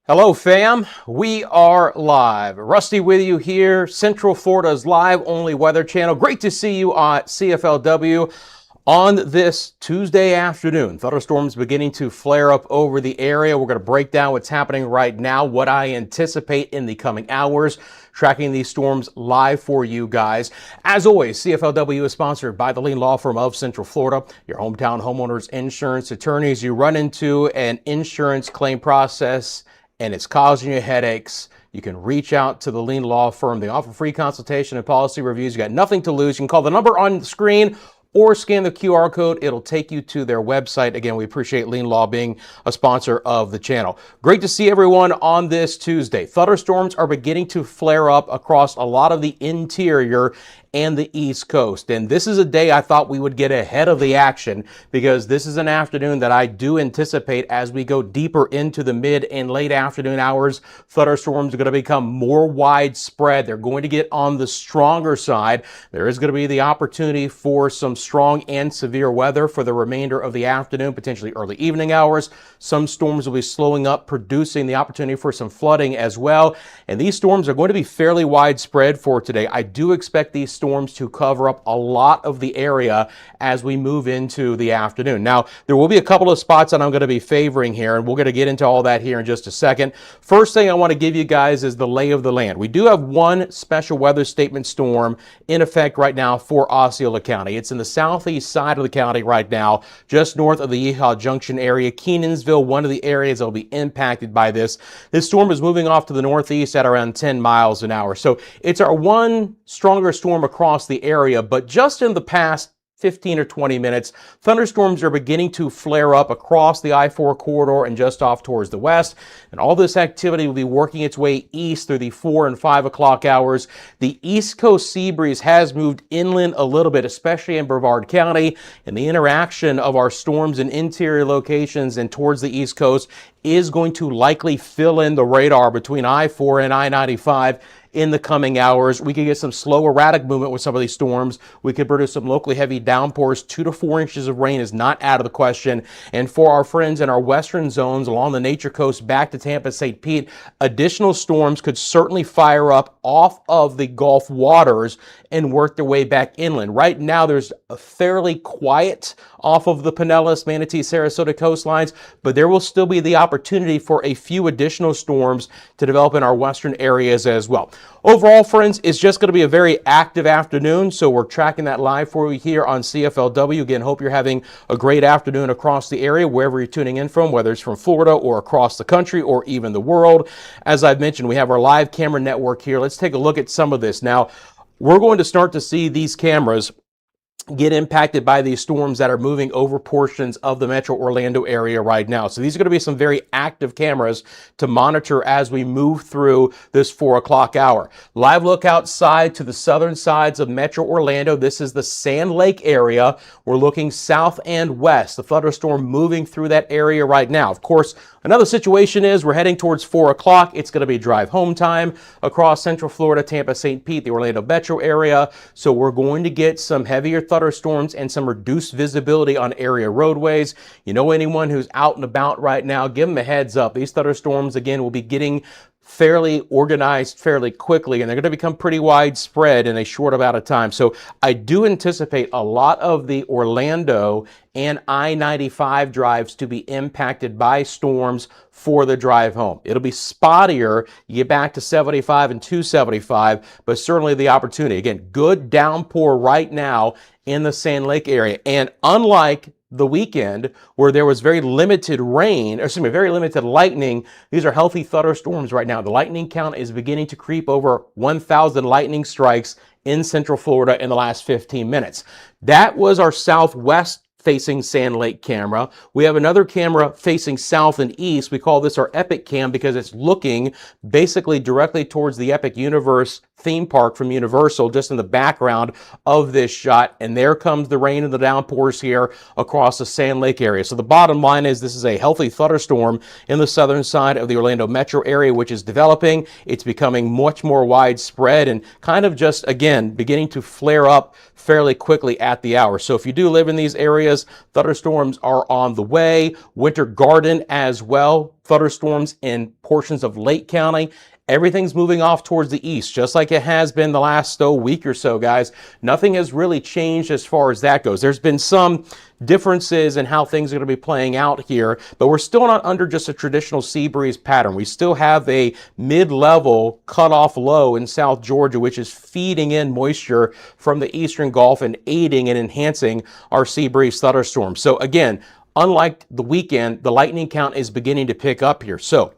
Hello fam, we are live. Rusty with you here, Central Florida's live only weather channel. Great to see you on CFLW on this Tuesday afternoon. Thunderstorms beginning to flare up over the area. We're going to break down what's happening right now, what I anticipate in the coming hours, tracking these storms live for you guys. As always, CFLW is sponsored by the Lean Law Firm of Central Florida, your hometown homeowners insurance attorneys. You run into an insurance claim process and it's causing you headaches, you can reach out to the Lean Law Firm. They offer free consultation and policy reviews. You got nothing to lose. You can call the number on the screen or scan the QR code. It'll take you to their website. Again, we appreciate Lean Law being a sponsor of the channel. Great to see everyone on this Tuesday. Thunderstorms are beginning to flare up across a lot of the interior and the East Coast. And this is a day I thought we would get ahead of the action because this is an afternoon that I do anticipate as we go deeper into the mid and late afternoon hours, thunderstorms are going to become more widespread. They're going to get on the stronger side. There is going to be the opportunity for some strong and severe weather for the remainder of the afternoon, potentially early evening hours. Some storms will be slowing up, producing the opportunity for some flooding as well. And these storms are going to be fairly widespread for today. I do expect these storms to cover up a lot of the area as we move into the afternoon. Now, there will be a couple of spots that I'm going to be favoring here, and we're going to get into all that here in just a second. First thing I want to give you guys is the lay of the land. We do have one special weather statement storm in effect right now for Osceola County. It's in the southeast side of the county right now, just north of the Yeehaw Junction area. Kenansville, one of the areas that will be impacted by this. This storm is moving off to the northeast at around 10 miles an hour. So it's our one stronger storm across the area, but just in the past 15 or 20 minutes, thunderstorms are beginning to flare up across the I-4 corridor and just off towards the west. And all this activity will be working its way east through the 4 and 5 o'clock hours. The East Coast sea breeze has moved inland a little bit, especially in Brevard County. And the interaction of our storms in interior locations and towards the East Coast is going to likely fill in the radar between I-4 and I-95 in the coming hours. We could get some slow, erratic movement with some of these storms. We could produce some locally heavy downpours. 2 to 4 inches of rain is not out of the question. And for our friends in our western zones along the Nature Coast back to Tampa, St. Pete, additional storms could certainly fire up off of the Gulf waters and work their way back inland. Right now, there's a fairly quiet off of the Pinellas, Manatee, Sarasota coastlines, but there will still be the opportunity for a few additional storms to develop in our western areas as well. Overall, friends, it's just going to be a very active afternoon, so we're tracking that live for you here on CFLW. Again, hope you're having a great afternoon across the area, wherever you're tuning in from, whether it's from Florida or across the country or even the world. As I've mentioned, we have our live camera network here. Let's take a look at some of this. Now, we're going to start to see these cameras get impacted by these storms that are moving over portions of the Metro Orlando area right now. So these are going to be some very active cameras to monitor as we move through this 4 o'clock hour. Live look outside to the southern sides of Metro Orlando. This is the Sand Lake area. We're looking south and west. The thunderstorm moving through that area right now. Of course, another situation is we're heading towards 4 o'clock. It's going to be drive home time across Central Florida, Tampa, St. Pete, the Orlando metro area. So we're going to get some heavier thunderstorms and some reduced visibility on area roadways. You know, anyone who's out and about right now, give them a heads up. These thunderstorms, again, will be getting fairly organized fairly quickly, and they're going to become pretty widespread in a short amount of time. So I do anticipate a lot of the Orlando and I-95 drives to be impacted by storms for the drive home. It'll be spottier. You get back to 75 and 275, but certainly the opportunity. Again, good downpour right now in the Sand Lake area. And unlike the weekend where there was very limited rain, or excuse me, very limited lightning, these are healthy thunderstorms right now. The lightning count is beginning to creep over 1,000 lightning strikes in Central Florida in the last 15 minutes. That was our southwest facing Sand Lake camera. We have another camera facing south and east. We call this our Epic Cam because it's looking basically directly towards the Epic Universe theme park from Universal, just in the background of this shot. And there comes the rain and the downpours here across the Sand Lake area. So the bottom line is this is a healthy thunderstorm in the southern side of the Orlando metro area, which is developing. It's becoming much more widespread and kind of just, again, beginning to flare up fairly quickly at the hour. So if you do live in these areas, areas. Thunderstorms are on the way. Winter Garden as well. Thunderstorms in portions of Lake County. Everything's moving off towards the east, just like it has been the last week or so, guys. Nothing has really changed as far as that goes. There's been some differences in how things are going to be playing out here, but we're still not under just a traditional sea breeze pattern. We still have a mid-level cutoff low in South Georgia, which is feeding in moisture from the eastern Gulf and aiding and enhancing our sea breeze thunderstorms. So again, unlike the weekend, the lightning count is beginning to pick up here. So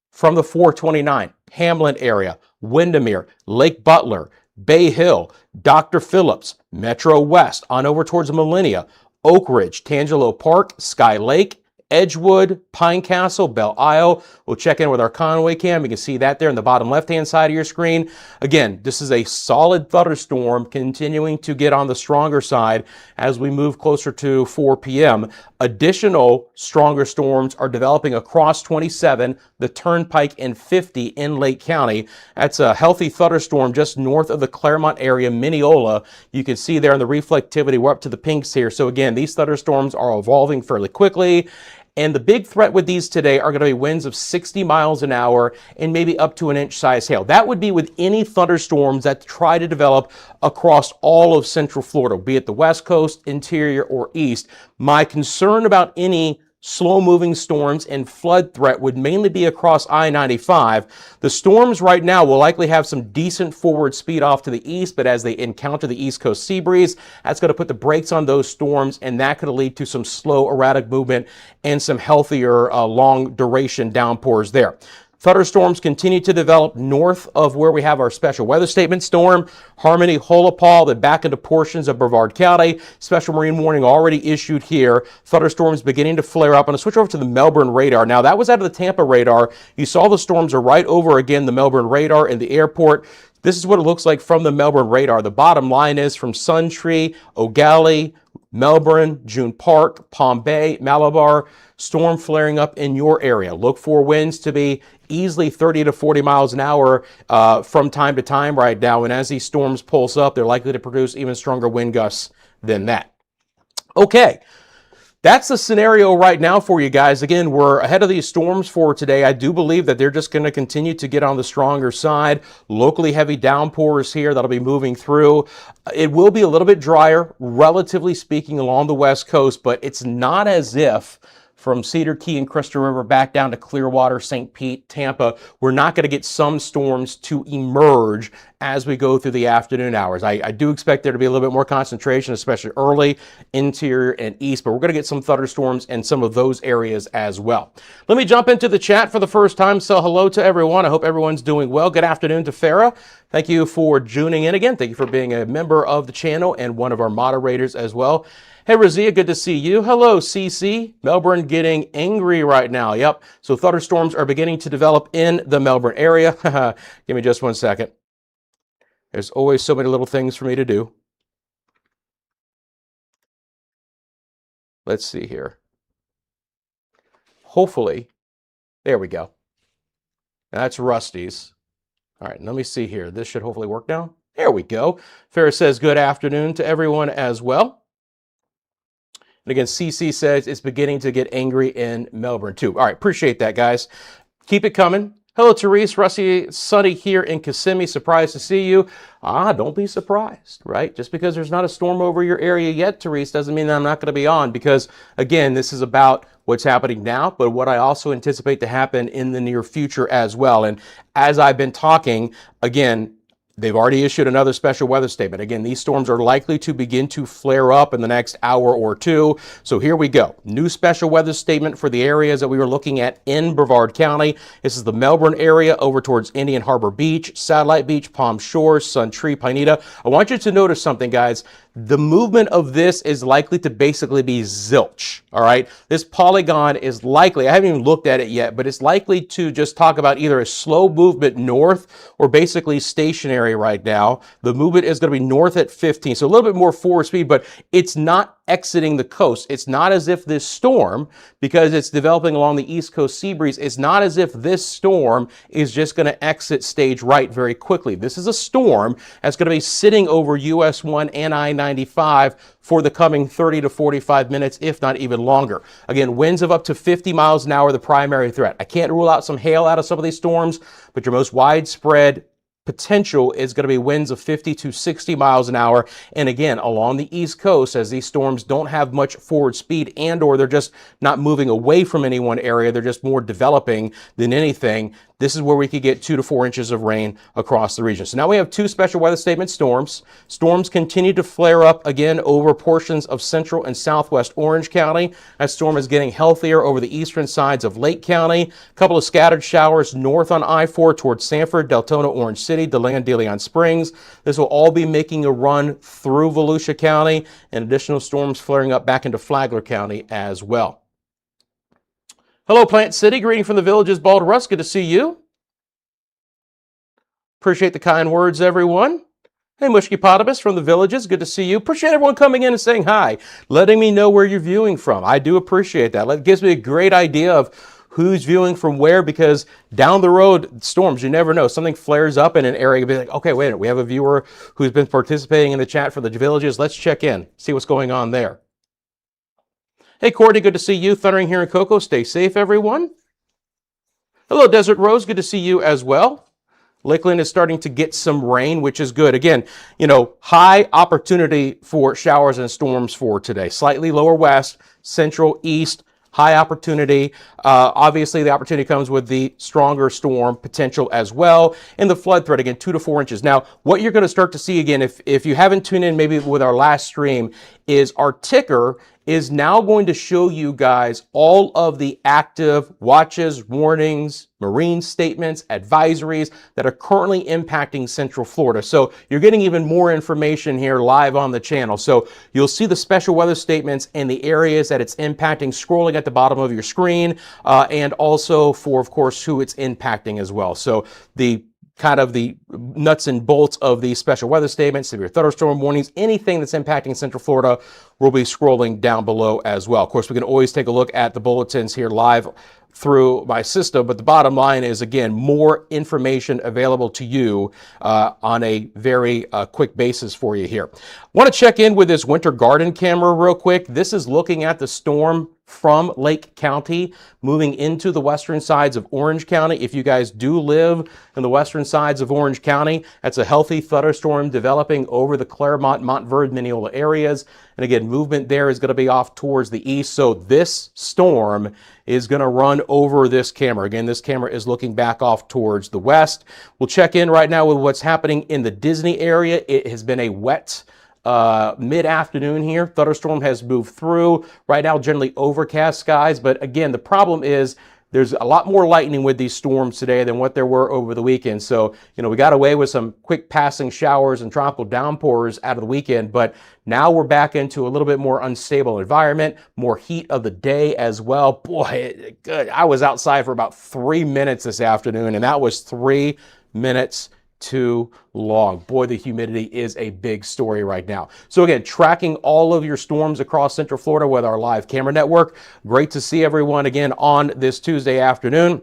from the 429, Hamlin area, Windermere, Lake Butler, Bay Hill, Dr. Phillips, Metro West, on over towards Millennia, Oak Ridge, Tangelo Park, Sky Lake, Edgewood, Pine Castle, Belle Isle. We'll check in with our Conway cam. You can see that there in the bottom left-hand side of your screen. Again, this is a solid thunderstorm continuing to get on the stronger side as we move closer to 4 p.m. Additional stronger storms are developing across 27, the Turnpike, and 50 in Lake County. That's a healthy thunderstorm just north of the Claremont area, Mineola. You can see there in the reflectivity, we're up to the pinks here. So again, these thunderstorms are evolving fairly quickly. And the big threat with these today are going to be winds of 60 miles an hour and maybe up to an inch size hail. That would be with any thunderstorms that try to develop across all of Central Florida, be it the West Coast, interior, or east. My concern about any slow-moving storms and flood threat would mainly be across I-95. The storms right now will likely have some decent forward speed off to the east, but as they encounter the East Coast sea breeze, that's going to put the brakes on those storms, and that could lead to some slow, erratic movement and some healthier, long-duration downpours there. Thunderstorms continue to develop north of where we have our special weather statement storm. Harmony, Holopal, then back into portions of Brevard County. Special marine warning already issued here. Thunderstorms beginning to flare up. I'm going to switch over to the Melbourne radar. Now, that was out of the Tampa radar. You saw the storms are right over again the Melbourne radar in the airport. This is what it looks like from the Melbourne radar. The bottom line is from Suntree, O'Galley, Melbourne, June Park, Palm Bay, Malabar, storm flaring up in your area. Look for winds to be easily 30 to 40 miles an hour from time to time right now. And as these storms pulse up, they're likely to produce even stronger wind gusts than that. Okay. That's the scenario right now for you guys. Again, we're ahead of these storms for today. I do believe that they're just going to continue to get on the stronger side. Locally heavy downpours here that'll be moving through. It will be a little bit drier, relatively speaking, along the West Coast, but it's not as if from Cedar Key and Crystal River back down to Clearwater, St. Pete, Tampa, we're not going to get some storms to emerge as we go through the afternoon hours. I do expect there to be a little bit more concentration, especially early, interior, and east, but we're going to get some thunderstorms in some of those areas as well. Let me jump into the chat for the first time. So hello to everyone. I hope everyone's doing well. Good afternoon to Farah. Thank you for tuning in again. Thank you for being a member of the channel and one of our moderators as well. Hey, Razia, good to see you. Hello, CC. Melbourne getting angry right now. Yep. So thunderstorms are beginning to develop in the Melbourne area. Give me just one second. There's always so many little things for me to do. Let's see here. Hopefully, there we go. That's Rusty's. All right, let me see here. This should hopefully work now. There we go. Farrah says good afternoon to everyone as well. And again, CC says it's beginning to get angry in Melbourne too. All right, appreciate that, guys. Keep it coming. Hello, Therese. Rusty, sunny here in Kissimmee. Surprised to see you. Don't be surprised, right? Just because there's not a storm over your area yet, Therese, doesn't mean that I'm not going to be on, because, again, this is about what's happening now, but what I also anticipate to happen in the near future as well. And as I've been talking, again, they've already issued another special weather statement. Again, these storms are likely to begin to flare up in the next hour or two. So here we go. New special weather statement for the areas that we were looking at in Brevard County. This is the Melbourne area over towards Indian Harbor Beach, Satellite Beach, Palm Shores, Suntree, Pineda. I want you to notice something, guys. The movement of this is likely to basically be zilch, all right? This polygon is likely, I haven't even looked at it yet, but it's likely to just talk about either a slow movement north or basically stationary stationary right now. The movement is going to be north at 15, so a little bit more forward speed, but it's not exiting the coast. It's not as if this storm, because it's developing along the east coast sea breeze, it's not as if this storm is just going to exit stage right very quickly. This is a storm that's going to be sitting over US 1 and I-95 for the coming 30 to 45 minutes, if not even longer. Again, winds of up to 50 miles an hour, the primary threat. I can't rule out some hail out of some of these storms, but your most widespread potential is going to be winds of 50 to 60 miles an hour. And again, along the East Coast, as these storms don't have much forward speed and or they're just not moving away from any one area, they're just more developing than anything. This is where we could get 2 to 4 inches of rain across the region. So now we have 2 special weather statement storms. Storms continue to flare up again over portions of central and southwest Orange County. That storm is getting healthier over the eastern sides of Lake County. A couple of scattered showers north on I-4 towards Sanford, Deltona, Orange City, DeLeon, DeLeon Springs. This will all be making a run through Volusia County, and additional storms flaring up back into Flagler County as well. Hello, Plant City. Greeting from the Villages, Bald Russ. Good to see you. Appreciate the kind words, everyone. Hey, Mushkipotamus from the Villages. Good to see you. Appreciate everyone coming in and saying hi, letting me know where you're viewing from. I do appreciate that. It gives me a great idea of who's viewing from where, because down the road, storms, you never know. Something flares up in an area, you'll be like, okay, wait a minute, we have a viewer who's been participating in the chat for the Villages. Let's check in, see what's going on there. Hey, Courtney, good to see you. Thundering here in Cocoa. Stay safe, everyone. Hello, Desert Rose. Good to see you as well. Lakeland is starting to get some rain, which is good. Again, you know, high opportunity for showers and storms for today. Slightly lower west, central, east, high opportunity. Obviously, the opportunity comes with the stronger storm potential as well. And the flood threat, again, 2 to 4 inches. Now, what you're going to start to see again, if you haven't tuned in maybe with our last stream, is our ticker is now going to show you guys all of the active watches, warnings, marine statements, advisories that are currently impacting Central Florida. So you're getting even more information here live on the channel. So you'll see the special weather statements and the areas that it's impacting scrolling at the bottom of your screen, and also for, of course, who it's impacting as well. So the kind of the nuts and bolts of these special weather statements, severe thunderstorm warnings, anything that's impacting Central Florida will be scrolling down below as well. Of course, we can always take a look at the bulletins here live through my system, but the bottom line is, again, more information available to you on a very quick basis for you here. Want to check in with this winter garden camera real quick. This is looking at the storm from Lake County moving into the western sides of Orange County. If you guys do live in the western sides of Orange County, that's a healthy thunderstorm developing over the Claremont, Montverde, Mineola areas. And again, movement there is going to be off towards the east. So this storm is going to run over this camera. Again, this camera is looking back off towards the west. We'll check in right now with what's happening in the Disney area. It has been a wet mid-afternoon here. Thunderstorm has moved through. Right now, generally overcast skies. But again, the problem is there's a lot more lightning with these storms today than what there were over the weekend. So, you know, we got away with some quick passing showers and tropical downpours out of the weekend, but now we're back into a little bit more unstable environment, more heat of the day as well. Boy, good. I was outside for about 3 minutes this afternoon, and that was 3 minutes too long. Boy, the humidity is a big story right now. So again, tracking all of your storms across Central Florida with our live camera network. Great to see everyone again on this Tuesday afternoon.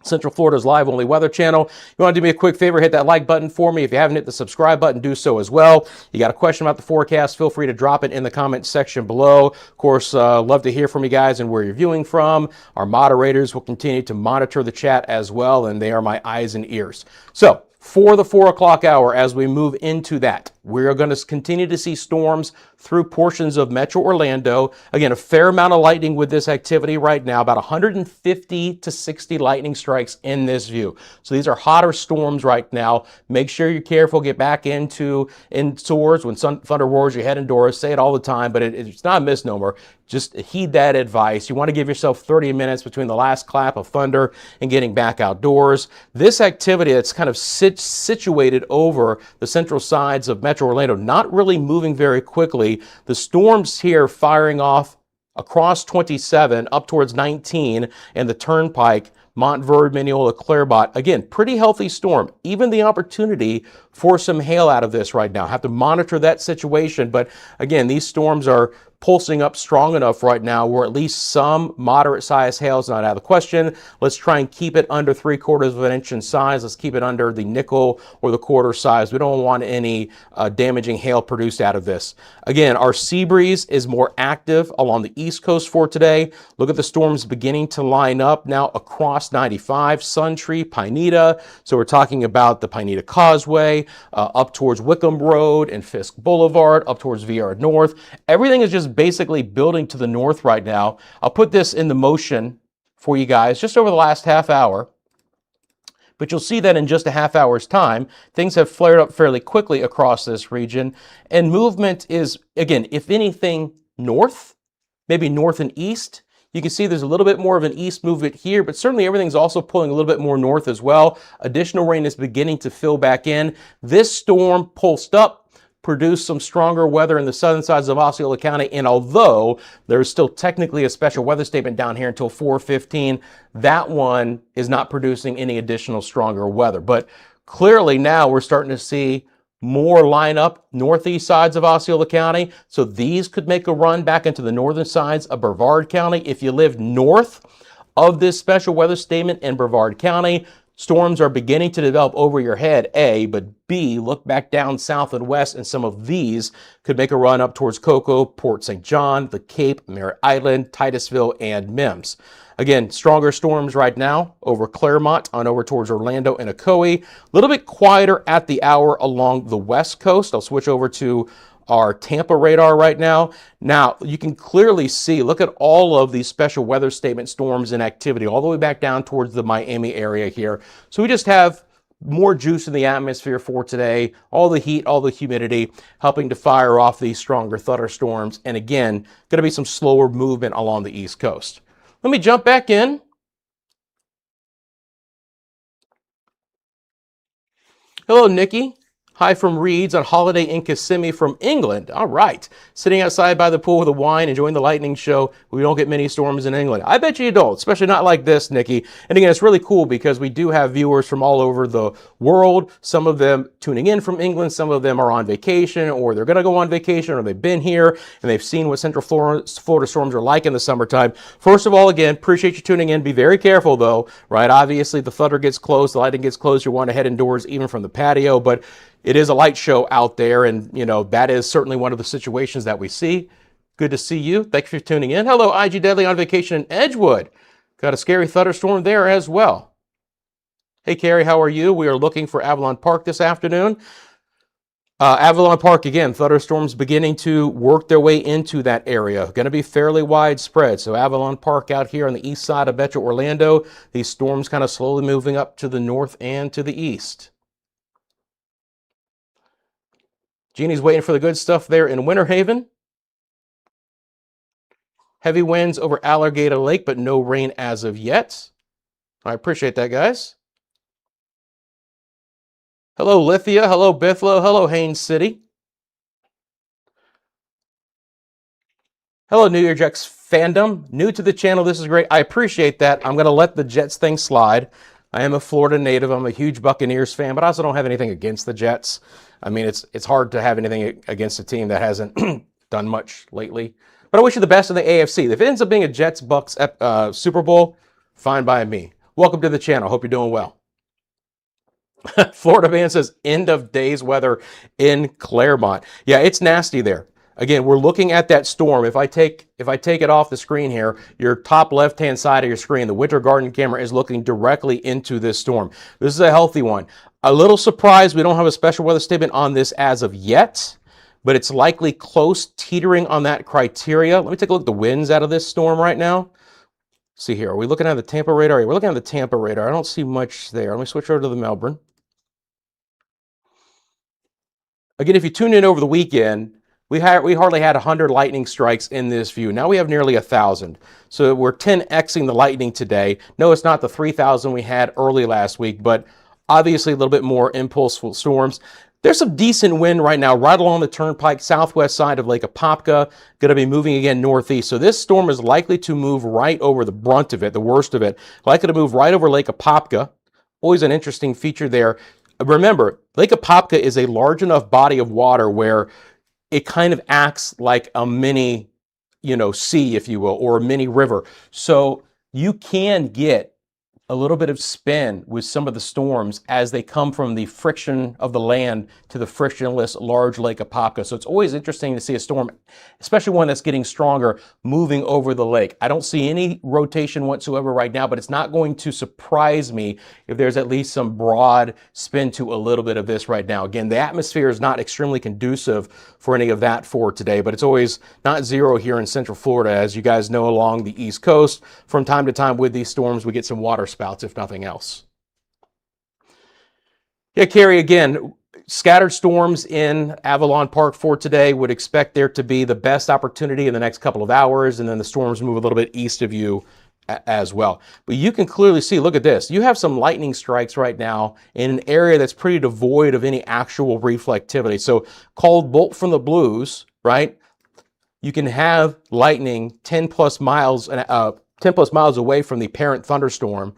Central Florida's live only weather channel. You want to do me a quick favor, hit that like button for me. If you haven't hit the subscribe button, do so as well. You got a question about the forecast, feel free to drop it in the comments section below. Of course, love to hear from you guys and where you're viewing from. Our moderators will continue to monitor the chat as well, and they are my eyes and ears. So for the 4 o'clock hour, as we move into that, we're going to continue to see storms through portions of Metro Orlando. Again, a fair amount of lightning with this activity right now, about 150 to 60 lightning strikes in this view. So these are hotter storms right now. Make sure you're careful. Get back indoors. When thunder roars, you head indoors. Say it all the time, but it's not a misnomer. Just heed that advice. You want to give yourself 30 minutes between the last clap of thunder and getting back outdoors. This activity that's kind of situated over the central sides of Metro Orlando, not really moving very quickly. The storms here firing off across 27 up towards 19 and the Turnpike, Montverde, Mineola, Clairmont. Again, pretty healthy storm. Even the opportunity for some hail out of this right now. Have to monitor that situation. But again, these storms are pulsing up strong enough right now where at least some moderate sized hail is not out of the question. Let's try and keep it under 3/4 of an inch in size. Let's keep it under the nickel or the quarter size. We don't want any damaging hail produced out of this. Again, our sea breeze is more active along the east coast for today. Look at the storms beginning to line up now across 95, Suntree, Pineda. So we're talking about the Pineda Causeway, up towards Wickham Road and Fisk Boulevard, up towards VR North. Everything is just basically building to the north right now. I'll put this in the motion for you guys just over the last half hour. But you'll see that in just a half hour's time, things have flared up fairly quickly across this region. And movement is, again, if anything, north, maybe north and east. You can see there's a little bit more of an east movement here, but certainly everything's also pulling a little bit more north as well. Additional rain is beginning to fill back in. This storm pulsed up, produced some stronger weather in the southern sides of Osceola County. And although there's still technically a special weather statement down here until 4:15, that one is not producing any additional stronger weather. But clearly now we're starting to see more line up northeast sides of Osceola County. So these could make a run back into the northern sides of Brevard County. If you live north of this special weather statement in Brevard County, storms are beginning to develop over your head, A, but B, look back down south and west, and some of these could make a run up towards Cocoa, Port St. John, the Cape, Merritt Island, Titusville, and Mims. Again, stronger storms right now over Clairmont on over towards Orlando and Ocoee. A little bit quieter at the hour along the west coast. I'll switch over to our Tampa radar right now. Now, you can clearly see, look at all of these special weather statement storms in activity all the way back down towards the Miami area here. So we just have more juice in the atmosphere for today. All the heat, all the humidity, helping to fire off these stronger thunderstorms. And again, going to be some slower movement along the East Coast. Let me jump back in. Hello, Nikki. Hi from Reeds on holiday in Kissimmee from England. All right. Sitting outside by the pool with a wine, enjoying the lightning show. We don't get many storms in England. I bet you don't, especially not like this, Nikki. And again, it's really cool because we do have viewers from all over the world. Some of them tuning in from England. Some of them are on vacation, or they're going to go on vacation, or they've been here and they've seen what Central Florida storms are like in the summertime. First of all, again, appreciate you tuning in. Be very careful though, right? Obviously, the thunder gets close, the lightning gets close. You want to head indoors even from the patio, but it is a light show out there, and you know that is certainly one of the situations that we see. Good to see you. Thank you for tuning in. Hello, IG Deadly on vacation in Edgewood. Got a scary thunderstorm there as well. Hey, Carrie, how are you? We are looking for Avalon Park this afternoon. Avalon Park, again, thunderstorms beginning to work their way into that area. Going to be fairly widespread. So Avalon Park out here on the east side of Metro Orlando. These storms kind of slowly moving up to the north and to the east. Jeannie's waiting for the good stuff there in Winter Haven. Heavy winds over Alligator Lake, but no rain as of yet. I appreciate that, guys. Hello, Lithia. Hello, Bithlo. Hello, Haines City. Hello, New Year Jets fandom. New to the channel. This is great. I appreciate that. I'm going to let the Jets thing slide. I am a Florida native. I'm a huge Buccaneers fan, but I also don't have anything against the Jets. I mean, it's hard to have anything against a team that hasn't done much lately. But I wish you the best in the AFC. If it ends up being a Jets-Bucks Super Bowl, fine by me. Welcome to the channel. Hope you're doing well. Florida man says, end of day's weather in Clairmont. Yeah, it's nasty there. Again, we're looking at that storm. If I take it off the screen here, your top left-hand side of your screen, the Winter Garden camera is looking directly into this storm. This is a healthy one. A little surprised we don't have a special weather statement on this as of yet, but it's likely close, teetering on that criteria. Let me take a look at the winds out of this storm right now. See here, are we looking at the Tampa radar? We're looking at the Tampa radar. I don't see much there. Let me switch over to the Melbourne. Again, if you tune in over the weekend, we hardly had 100 lightning strikes in this view. Now we have nearly 1,000. So we're 10xing the lightning today. No, it's not the 3,000 we had early last week, but obviously a little bit more impulseful storms. There's some decent wind right now, right along the turnpike, southwest side of Lake Apopka, going to be moving again northeast. So this storm is likely to move right over the brunt of it, the worst of it, likely to move right over Lake Apopka. Always an interesting feature there. Remember, Lake Apopka is a large enough body of water where it kind of acts like a mini, sea, if you will, or a mini river. So you can get a little bit of spin with some of the storms as they come from the friction of the land to the frictionless large Lake Apopka. So it's always interesting to see a storm, especially one that's getting stronger, moving over the lake. I don't see any rotation whatsoever right now, but it's not going to surprise me if there's at least some broad spin to a little bit of this right now. Again, the atmosphere is not extremely conducive for any of that for today, but it's always not zero here in Central Florida. As you guys know, along the East Coast, from time to time with these storms, we get some water spouts, if nothing else. Yeah, Carrie, again, scattered storms in Avalon Park for today. Would expect there to be the best opportunity in the next couple of hours, and then the storms move a little bit east of you as well. But you can clearly see, look at this. You have some lightning strikes right now in an area that's pretty devoid of any actual reflectivity. So called bolt from the blues, right? You can have lightning 10 plus miles away from the parent thunderstorm.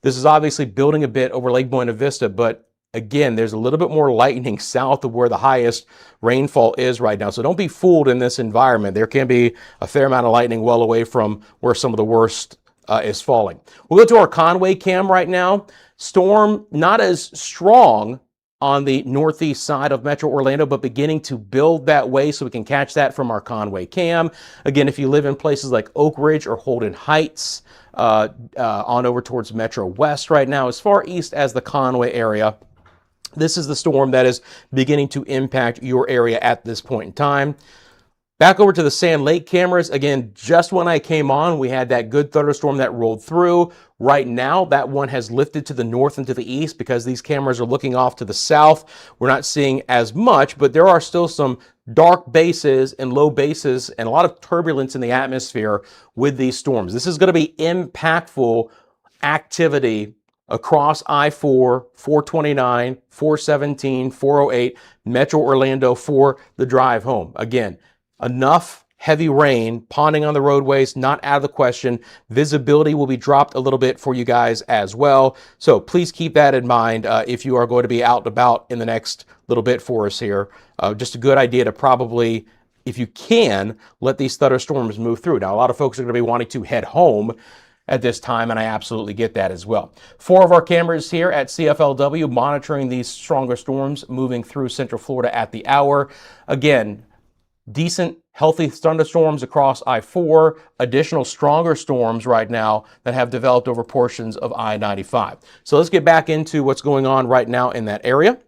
This is obviously building a bit over Lake Buena Vista, but again, there's a little bit more lightning south of where the highest rainfall is right now. So don't be fooled in this environment. There can be a fair amount of lightning well away from where some of the worst is falling. We'll go to our Conway cam right now. Storm not as strong on the northeast side of Metro Orlando, but beginning to build that way, so we can catch that from our Conway cam. Again, if you live in places like Oak Ridge or Holden Heights, on over towards Metro West right now, as far east as the Conway area, this is the storm that is beginning to impact your area at this point in time. Back over to the Sand Lake cameras. Again, just when I came on, we had that good thunderstorm that rolled through. Right now, that one has lifted to the north and to the east because these cameras are looking off to the south. We're not seeing as much, but there are still some dark bases and low bases and a lot of turbulence in the atmosphere with these storms. This is going to be impactful activity across I-4, 429, 417, 408, Metro Orlando for the drive home. Again, enough heavy rain ponding on the roadways, not out of the question. Visibility will be dropped a little bit for you guys as well. So please keep that in mind if you are going to be out and about in the next little bit for us here. Just a good idea to probably, if you can, let these thunderstorms move through. Now, a lot of folks are going to be wanting to head home at this time, and I absolutely get that as well. 4 of our cameras here at CFLW monitoring these stronger storms moving through Central Florida at the hour. Again, decent, healthy thunderstorms across I-4, additional stronger storms right now that have developed over portions of I-95. So let's get back into what's going on right now in that area.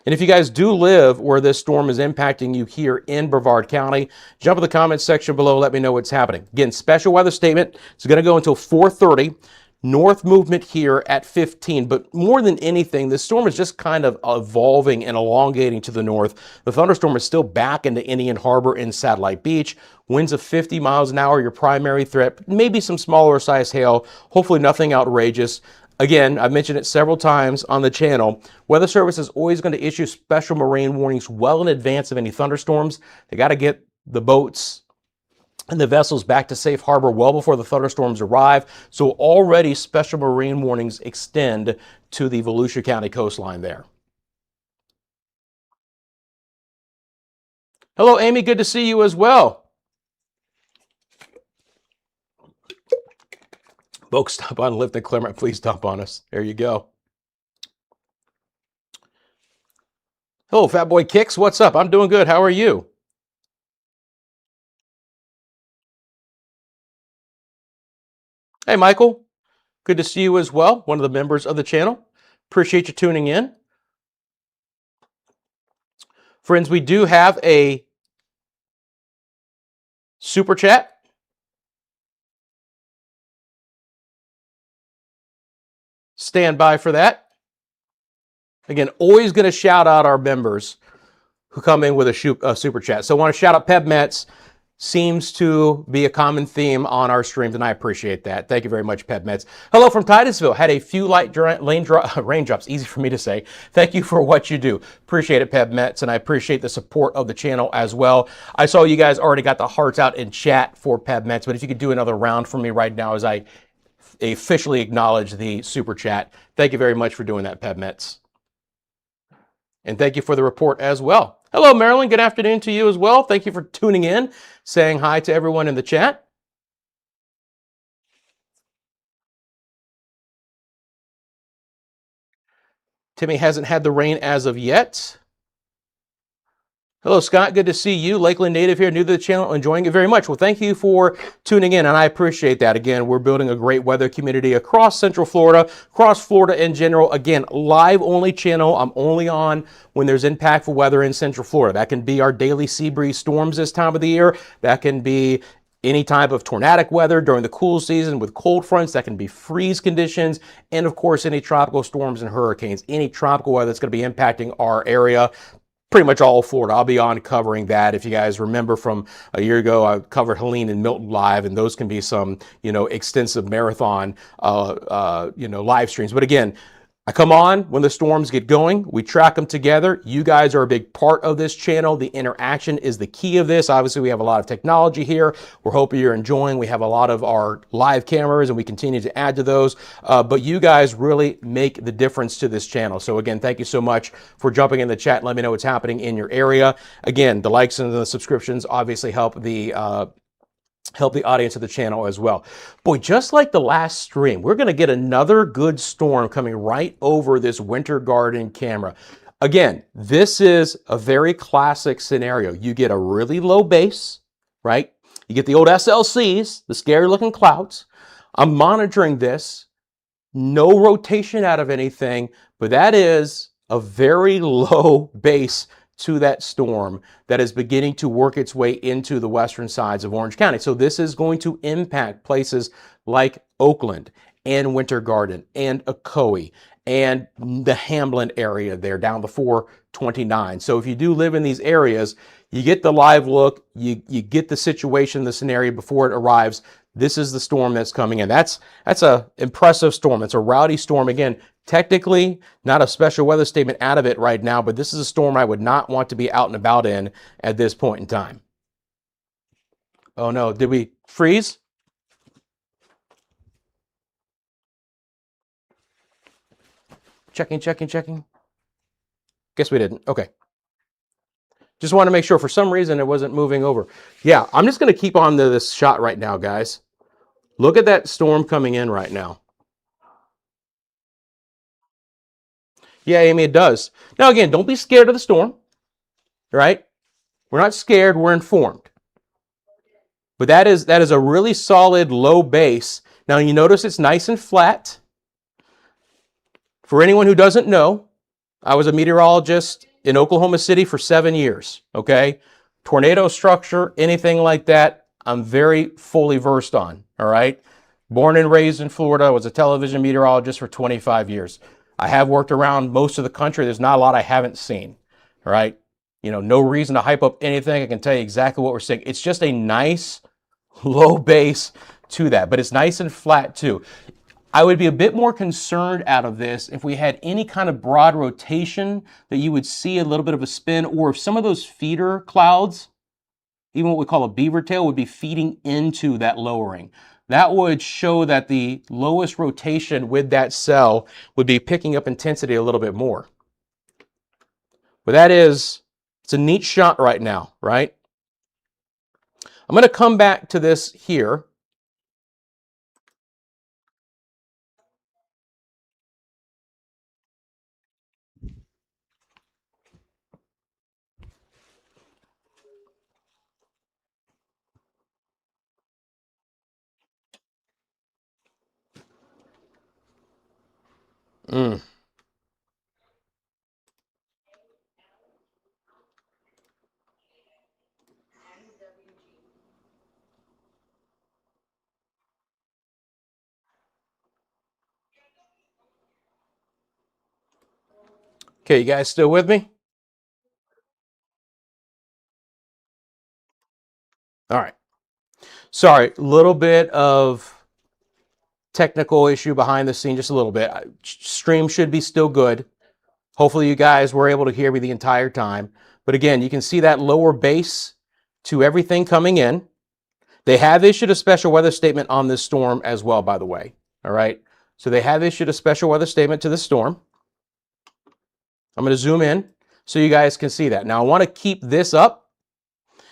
And if you guys do live where this storm is impacting you here in Brevard County, jump in the comments section below, let me know what's happening. Again, special weather statement. It's going to go until 4:30. North movement here at 15, but more than anything, this storm is just kind of evolving and elongating to the north. The thunderstorm is still back into Indian Harbor and Satellite Beach. Winds of 50 miles an hour, your primary threat. Maybe some smaller size hail. Hopefully nothing outrageous. Again, I've mentioned it several times on the channel. Weather Service is always going to issue special marine warnings well in advance of any thunderstorms. They got to get the boats and the vessels back to safe harbor well before the thunderstorms arrive. So already special marine warnings extend to the Volusia County coastline there. Hello, Amy. Good to see you as well. Folks, stop on Lift and Clement. Please dump on us. There you go. Hello, Fat Boy Kicks. What's up? I'm doing good. How are you? Hey, Michael. Good to see you as well. One of the members of the channel. Appreciate you tuning in. Friends, we do have a super chat. Stand by for that. Again, always going to shout out our members who come in with a super chat. So I want to shout out Peb Metz. seems to be a common theme on our streams, and I appreciate that. Thank you very much, PebMeds. Hello from Titusville. Had a few light raindrops, easy for me to say. Thank you for what you do. Appreciate it, PebMeds, and I appreciate the support of the channel as well. I saw you guys already got the hearts out in chat for PebMeds, but if you could do another round for me right now as I officially acknowledge the super chat. Thank you very much for doing that, PebMeds. And thank you for the report as well. Hello, Marilyn. Good afternoon to you as well. Thank you for tuning in, saying hi to everyone in the chat. Timmy hasn't had the rain as of yet. Hello, Scott. Good to see you. Lakeland native here, new to the channel, enjoying it very much. Well, thank you for tuning in, and I appreciate that. Again, we're building a great weather community across Central Florida, across Florida in general. Again, live-only channel. I'm only on when there's impactful weather in Central Florida. That can be our daily sea breeze storms this time of the year. That can be any type of tornadic weather during the cool season with cold fronts. That can be freeze conditions. And, of course, any tropical storms and hurricanes. Any tropical weather that's going to be impacting our area. Pretty much all of Florida. I'll be on covering that. If you guys remember from a year ago, I covered Helene and Milton live, and those can be some, extensive marathon, live streams. But again, I come on when the storms get going. We track them together. You guys are a big part of this channel. The interaction is the key of this. Obviously, we have a lot of technology here. We're hoping you're enjoying. We have a lot of our live cameras, and we continue to add to those. But you guys really make the difference to this channel. So again, thank you so much for jumping in the chat and let me know what's happening in your area. Again, the likes and the subscriptions obviously help the audience of the channel as well. Boy, just like the last stream, we're going to get another good storm coming right over this winter garden camera. Again, this is a very classic scenario. You get a really low base, right? You get the old SLCs, the scary looking clouds. I'm monitoring this. No rotation out of anything, but that is a very low base to that storm that is beginning to work its way into the western sides of Orange County. So this is going to impact places like Oakland and Winter Garden and Ocoee and the Hamlin area there down the 429. So if you do live in these areas, you get the live look, you get the situation, the scenario before it arrives. This is the storm that's coming in. That's a impressive storm. It's a rowdy storm. Again, technically not a special weather statement out of it right now, but this is a storm I would not want to be out and about in at this point in time. Oh no, did we freeze? Checking. Guess we didn't. Okay. Just want to make sure for some reason it wasn't moving over. Yeah, I'm just going to keep on to this shot right now, guys. Look at that storm coming in right now. Yeah, Amy, it does. Now, again, don't be scared of the storm, right? We're not scared, we're informed. But that is a really solid low base. Now, you notice it's nice and flat. For anyone who doesn't know, I was a meteorologist in Oklahoma City for 7 years, okay? Tornado structure, anything like that, I'm very fully versed on, all right? Born and raised in Florida, I was a television meteorologist for 25 years. I have worked around most of the country. There's not a lot I haven't seen, all right? No reason to hype up anything. I can tell you exactly what we're seeing. It's just a nice low base to that, but it's nice and flat too. I would be a bit more concerned out of this if we had any kind of broad rotation that you would see a little bit of a spin, or if some of those feeder clouds, even what we call a beaver tail, would be feeding into that lowering. That would show that the lowest rotation with that cell would be picking up intensity a little bit more. But it's a neat shot right now, right? I'm going to come back to this here. Okay, you guys still with me? All right. Sorry, little bit of technical issue behind the scene, just a little bit. Stream should be still good. Hopefully you guys were able to hear me the entire time. But again, you can see that lower base to everything coming in. They have issued a special weather statement on this storm as well, by the way. All right. So they have issued a special weather statement to the storm. I'm going to zoom in so you guys can see that. Now I want to keep this up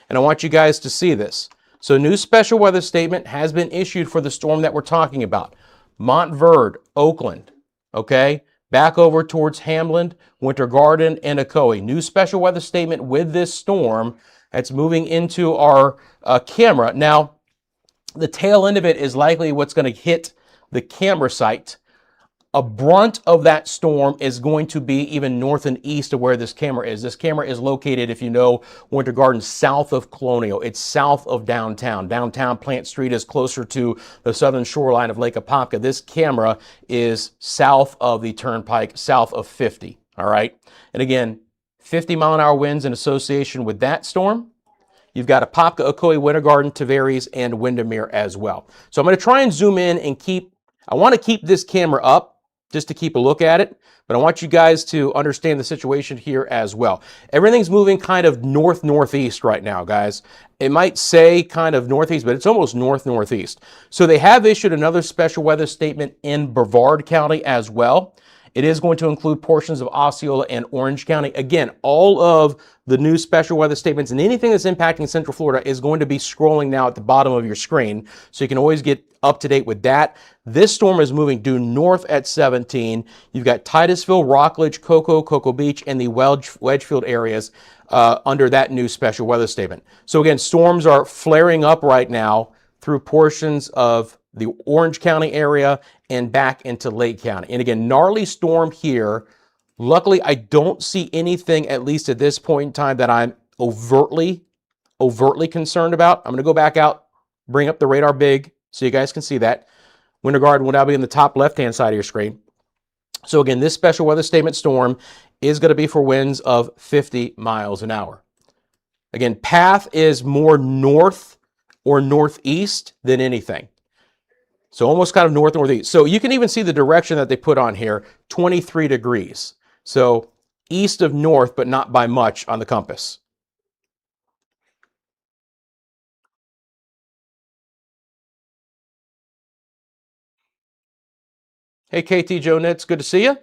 and I want you guys to see this. So new special weather statement has been issued for the storm that we're talking about. Montverde, Oakland, okay? Back over towards Hamlin, Winter Garden, and Ocoee. New special weather statement with this storm that's moving into our camera. Now, the tail end of it is likely what's going to hit the camera site. A brunt of that storm is going to be even north and east of where this camera is. This camera is located, if you know, Winter Garden, south of Colonial. It's south of downtown. Downtown Plant Street is closer to the southern shoreline of Lake Apopka. This camera is south of the Turnpike, south of 50, all right? And again, 50-mile-an-hour winds in association with that storm. You've got Apopka, Ocoee, Winter Garden, Tavares, and Windermere as well. So I'm going to try and zoom in and I want to keep this camera up just to keep a look at it, but I want you guys to understand the situation here as well. Everything's moving kind of north-northeast right now, guys. It might say kind of northeast, but it's almost north-northeast. So they have issued another special weather statement in Brevard County as well. It is going to include portions of Osceola and Orange County. Again, all of the new special weather statements and anything that's impacting Central Florida is going to be scrolling now at the bottom of your screen, so you can always get up to date with that. This storm is moving due north at 17. You've got Titusville, Rockledge, Cocoa Beach, and the Wedgefield areas under that new special weather statement. So again, storms are flaring up right now through portions of the Orange County area and back into Lake County. And again, gnarly storm here. Luckily, I don't see anything, at least at this point in time, that I'm overtly concerned about. I'm going to go back out, bring up the radar big so you guys can see that. Winter Garden will now be in the top left-hand side of your screen. So again, this special weather statement storm is going to be for winds of 50 miles an hour. Again, path is more north or northeast than anything. So almost kind of north-northeast. So you can even see the direction that they put on here, 23 degrees. So east of north, but not by much on the compass. Hey, KT Joe Nitz, good to see you.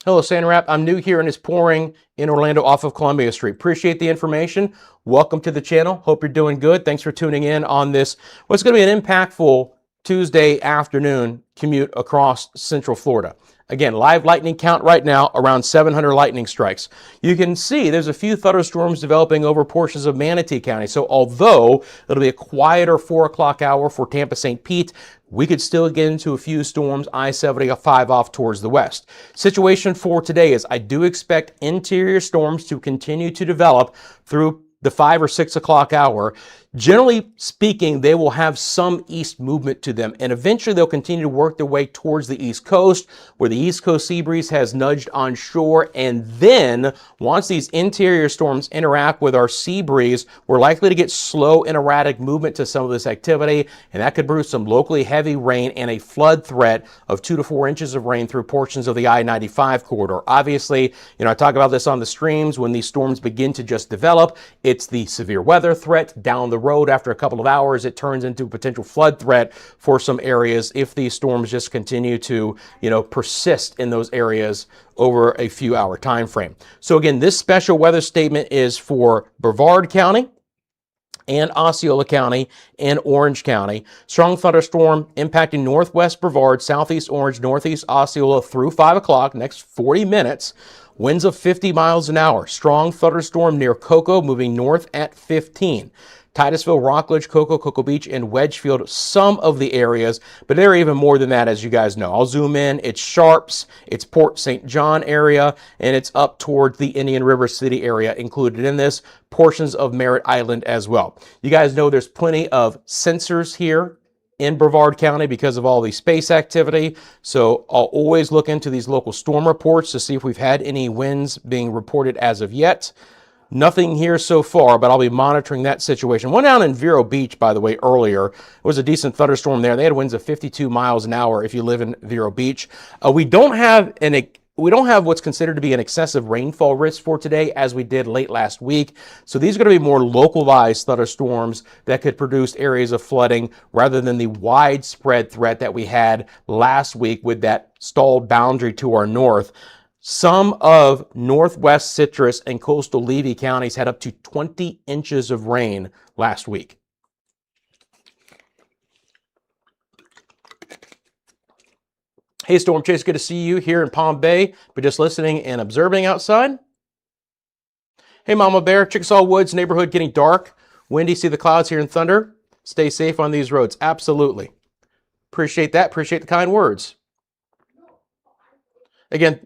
Hello, Sanrap. I'm new here and it's pouring in Orlando off of Columbia Street. Appreciate the information. Welcome to the channel. Hope you're doing good. Thanks for tuning in on this. What's going to be an impactful Tuesday afternoon commute across Central Florida. Again, live lightning count right now, around 700 lightning strikes. You can see there's a few thunderstorms developing over portions of Manatee County. So although it'll be a quieter 4 o'clock hour for Tampa St. Pete, we could still get into a few storms, I-75 off towards the west. Situation for today is I do expect interior storms to continue to develop through the 5 or 6 o'clock hour. Generally speaking, they will have some east movement to them, and eventually they'll continue to work their way towards the east coast, where the east coast sea breeze has nudged on shore. And then once these interior storms interact with our sea breeze, we're likely to get slow and erratic movement to some of this activity, and that could produce some locally heavy rain and a flood threat of 2 to 4 inches of rain through portions of the I-95 corridor. Obviously, I talk about this on the streams. When these storms begin to just develop, it's the severe weather threat. Down the road, after a couple of hours, it turns into a potential flood threat for some areas if these storms just continue to, persist in those areas over a few hour time frame. So again, this special weather statement is for Brevard County and Osceola County and Orange County. Strong thunderstorm impacting northwest Brevard, southeast Orange, northeast Osceola through 5 o'clock, next 40 minutes. Winds of 50 miles an hour. Strong thunderstorm near Cocoa, moving north at 15. Titusville, Rockledge, Cocoa Beach, and Wedgefield, some of the areas, but there are even more than that, as you guys know. I'll zoom in. It's Sharps, it's Port St. John area, and it's up toward the Indian River City area included in this, portions of Merritt Island as well. You guys know there's plenty of sensors here in Brevard County because of all the space activity. So I'll always look into these local storm reports to see if we've had any winds being reported as of yet. Nothing here so far, but I'll be monitoring that situation. One down in Vero Beach, by the way, earlier. It was a decent thunderstorm there. They had winds of 52 miles an hour if you live in Vero Beach. We don't have what's considered to be an excessive rainfall risk for today as we did late last week. So these are going to be more localized thunderstorms that could produce areas of flooding rather than the widespread threat that we had last week with that stalled boundary to our north. Some of northwest Citrus and coastal Levy counties had up to 20 inches of rain last week. Hey, Storm Chase, good to see you here in Palm Bay, but just listening and observing outside. Hey, Mama Bear, Chickasaw Woods neighborhood getting dark. Windy, see the clouds here in thunder. Stay safe on these roads. Absolutely. Appreciate that. Appreciate the kind words. Again,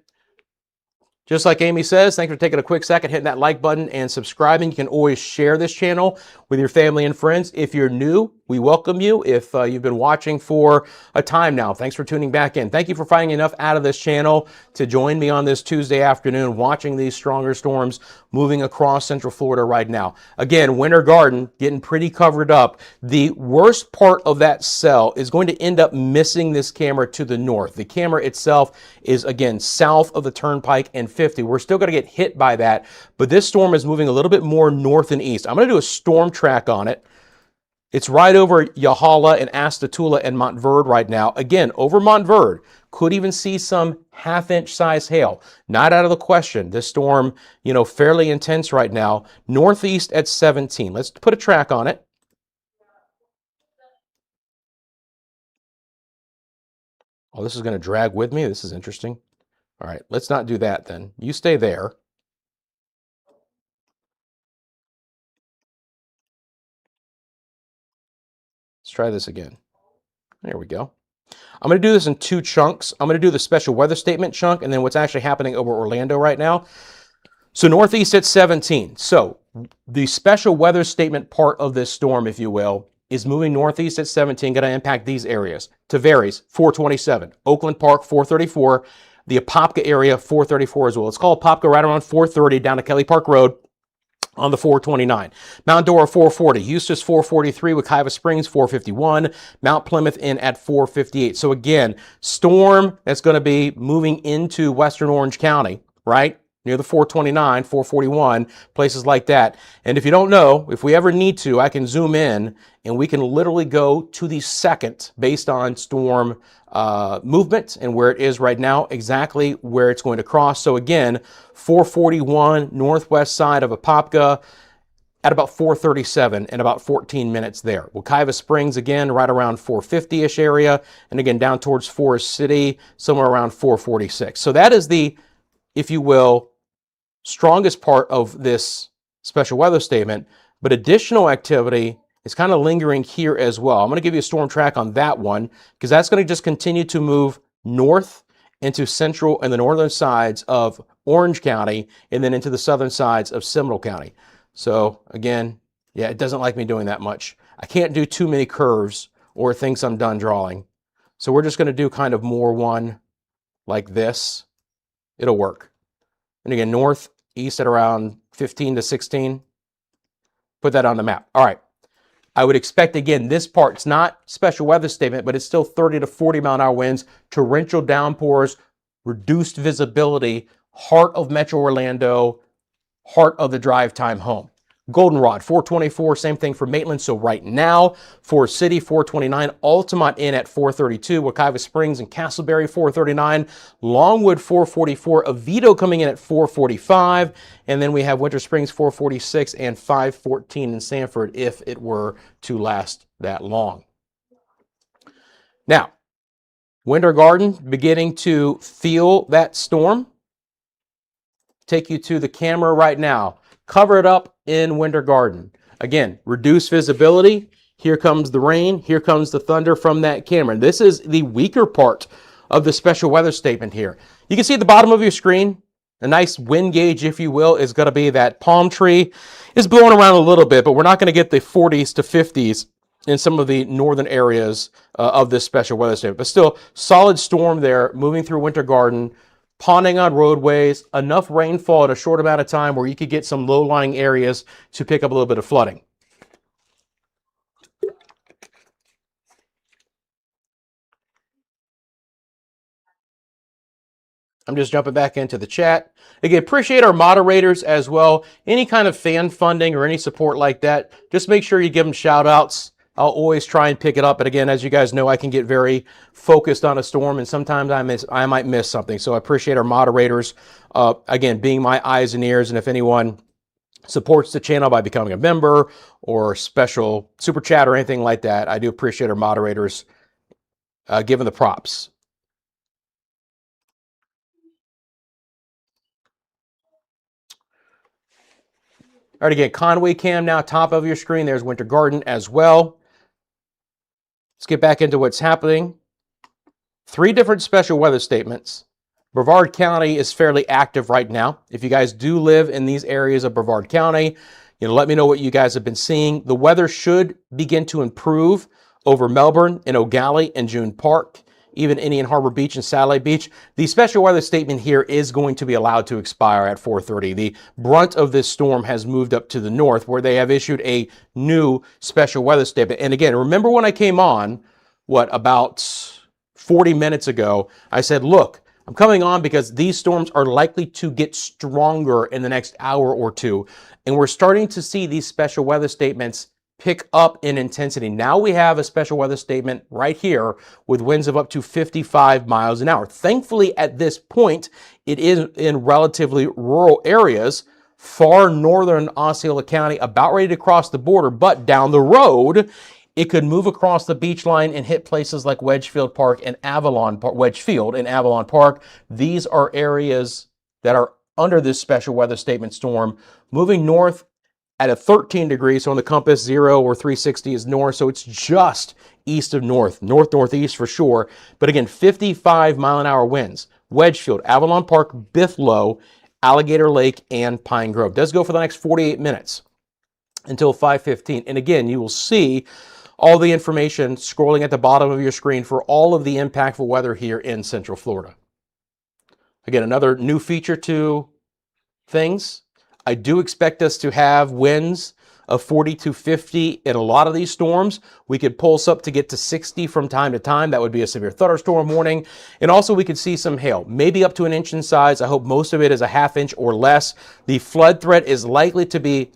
just like Amy says, thanks for taking a quick second, hitting that like button and subscribing. You can always share this channel with your family and friends. If you're new, we welcome you. If you've been watching for a time now, thanks for tuning back in. Thank you for finding enough out of this channel to join me on this Tuesday afternoon, watching these stronger storms moving across Central Florida right now. Again, Winter Garden getting pretty covered up. The worst part of that cell is going to end up missing this camera to the north. The camera itself is, again, south of the Turnpike and 50. We're still going to get hit by that, but this storm is moving a little bit more north and east. I'm going to do a storm track on it. It's right over Yahala and Astatula and Montverde right now. Again, over Montverde, could even see some half-inch size hail. Not out of the question. This storm, fairly intense right now. Northeast at 17. Let's put a track on it. Oh, this is going to drag with me. This is interesting. All right, let's not do that then. You stay there. Let's try this again. There we go. I'm going to do this in two chunks. I'm going to do the special weather statement chunk and then what's actually happening over Orlando right now. So northeast at 17. So the special weather statement part of this storm, if you will, is moving northeast at 17, going to impact these areas. Tavares, 427. Oakland Park, 434. The Apopka area, 434 as well. Let's call Apopka right around 430 down to Kelly Park Road on the 429. Mount Dora, 440. Eustis, 443. Wekiva Springs, 451. Mount Plymouth in at 458. So again, storm that's going to be moving into western Orange County, right? Near the 429, 441, places like that. And if you don't know, if we ever need to, I can zoom in and we can literally go to the second based on storm movement and where it is right now, exactly where it's going to cross. So again, 441 northwest side of Apopka at about 437 in about 14 minutes there. Wekiva Springs, again, right around 450-ish area. And again, down towards Forest City, somewhere around 446. So that is the, if you will, strongest part of this special weather statement, but additional activity is kind of lingering here as well. I'm going to give you a storm track on that one because that's going to just continue to move north into central and the northern sides of Orange County and then into the southern sides of Seminole County. So again, yeah, it doesn't like me doing that much. I can't do too many curves or it thinks I'm done drawing. So we're just going to do kind of more one like this. It'll work. And again, northeast at around 15 to 16. Put that on the map. All right. I would expect, again, this part's not special weather statement, but it's still 30 to 40 mile an hour winds, torrential downpours, reduced visibility, heart of Metro Orlando, heart of the drive time home. Goldenrod, 424, same thing for Maitland. So right now, Forest City, 429, Altamont in at 432, Wekiva Springs and Castleberry, 439, Longwood, 444, Oviedo coming in at 445, and then we have Winter Springs, 446, and 514 in Sanford if it were to last that long. Now, Winter Garden beginning to feel that storm. Take you to the camera right now. Cover it up in Winter Garden. Again, reduce visibility. Here comes the rain. Here comes the thunder from that camera. This is the weaker part of the special weather statement here. You can see at the bottom of your screen, a nice wind gauge, if you will, is going to be that palm tree. It's blowing around a little bit, but we're not going to get the 40s to 50s in some of the northern areas of this special weather statement. But still, solid storm there, moving through Winter Garden, ponding on roadways, enough rainfall in a short amount of time where you could get some low-lying areas to pick up a little bit of flooding. I'm just jumping back into the chat. Again, appreciate our moderators as well. Any kind of fan funding or any support like that, just make sure you give them shout outs. I'll always try and pick it up. But again, as you guys know, I can get very focused on a storm and sometimes I might miss something. So I appreciate our moderators, again, being my eyes and ears. And if anyone supports the channel by becoming a member or special super chat or anything like that, I do appreciate our moderators giving the props. All right, again, Conway Cam now, top of your screen. There's Winter Garden as well. Let's get back into what's happening. 3 different special weather statements. Brevard County is fairly active right now. If you guys do live in these areas of Brevard County, let me know what you guys have been seeing. The weather should begin to improve over Melbourne and O'Galley and June Park, even Indian Harbor Beach and Satellite Beach. The special weather statement here is going to be allowed to expire at 4:30. The brunt of this storm has moved up to the north where they have issued a new special weather statement. And again, remember when I came on, about 40 minutes ago, I said, look, I'm coming on because these storms are likely to get stronger in the next hour or two. And we're starting to see these special weather statements pick up in intensity. Now we have a special weather statement right here with winds of up to 55 miles an hour. Thankfully, at this point, it is in relatively rural areas, far northern Osceola County, about ready to cross the border, but down the road, it could move across the beach line and hit places like Wedgefield Park and Wedgefield and Avalon Park. These are areas that are under this special weather statement storm, moving north at a 13 degrees, so on the compass, 0 or 360 is north, so it's just east of northeast for sure. But again, 55 mile an hour winds. Wedgefield, Avalon Park, Bithlow, Alligator Lake, and Pine Grove. Does go for the next 48 minutes until 5:15. And again, you will see all the information scrolling at the bottom of your screen for all of the impactful weather here in Central Florida. Again, another new feature to things. I do expect us to have winds of 40 to 50 in a lot of these storms. We could pulse up to get to 60 from time to time. That would be a severe thunderstorm warning. And also we could see some hail, maybe up to an inch in size. I hope most of it is a ½ inch or less. The flood threat is likely to be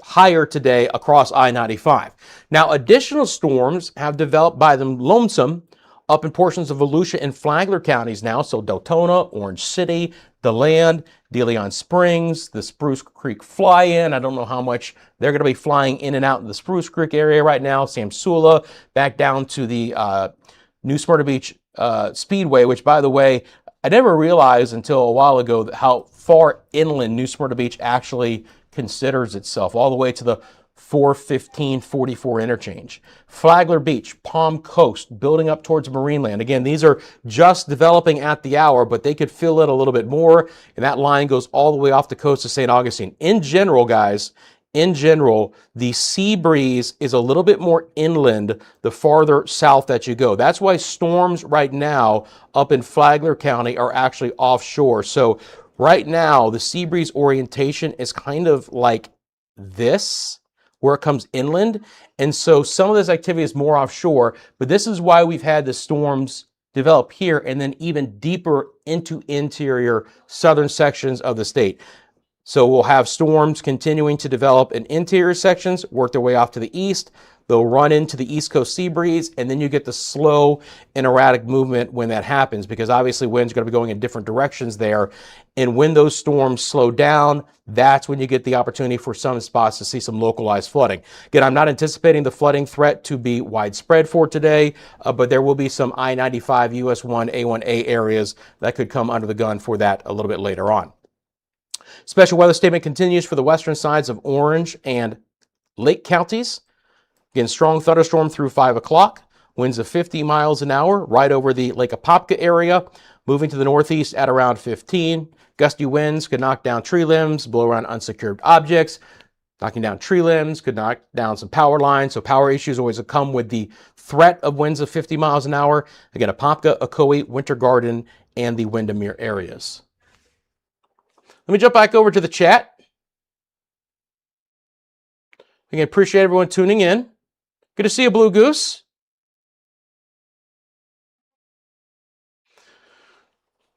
higher today across I-95. Now, additional storms have developed by them lonesome up in portions of Volusia and Flagler counties now. So Deltona, Orange City, DeLand, De Leon Springs, the Spruce Creek fly-in. I don't know how much they're going to be flying in and out in the Spruce Creek area right now. Samsula, back down to the New Smyrna Beach Speedway, which, by the way, I never realized until a while ago how far inland New Smyrna Beach actually considers itself, all the way to the 415-44 interchange. Flagler Beach, Palm Coast, building up towards Marineland. Again, these are just developing at the hour, but they could fill it a little bit more, and that line goes all the way off the coast of St. Augustine. In general, guys, the sea breeze is a little bit more inland the farther south that you go. That's why storms right now up in Flagler County are actually offshore. So right now, the sea breeze orientation is kind of like this, where it comes inland. And so some of this activity is more offshore, but this is why we've had the storms develop here and then even deeper into interior southern sections of the state. So we'll have storms continuing to develop in interior sections, work their way off to the east. They'll run into the East Coast sea breeze, and then you get the slow and erratic movement when that happens, because obviously winds are going to be going in different directions there. And when those storms slow down, that's when you get the opportunity for some spots to see some localized flooding. Again, I'm not anticipating the flooding threat to be widespread for today, but there will be some I-95 US 1 A1A areas that could come under the gun for that a little bit later on. Special weather statement continues for the western sides of Orange and Lake counties. Again, strong thunderstorm through 5 o'clock. Winds of 50 miles an hour right over the Lake Apopka area. Moving to the northeast at around 15. Gusty winds could knock down tree limbs, blow around unsecured objects. knocking down tree limbs, could knock down some power lines. So power issues always come with the threat of winds of 50 miles an hour. Again, Apopka, Ocoee, Winter Garden, and the Windermere areas. Let me jump back over to the chat. Again, appreciate everyone tuning in. Good to see you, Blue Goose.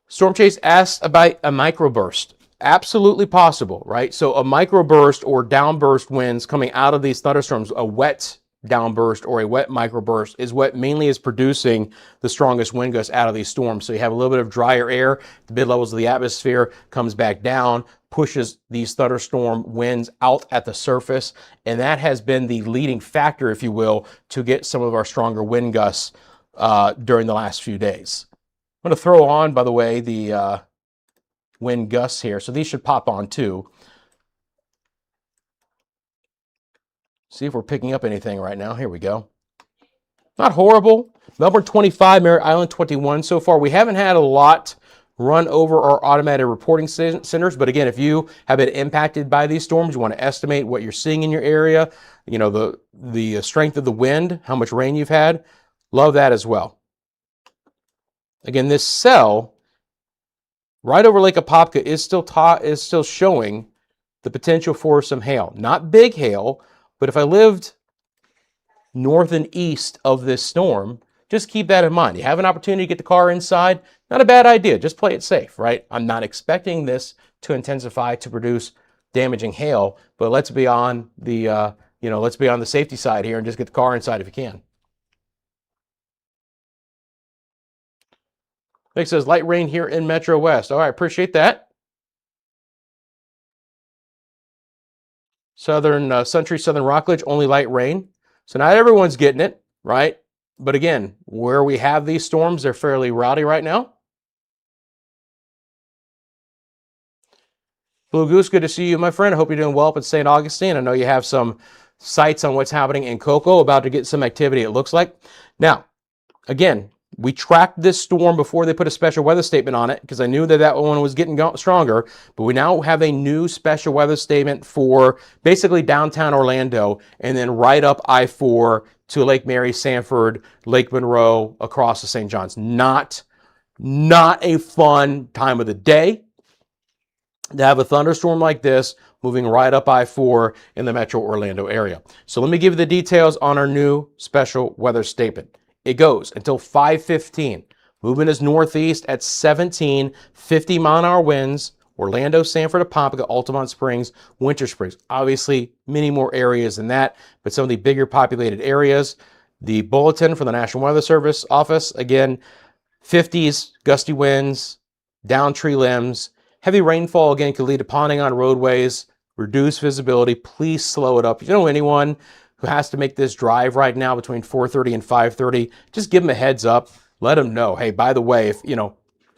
Storm Chase asked about a microburst. Absolutely possible, right? So a microburst or downburst winds coming out of these thunderstorms, a wet downburst or a wet microburst is what mainly is producing the strongest wind gusts out of these storms. So you have a little bit of drier air, the mid levels of the atmosphere comes back down, pushes these thunderstorm winds out at the surface, and that has been the leading factor, if you will, to get some of our stronger wind gusts during the last few days. I'm going to throw on, by the way, the wind gusts here. So these should pop on too. See if we're picking up anything right now. Here we go. Not horrible. Melbourne 25, Merritt Island 21 so far. We haven't had a lot run over our automated reporting centers, but again, if you have been impacted by these storms, you want to estimate what you're seeing in your area, you know, the strength of the wind, how much rain you've had. Love that as well. Again, this cell right over Lake Apopka is still showing the potential for some hail. Not big hail, but if I lived north and east of this storm, just keep that in mind. You have an opportunity to get the car inside, not a bad idea. Just play it safe, right? I'm not expecting this to intensify to produce damaging hail, but let's be on the let's be on the safety side here and just get the car inside if you can. Nick says light rain here in Metro West. All right, appreciate that. Southern Suntree, Southern Rockledge, only light rain. So not everyone's getting it, right? But again, where we have these storms, they're fairly rowdy right now. Blue Goose, good to see you, my friend. I hope you're doing well up in St. Augustine. I know you have some sights on what's happening in Cocoa, about to get some activity, it looks like. Now, again, we tracked this storm before they put a special weather statement on it because I knew that one was getting stronger, but we now have a new special weather statement for basically downtown Orlando and then right up I-4 to Lake Mary, Sanford, Lake Monroe, across to St. John's. Not a fun time of the day to have a thunderstorm like this moving right up I-4 in the Metro Orlando area. So let me give you the details on our new special weather statement. It goes until 5:15. Movement is northeast at 17, 50-mile-an-hour winds. Orlando, Sanford, Apopka, Altamont Springs, Winter Springs. Obviously, many more areas than that, but some of the bigger populated areas. The bulletin from the National Weather Service office, again, 50s, gusty winds, down tree limbs. Heavy rainfall, again, could lead to ponding on roadways, reduced visibility. Please slow it up. If you know anyone who has to make this drive right now between 4:30 and 5:30, just give them a heads up. Let them know, hey, by the way, if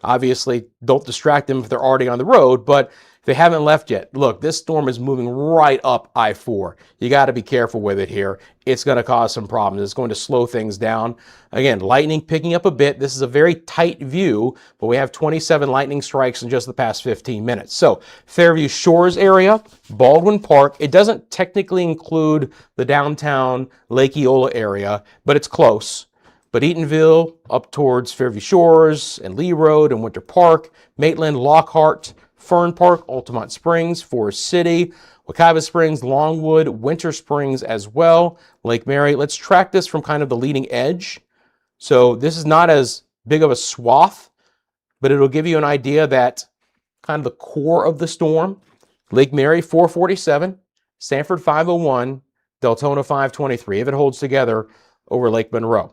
obviously don't distract them if they're already on the road, but if they haven't left yet, look, this storm is moving right up I-4. You got to be careful with it here. It's going to cause some problems. It's going to slow things down. Again, lightning picking up a bit. This is a very tight view, but we have 27 lightning strikes in just the past 15 minutes. So Fairview Shores area, Baldwin Park. It doesn't technically include the downtown Lake Eola area, but it's close. But Eatonville up towards Fairview Shores and Lee Road and Winter Park, Maitland, Lockhart, Fern Park, Altamont Springs, Forest City, Wekiva Springs, Longwood, Winter Springs as well, Lake Mary. Let's track this from kind of the leading edge. So this is not as big of a swath, but it'll give you an idea that kind of the core of the storm, Lake Mary 447, Sanford 501, Deltona 523, if it holds together over Lake Monroe.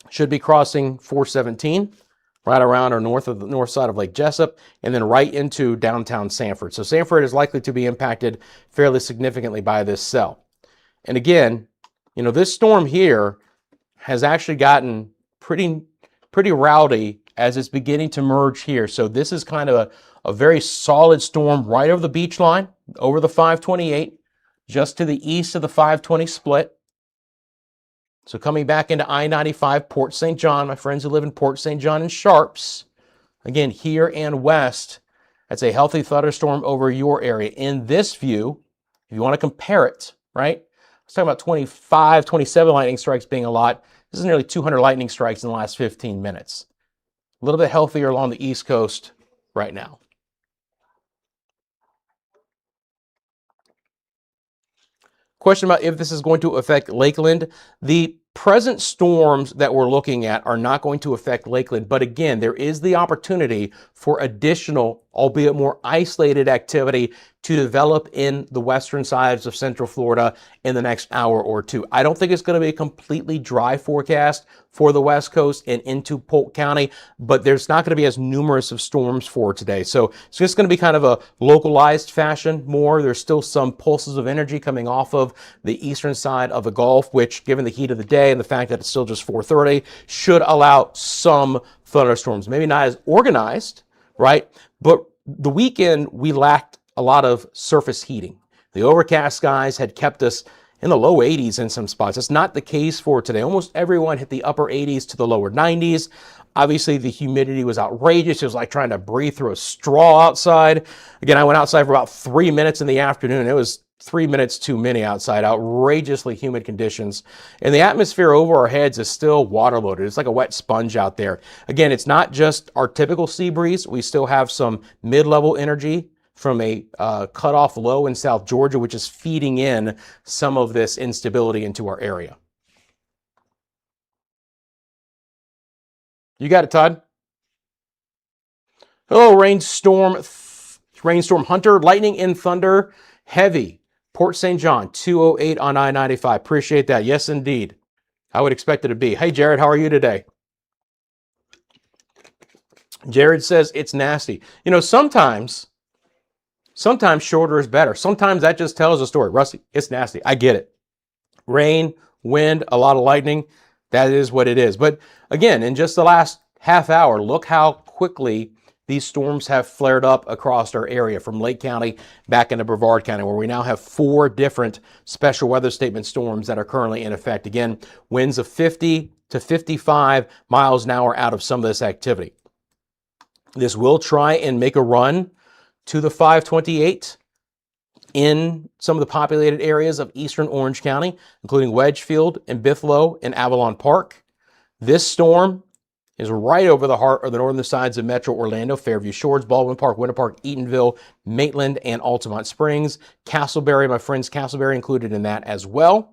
Should be crossing 417 right around or north side of Lake Jessup, and then right into downtown Sanford. So Sanford is likely to be impacted fairly significantly by this cell. And again, this storm here has actually gotten pretty rowdy as it's beginning to merge here. So this is kind of a very solid storm right over the beach line, over the 528, just to the east of the 520 split. So coming back into I-95, Port St. John, my friends who live in Port St. John and Sharps, again, here and west, that's a healthy thunderstorm over your area. In this view, If you want to compare it, right? I was talking about 25, 27 lightning strikes being a lot. This is nearly 200 lightning strikes in the last 15 minutes. A little bit healthier along the East Coast right now. Question about if this is going to affect Lakeland. The present storms that we're looking at are not going to affect Lakeland, but again, there is the opportunity for additional, albeit more isolated activity to develop in the western sides of Central Florida in the next hour or two. I don't think it's going to be a completely dry forecast for the West Coast and into Polk County, but there's not going to be as numerous of storms for today. So it's just going to be kind of a localized fashion more. There's still some pulses of energy coming off of the eastern side of the Gulf, which, given the heat of the day and the fact that it's still just 4:30, should allow some thunderstorms. Maybe not as organized, right? But the weekend, we lacked a lot of surface heating. The overcast skies had kept us in the low 80s in some spots. That's not the case for today. Almost everyone hit the upper 80s to the lower 90s. Obviously, the humidity was outrageous. It was like trying to breathe through a straw outside. Again, I went outside for about 3 minutes in the afternoon. It was 3 minutes too many outside, outrageously humid conditions. And the atmosphere over our heads is still water loaded. It's like a wet sponge out there. Again, it's not just our typical sea breeze. We still have some mid-level energy from a cutoff low in South Georgia, which is feeding in some of this instability into our area. You got it, Todd. Hello, rainstorm Hunter, lightning and thunder, heavy. Port St. John, 208 on I-95. Appreciate that. Yes, indeed. I would expect it to be. Hey, Jared, how are you today? Jared says it's nasty. You know, sometimes shorter is better. Sometimes that just tells a story. Rusty, it's nasty. I get it. Rain, wind, a lot of lightning. That is what it is. But again, in just the last half hour, look how quickly these storms have flared up across our area from Lake County back into Brevard County, where we now have 4 different special weather statement storms that are currently in effect. Again, winds of 50 to 55 miles an hour out of some of this activity. This will try and make a run to the 528 in some of the populated areas of eastern Orange County, including Wedgefield and Bithlo and Avalon Park. This storm is right over the heart of the northern sides of Metro Orlando, Fairview Shores, Baldwin Park, Winter Park, Eatonville, Maitland, and Altamont Springs. Castleberry, my friends, Castleberry included in that as well.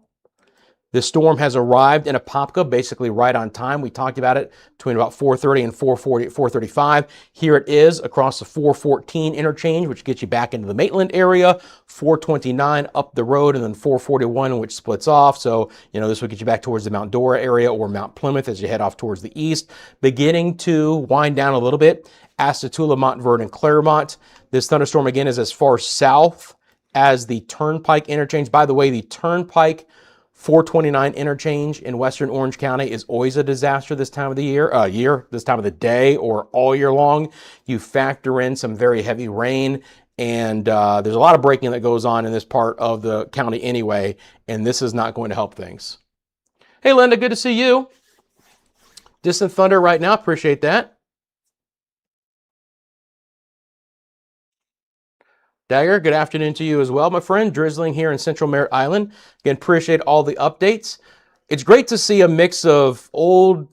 This storm has arrived in Apopka basically right on time. We talked about it between about 4:30 and 4:35. Here it is across the 414 interchange, which gets you back into the Maitland area, 429 up the road, and then 441, which splits off. So, you know, this will get you back towards the Mount Dora area or Mount Plymouth as you head off towards the east. Beginning to wind down a little bit, Asatula, Montverde, and Claremont. This thunderstorm, again, is as far south as the Turnpike interchange. By the way, the Turnpike 429 interchange in western Orange County is always a disaster this time of the year, this time of the day, or all year long. You factor in some very heavy rain, and there's a lot of braking that goes on in this part of the county anyway, and this is not going to help things. Hey, Linda, good to see you. Distant thunder right now, appreciate that. Dagger, good afternoon to you as well, my friend. Drizzling here in Central Merritt Island. Again, appreciate all the updates. It's great to see a mix of old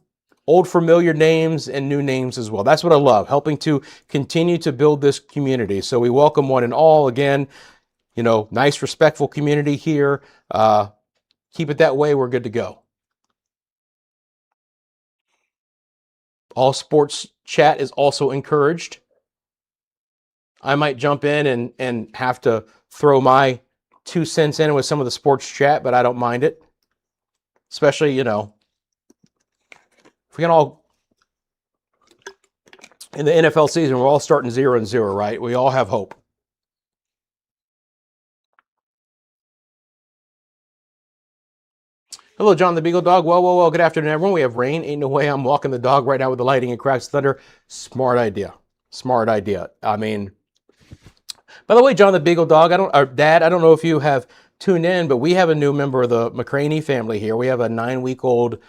familiar names and new names as well. That's what I love, helping to continue to build this community. So we welcome one and all. Again, you know, nice, respectful community here. Keep it that way. We're good to go. All sports chat is also encouraged. I might jump in and have to throw my 2 cents in with some of the sports chat, but I don't mind it. Especially, you know, if we can all, in the NFL season, we're all starting 0-0, right? We all have hope. Hello, John the Beagle Dog. Well, good afternoon, everyone. We have rain. Ain't no way I'm walking the dog right now with the lightning and cracks of thunder. Smart idea. Smart idea. I mean, by the way, John the Beagle Dog, Dad, I don't know if you have tuned in, but we have a new member of the McCranie family here. We have a 9-week-old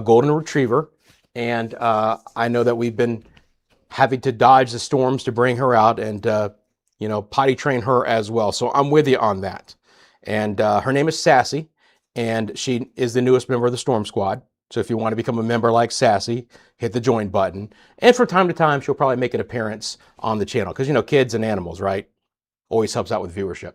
golden retriever, and I know that we've been having to dodge the storms to bring her out and, you know, potty train her as well. So I'm with you on that. And her name is Sassy, and she is the newest member of the Storm Squad. So if you want to become a member like Sassy, hit the join button. And from time to time, she'll probably make an appearance on the channel because, you know, kids and animals, right? Always helps out with viewership.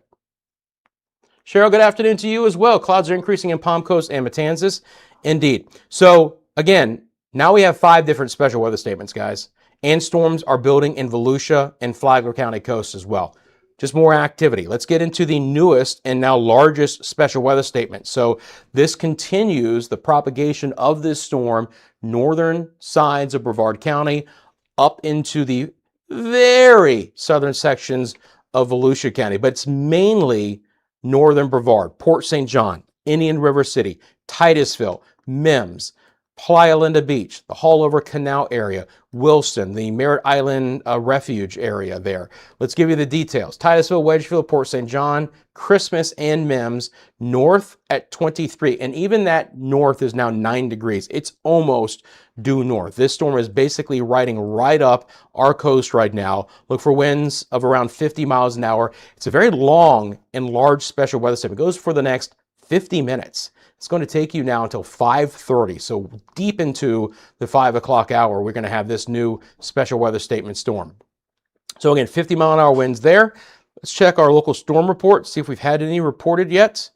Cheryl, good afternoon to you as well. Clouds are increasing in Palm Coast and Matanzas. Indeed. So again, now we have 5 different special weather statements, guys. And storms are building in Volusia and Flagler County coast as well. Just more activity. Let's get into the newest and now largest special weather statement. So this continues the propagation of this storm, northern sides of Brevard County, up into the very southern sections of Volusia County. But it's mainly northern Brevard, Port St. John, Indian River City, Titusville, Mims, Playa Linda Beach, the Haulover Canal area, Wilson, the Merritt Island Refuge area there. Let's give you the details. Titusville, Wedgefield, Port St. John, Christmas, and Mims, north at 23. And even that north is now 9 degrees. It's almost due north. This storm is basically riding right up our coast right now. Look for winds of around 50 miles an hour. It's a very long and large special weather statement. It goes for the next 50 minutes. It's going to take you now until 5:30. So deep into the 5 o'clock hour, we're going to have this new special weather statement storm. So again, 50-mile-an-hour winds there. Let's check our local storm report, see if we've had any reported yet.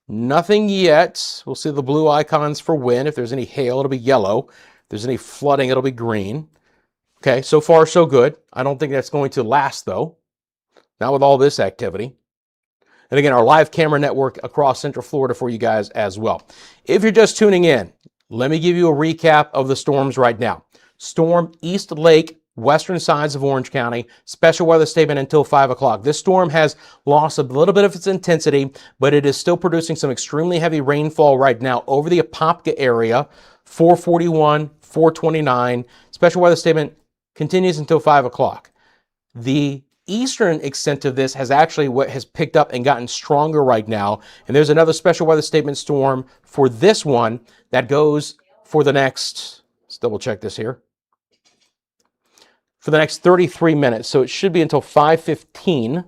Nothing yet. We'll see the blue icons for wind. If there's any hail, it'll be yellow. If there's any flooding, it'll be green. Okay, so far so good. I don't think that's going to last though. Not with all this activity. And again, our live camera network across Central Florida for you guys as well. If you're just tuning in, let me give you a recap of the storms right now. Storm East Lake, western sides of Orange County, special weather statement until 5 o'clock. This storm has lost a little bit of its intensity, but it is still producing some extremely heavy rainfall right now over the Apopka area, 441, 429. Special weather statement continues until 5 o'clock. The eastern extent of this has actually what has picked up and gotten stronger right now. And there's another special weather statement storm for this one that goes for the next, let's double check this here, for the next 33 minutes. So it should be until 5:15.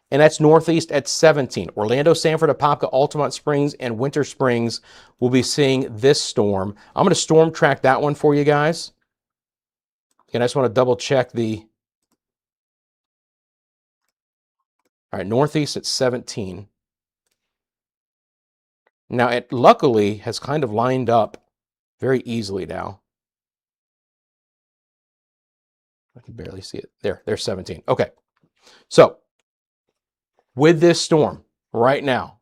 And that's northeast at 17. Orlando, Sanford, Apopka, Altamont Springs, and Winter Springs will be seeing this storm. I'm going to storm track that one for you guys. And I just want to double check the, all right, northeast at 17. Now, it luckily has kind of lined up very easily now. I can barely see it. There's 17. Okay. So, with this storm right now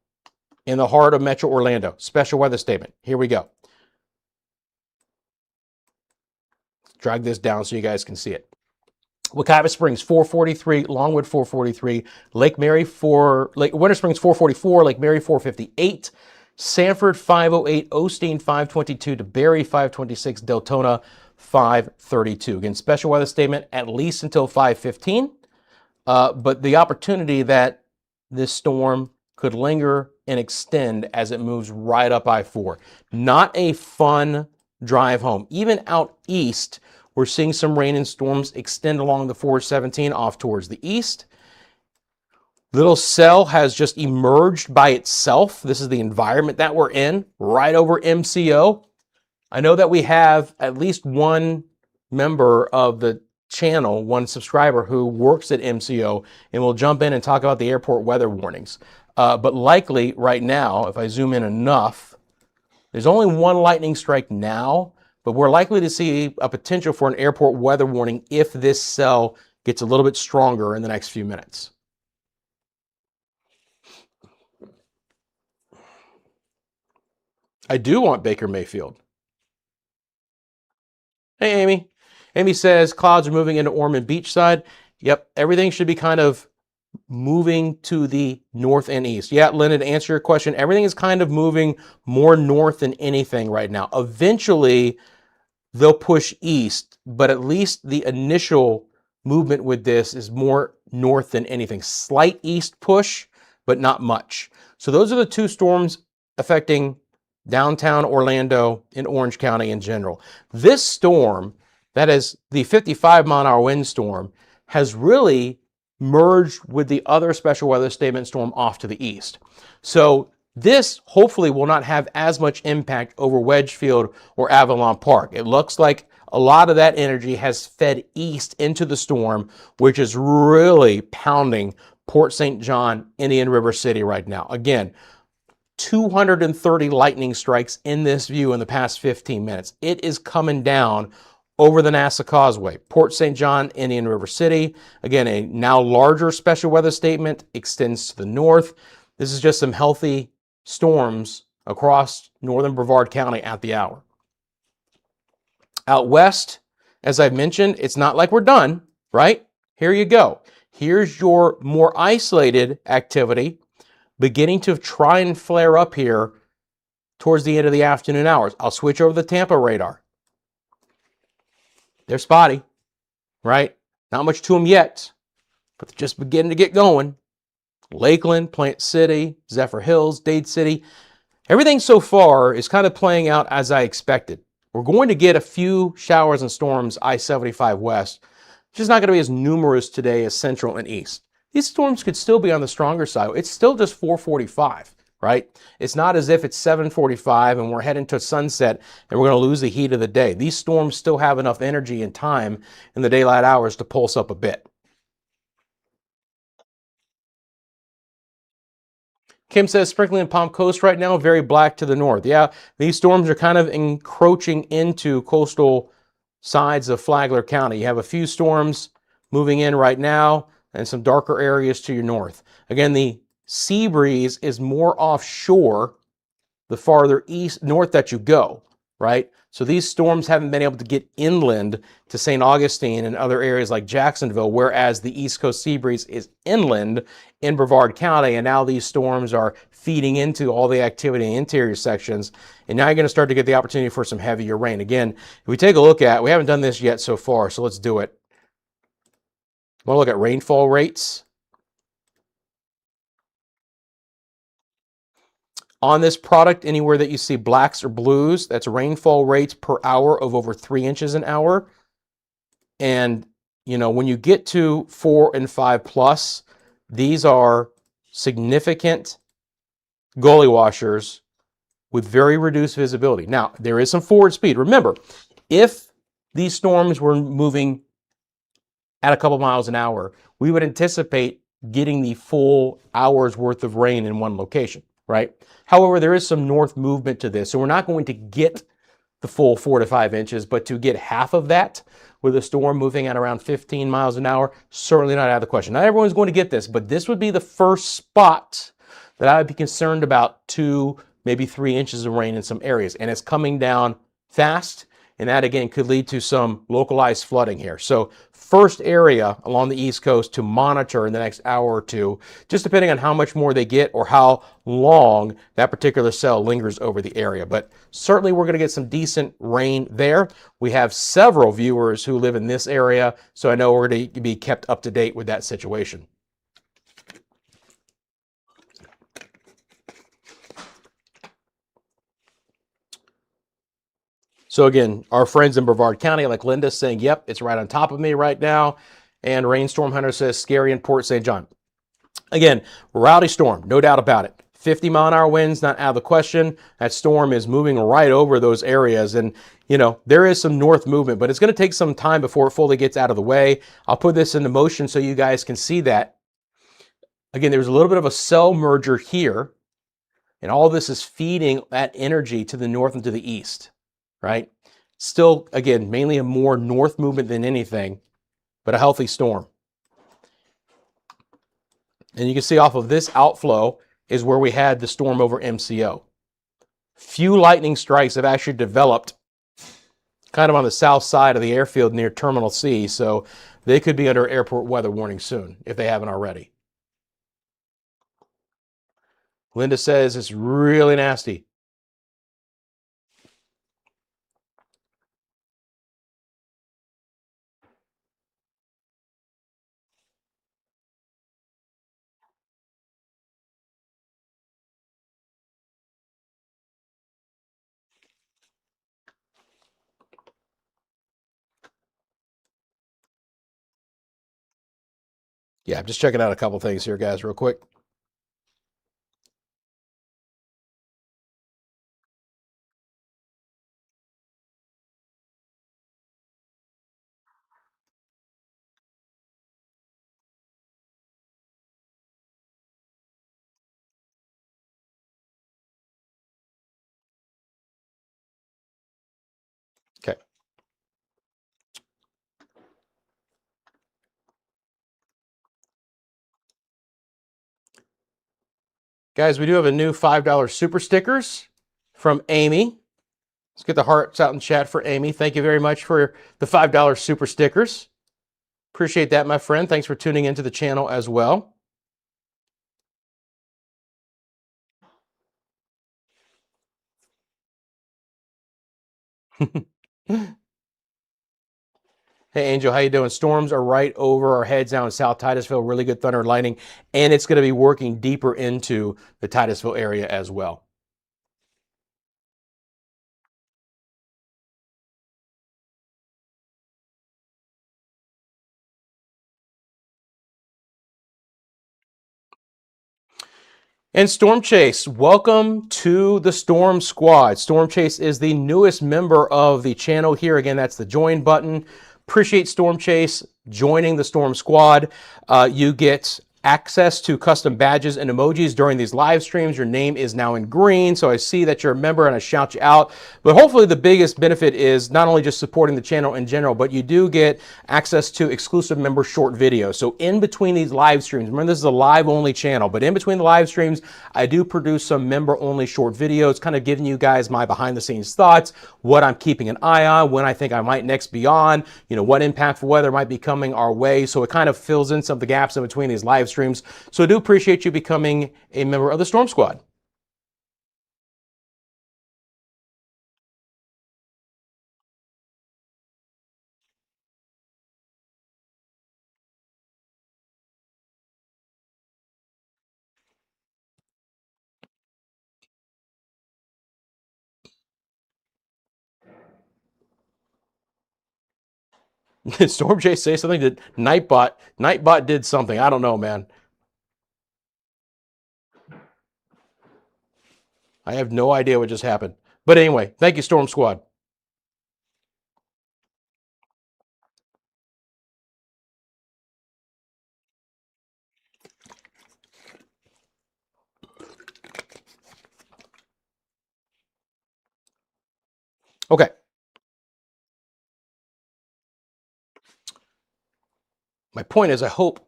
in the heart of Metro Orlando, special weather statement. Here we go. Drag this down so you guys can see it. Wekiva Springs 443, Longwood 443, Lake Mary Winter Springs 444, Lake Mary 458, Sanford 508, Osteen 522, DeBerry 526, Deltona 532. Again, special weather statement at least until 5:15, but the opportunity that this storm could linger and extend as it moves right up I-4. Not a fun drive home. Even out east, we're seeing some rain and storms extend along the 417 off towards the east. Little Cell has just emerged by itself. This is the environment that we're in, right over MCO. I know that we have at least one member of the channel, one subscriber who works at MCO, and we'll jump in and talk about the airport weather warnings. But likely right now, if I zoom in enough, there's only one lightning strike now, but we're likely to see a potential for an airport weather warning if this cell gets a little bit stronger in the next few minutes. I do want Baker Mayfield. Hey, Amy. Amy says clouds are moving into Ormond Beachside. Yep, everything should be kind of moving to the north and east. Yeah, Linda, to answer your question, everything is kind of moving more north than anything right now. Eventually, they'll push east, but at least the initial movement with this is more north than anything. Slight east push, but not much. So those are the two storms affecting downtown Orlando and Orange County in general. This storm, that is the 55-mile-an-hour wind storm, has really merged with the other special weather statement storm off to the east. So this hopefully will not have as much impact over Wedgefield or Avalon Park. It looks like a lot of that energy has fed east into the storm, which is really pounding Port St. John, Indian River City right now. Again, 230 lightning strikes in this view in the past 15 minutes. It is coming down over the NASA Causeway. Port St. John, Indian River City. Again, a now larger special weather statement extends to the north. This is just some healthy storms across northern Brevard County at the hour. Out west, as I've mentioned, it's not like we're done, right? Here you go. Here's your more isolated activity beginning to try and flare up here towards the end of the afternoon hours. I'll switch over the Tampa radar. They're spotty, right? Not much to them yet, but they're just beginning to get going. Lakeland, Plant City, Zephyr Hills, Dade City. Everything so far is kind of playing out as I expected. We're going to get a few showers and storms I-75 west. It's just not going to be as numerous today as central and east. These storms could still be on the stronger side. It's still just 445, right? It's not as if it's 745 and we're heading to sunset and we're going to lose the heat of the day. These storms still have enough energy and time in the daylight hours to pulse up a bit. Kim says sprinkling in Palm Coast right now, very black to the north. Yeah, these storms are kind of encroaching into coastal sides of Flagler County. You have a few storms moving in right now and some darker areas to your north. Again, the sea breeze is more offshore the farther east, north that you go, right? So these storms haven't been able to get inland to St. Augustine and other areas like Jacksonville, whereas the East Coast sea breeze is inland in Brevard County, and now these storms are feeding into all the activity in the interior sections, and now you're going to start to get the opportunity for some heavier rain. Again, if we take a look at, we haven't done this yet so far, so let's do it. I want to look at rainfall rates. On this product, anywhere that you see blacks or blues, that's rainfall rates per hour of over 3 inches an hour. And, you know, when you get to 4 and 5 plus, these are significant gully washers with very reduced visibility. Now, there is some forward speed. Remember, if these storms were moving at a couple miles an hour, we would anticipate getting the full hour's worth of rain in one location, right? However, there is some north movement to this, so we're not going to get the full 4 to 5 inches, but to get half of that with a storm moving at around 15 miles an hour, certainly not out of the question. Not everyone's going to get this, but this would be the first spot that I would be concerned about 2, maybe 3 inches of rain in some areas, and it's coming down fast. And that, again, could lead to some localized flooding here. So first area along the East Coast to monitor in the next hour or two, just depending on how much more they get or how long that particular cell lingers over the area. But certainly we're going to get some decent rain there. We have several viewers who live in this area, so I know we're going to be kept up to date with that situation. So again, our friends in Brevard County, like Linda, saying, yep, it's right on top of me right now. And Rainstorm Hunter says, scary in Port St. John. Again, rowdy storm, no doubt about it. 50-mile-an-hour winds, not out of the question. That storm is moving right over those areas. And, you know, there is some north movement, but it's going to take some time before it fully gets out of the way. I'll put this into motion so you guys can see that. Again, there's a little bit of a cell merger here. And all this is feeding that energy to the north and to the east. Right? Still, again, mainly a more north movement than anything, but a healthy storm. And you can see off of this outflow is where we had the storm over MCO. Few lightning strikes have actually developed kind of on the south side of the airfield near Terminal C, so they could be under airport weather warning soon if they haven't already. Linda says it's really nasty. Yeah, I'm just checking out a couple things here, guys, real quick. Okay. Guys, we do have a new $5 super stickers from Amy. Let's get the hearts out in chat for Amy. Thank you very much for the $5 super stickers. Appreciate that, my friend. Thanks for tuning into the channel as well. Hey, Angel, how you doing? Storms are right over our heads now in South Titusville. Really good thunder and lightning, and it's going to be working deeper into the Titusville area as well. And Storm Chase, welcome to the Storm Squad. Storm Chase is the newest member of the channel here. Again, that's the join button. Appreciate Storm Chase joining the Storm Squad. You get access to custom badges and emojis during these live streams. Your name is now in green, so I see that you're a member and I shout you out. But hopefully the biggest benefit is not only just supporting the channel in general, but you do get access to exclusive member short videos. So in between these live streams, remember this is a live only channel, but in between the live streams, I do produce some member only short videos, kind of giving you guys my behind the scenes thoughts, what I'm keeping an eye on, when I think I might next be on, what impactful weather might be coming our way. So it kind of fills in some of the gaps in between these live streams. So I do appreciate you becoming a member of the Storm Squad. Did Storm Chase say something? Did Nightbot did something? I don't know, man. I have no idea what just happened. But anyway, thank you, Storm Squad. Okay. My point is, I hope.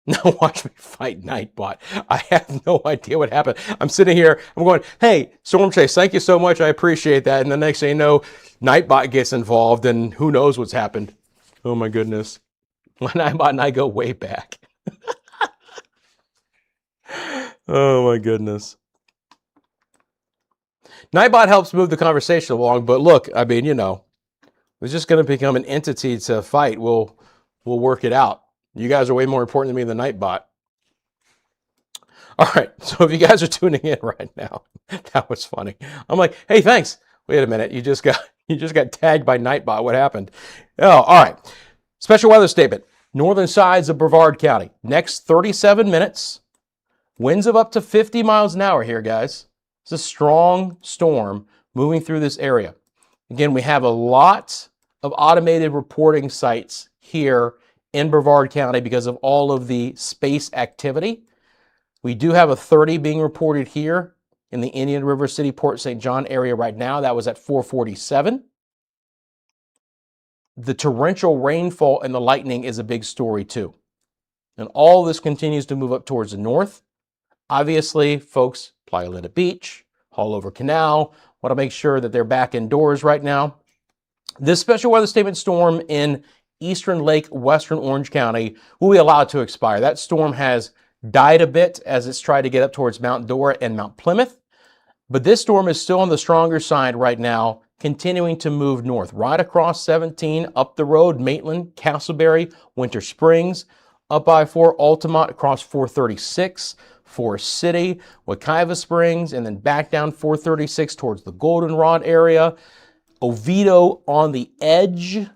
Now watch me fight Nightbot. I have no idea what happened. I'm sitting here, I'm going, hey, Storm Chase, thank you so much. I appreciate that. And the next thing you know, Nightbot gets involved and who knows what's happened. Oh my goodness. Nightbot and I go way back. Oh my goodness. Nightbot helps move the conversation along, but look, I mean, it's just going to become an entity to fight. We'll work it out. You guys are way more important to me than Nightbot. All right, so if you guys are tuning in right now, that was funny. I'm like, hey, thanks. Wait a minute, you just got tagged by Nightbot. What happened? Oh, all right. Special weather statement. Northern sides of Brevard County. Next 37 minutes. Winds of up to 50 miles an hour here, guys. It's a strong storm moving through this area. Again, we have a lot of automated reporting sites here in Brevard County because of all of the space activity. We do have a 30 being reported here in the Indian River City, Port St. John area right now. That was at 447. The torrential rainfall and the lightning is a big story too. And all this continues to move up towards the north. Obviously, folks, Playa Linda Beach, Haulover Canal, want to make sure that they're back indoors right now. This special weather statement storm in Eastern Lake, Western Orange County will be allowed to expire. That storm has died a bit as it's tried to get up towards Mount Dora and Mount Plymouth. But this storm is still on the stronger side right now, continuing to move north, right across 17, up the road, Maitland, Castleberry, Winter Springs, up I-4, Altamont, across 436, Forest City, Wekiva Springs, and then back down 436 towards the Goldenrod area. Oviedo on the edge,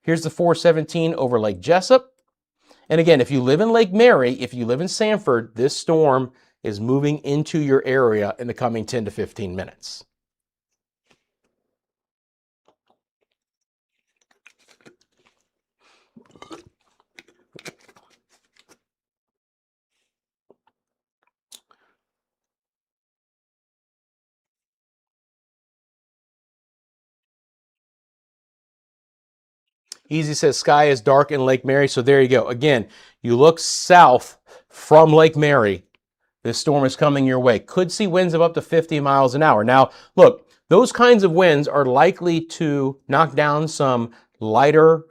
Here's the 417 over Lake Jessup. And again, if you live in Lake Mary, if you live in Sanford, this storm is moving into your area in the coming 10 to 15 minutes. Easy says sky is dark in Lake Mary. So there you go. Again, you look south from Lake Mary, this storm is coming your way. Could see winds of up to 50 miles an hour. Now, look, those kinds of winds are likely to knock down some lighter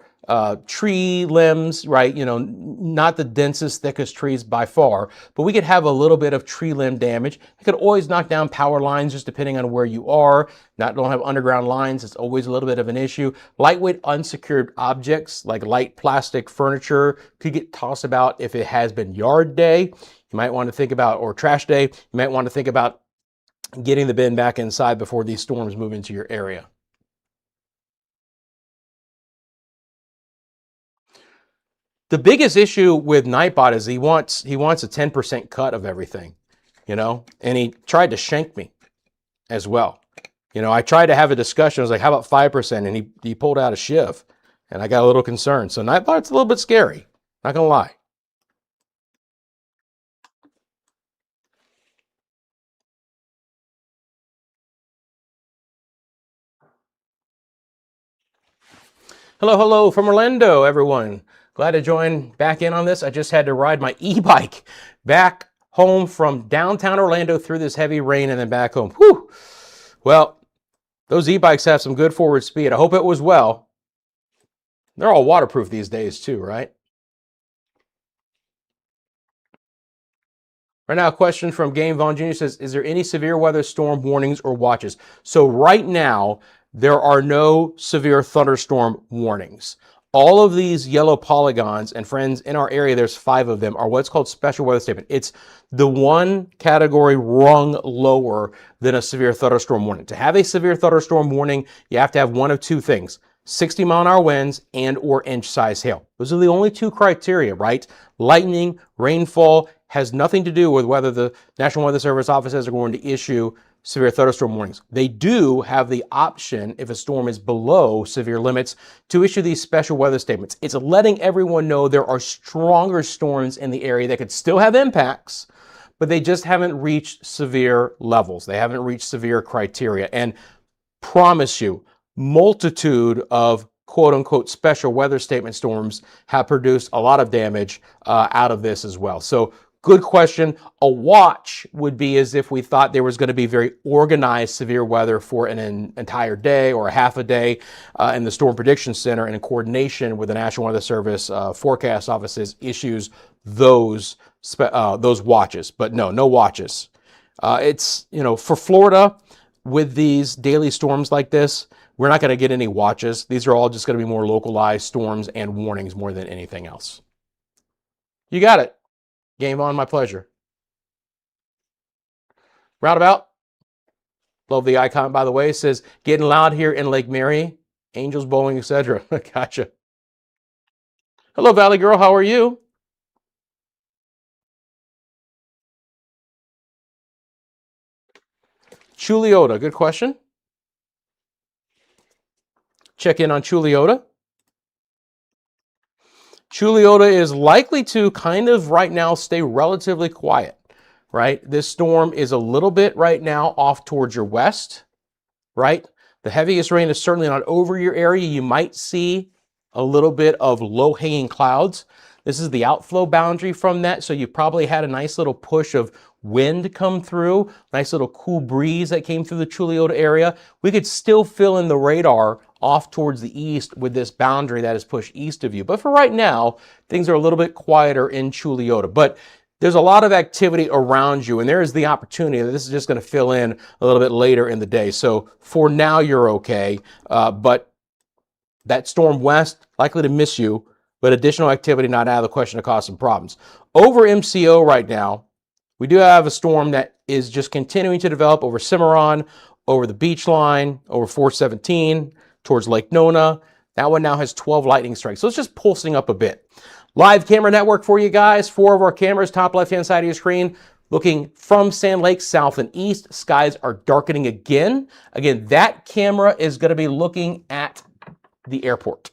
tree limbs, right? You know, not the densest, thickest trees by far, but we could have a little bit of tree limb damage. It could always knock down power lines just depending on where you are. Don't have underground lines, it's always a little bit of an issue. Lightweight unsecured objects like light plastic furniture could get tossed about if it has been yard day. You might want to think about, or trash day, you might want to think about getting the bin back inside before these storms move into your area. The biggest issue with Nightbot is he wants a 10% cut of everything, you know, and he tried to shank me as well. You know, I tried to have a discussion. I was like, how about 5%? And he pulled out a shiv, and I got a little concerned. So Nightbot's a little bit scary, not gonna lie. Hello from Orlando, everyone. Glad to join back in on this. I just had to ride my e-bike back home from downtown Orlando through this heavy rain and then back home. Whew. Well, those e-bikes have some good forward speed. I hope it was well. They're all waterproof these days too, right? Right now, a question from Game Vaughn Jr. says, is there any severe weather storm warnings or watches? So right now, there are no severe thunderstorm warnings. All of these yellow polygons, and friends, in our area, there's 5 of them, are what's called special weather statement. It's the one category rung lower than a severe thunderstorm warning. To have a severe thunderstorm warning, you have to have one of 2 things: 60-mile-an-hour winds and or inch-size hail. Those are the only 2 criteria, right? Lightning, rainfall has nothing to do with whether the National Weather Service offices are going to issue severe thunderstorm warnings. They do have the option, if a storm is below severe limits, to issue these special weather statements. It's letting everyone know there are stronger storms in the area that could still have impacts, but they just haven't reached severe levels. They haven't reached severe criteria. And promise you, multitude of quote-unquote special weather statement storms have produced a lot of damage out of this as well. So good question. A watch would be as if we thought there was going to be very organized severe weather for an entire day or a half a day, and the Storm Prediction Center, and in coordination with the National Weather Service forecast offices, issues those watches. But no watches. It's, you know, for Florida, with these daily storms like this, we're not going to get any watches. These are all just going to be more localized storms and warnings more than anything else. You got it. Game on, my pleasure. Roundabout. Love the icon, by the way. It says, getting loud here in Lake Mary. Angels, Bowling, etc. Gotcha. Hello, Valley Girl. How are you? Chuliota. Good question. Check in on Chuliota. Chuliota is likely to kind of right now stay relatively quiet, right? This storm is a little bit right now off towards your west, right? The heaviest rain is certainly not over your area. You might see a little bit of low-hanging clouds. This is the outflow boundary from that, so you probably had a nice little push of wind come through, nice little cool breeze that came through the Chuliota area. We could still fill in the radar off towards the east with this boundary that is pushed east of you. But for right now, things are a little bit quieter in Chuliota. But there's a lot of activity around you, and there is the opportunity that this is just going to fill in a little bit later in the day. So for now, you're okay. But that storm west, likely to miss you, but additional activity not out of the question to cause some problems. Over MCO right now, we do have a storm that is just continuing to develop over Cimarron, over the beach line, over 417, towards Lake Nona. That one now has 12 lightning strikes. So it's just pulsing up a bit. Live camera network for you guys. 4 of our cameras, top left-hand side of your screen, looking from Sand Lake, south and east. Skies are darkening again. Again, that camera is going to be looking at the airport.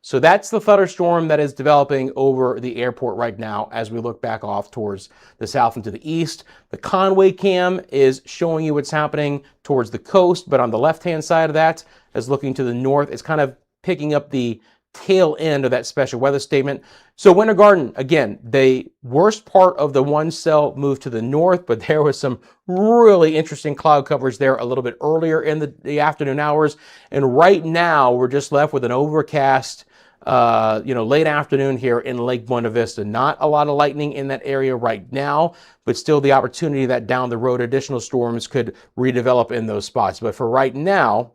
So that's the thunderstorm that is developing over the airport right now as we look back off towards the south and to the east. The Conway cam is showing you what's happening towards the coast, but on the left-hand side of that is looking to the north. It's kind of picking up the tail end of that special weather statement. So Winter Garden, again, the worst part of the one cell moved to the north, but there was some really interesting cloud coverage there a little bit earlier in the afternoon hours. And right now we're just left with an overcast, late afternoon here in Lake Buena Vista. Not a lot of lightning in that area right now, but still the opportunity that down the road additional storms could redevelop in those spots. But for right now,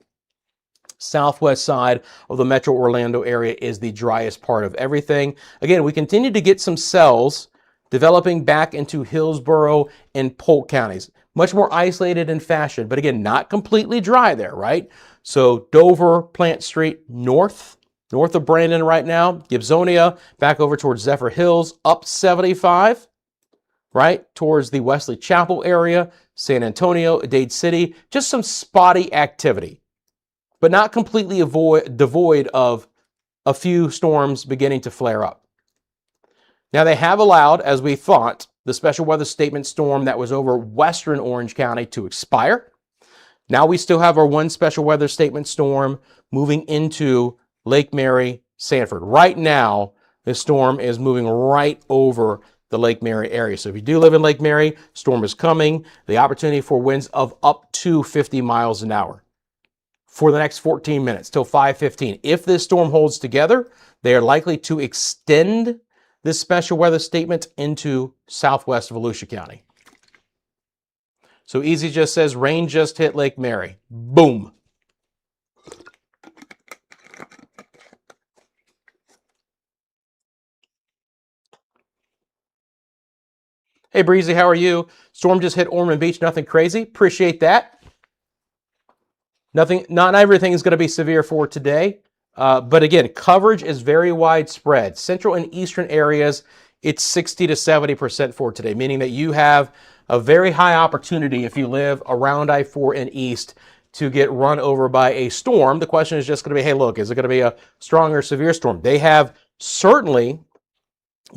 southwest side of the Metro Orlando area is the driest part of everything. Again, we continue to get some cells developing back into Hillsborough and Polk counties. Much more isolated in fashion, but again, not completely dry there, right? So Dover, Plant Street, north of Brandon right now. Gibsonia, back over towards Zephyr Hills, up 75, right? Towards the Wesley Chapel area, San Antonio, Dade City, just some spotty activity, but not completely devoid of a few storms beginning to flare up. Now, they have allowed, as we thought, the special weather statement storm that was over western Orange County to expire. Now we still have our one special weather statement storm moving into Lake Mary, Sanford. Right now, this storm is moving right over the Lake Mary area. So if you do live in Lake Mary, storm is coming. The opportunity for winds of up to 50 miles an hour for the next 14 minutes till 5:15. If this storm holds together, they are likely to extend this special weather statement into southwest Volusia County. So Easy just says, rain just hit Lake Mary. Boom. Hey Breezy, how are you? Storm just hit Ormond Beach, nothing crazy. Appreciate that. Not everything is going to be severe for today. But again, coverage is very widespread. Central and eastern areas, it's 60 to 70% for today, meaning that you have a very high opportunity if you live around I-4 and east to get run over by a storm. The question is just going to be, hey, look, is it going to be a strong or severe storm? They have certainly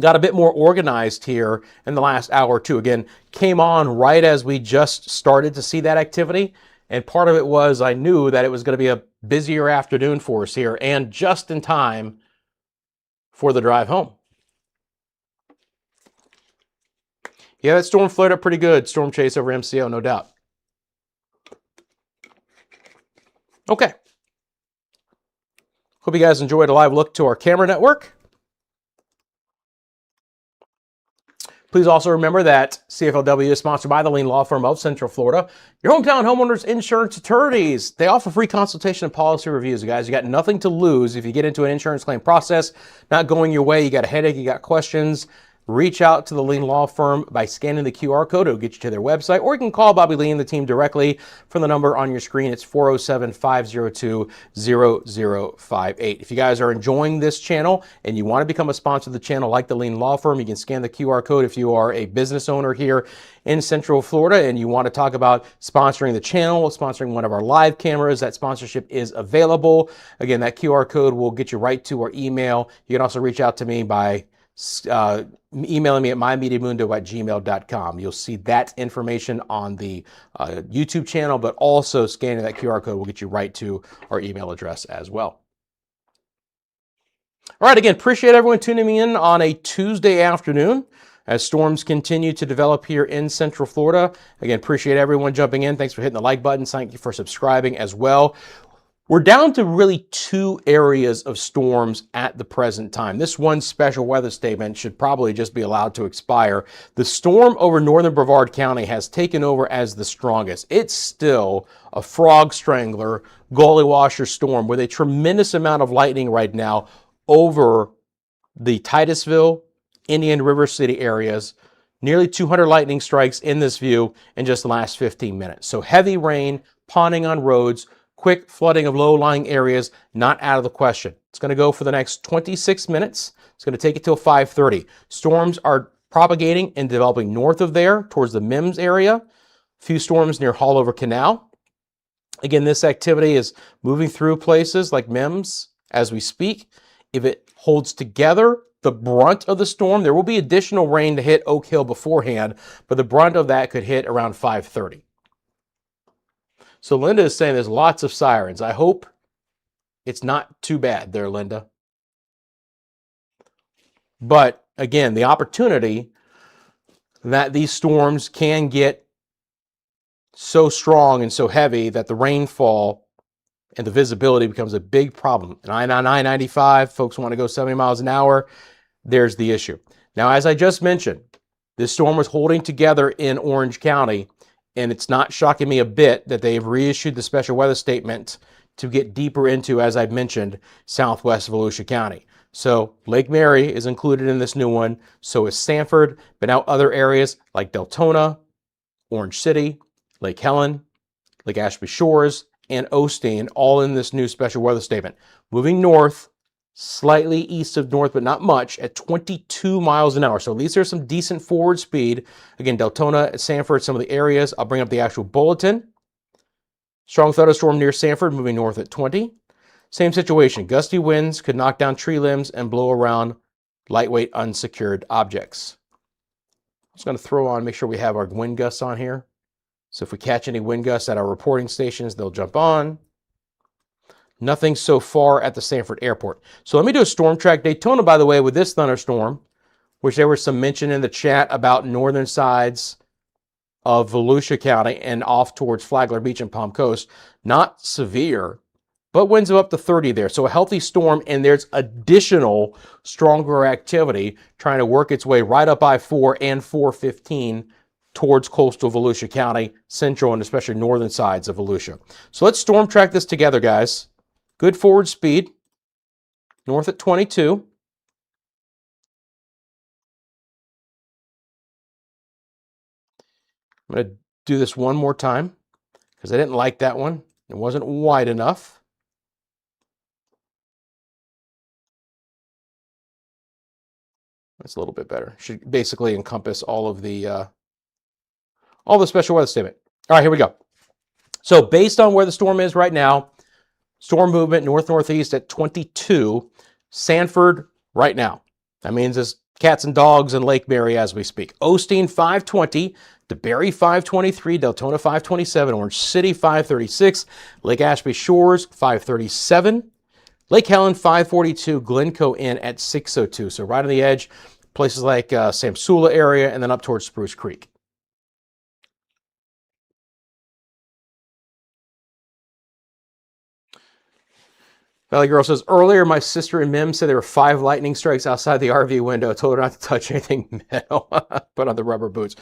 got a bit more organized here in the last hour or two. Again, came on right as we just started to see that activity. And part of it was I knew that it was going to be a busier afternoon for us here and just in time for the drive home. Yeah, that storm flared up pretty good. Storm chase over MCO, no doubt. Okay. Hope you guys enjoyed a live look to our camera network. Please also remember that CFLW is sponsored by the Lean Law Firm of Central Florida, your hometown homeowners insurance attorneys. They offer free consultation and policy reviews, guys. You got nothing to lose if you get into an insurance claim process, not going your way, you got a headache, you got questions. Reach out to the Lean Law Firm by scanning the QR code. It'll get you to their website, or you can call Bobby Lee and the team directly from the number on your screen. It's 407-502-0058. If you guys are enjoying this channel and you want to become a sponsor of the channel like the Lean Law Firm, you can scan the QR code. If you are a business owner here in Central Florida and you want to talk about sponsoring the channel, sponsoring one of our live cameras, that sponsorship is available. Again, that QR code will get you right to our email. You can also reach out to me by emailing me at mymediamundo@gmail.com. You'll see that information on the YouTube channel, but also scanning that QR code will get you right to our email address as well. All right, again, appreciate everyone tuning me in on a Tuesday afternoon as storms continue to develop here in Central Florida. Again, appreciate everyone jumping in. Thanks for hitting the like button. Thank you for subscribing as well. We're down to really two areas of storms at the present time. This one special weather statement should probably just be allowed to expire. The storm over northern Brevard County has taken over as the strongest. It's still a frog strangler, gully washer storm with a tremendous amount of lightning right now over the Titusville, Indian River City areas. Nearly 200 lightning strikes in this view in just the last 15 minutes. So heavy rain, ponding on roads, quick flooding of low-lying areas, not out of the question. It's going to go for the next 26 minutes. It's going to take it till 5:30. Storms are propagating and developing north of there towards the Mims area. A few storms near Haulover Canal. Again, this activity is moving through places like Mims as we speak. If it holds together, the brunt of the storm, there will be additional rain to hit Oak Hill beforehand, but the brunt of that could hit around 5:30. So Linda is saying there's lots of sirens. I hope it's not too bad there, Linda. But again, the opportunity that these storms can get so strong and so heavy that the rainfall and the visibility becomes a big problem. And on I-95, folks want to go 70 miles an hour. There's the issue. Now, as I just mentioned, this storm was holding together in Orange County, and it's not shocking me a bit that they've reissued the special weather statement to get deeper into, as I've mentioned, southwest Volusia County. So Lake Mary is included in this new one. So is Sanford, but now other areas like Deltona, Orange City, Lake Helen, Lake Ashby Shores, and Osteen, all in this new special weather statement. Moving north, slightly east of north, but not much, at 22 miles an hour. So at least there's some decent forward speed. Again, Deltona, Sanford, some of the areas. I'll bring up the actual bulletin. Strong thunderstorm near Sanford, moving north at 20. Same situation. Gusty winds could knock down tree limbs and blow around lightweight unsecured objects. I'm just going to throw on, make sure we have our wind gusts on here. So if we catch any wind gusts at our reporting stations, they'll jump on. Nothing so far at the Sanford Airport. So let me do a storm track. Daytona, by the way, with this thunderstorm, which there was some mention in the chat about northern sides of Volusia County and off towards Flagler Beach and Palm Coast, not severe, but winds of up to 30 there. So a healthy storm, and there's additional stronger activity trying to work its way right up I-4 and 415 towards coastal Volusia County, central and especially northern sides of Volusia. So let's storm track this together, guys. Good forward speed, north at 22. I'm going to do this one more time because I didn't like that one. It wasn't wide enough. That's a little bit better. Should basically encompass all the special weather statement. All right, here we go. So based on where the storm is right now, storm movement north-northeast at 22, Sanford right now. That means it's cats and dogs in Lake Mary as we speak. Osteen 520, DeBerry 523, Deltona 527, Orange City 536, Lake Ashby Shores 537, Lake Helen 542, Glencoe in at 602. So right on the edge, places like Samsula area and then up towards Spruce Creek. Valley Girl says, earlier my sister and Mim said there were 5 lightning strikes outside the RV window. I told her not to touch anything metal. Put on the rubber boots.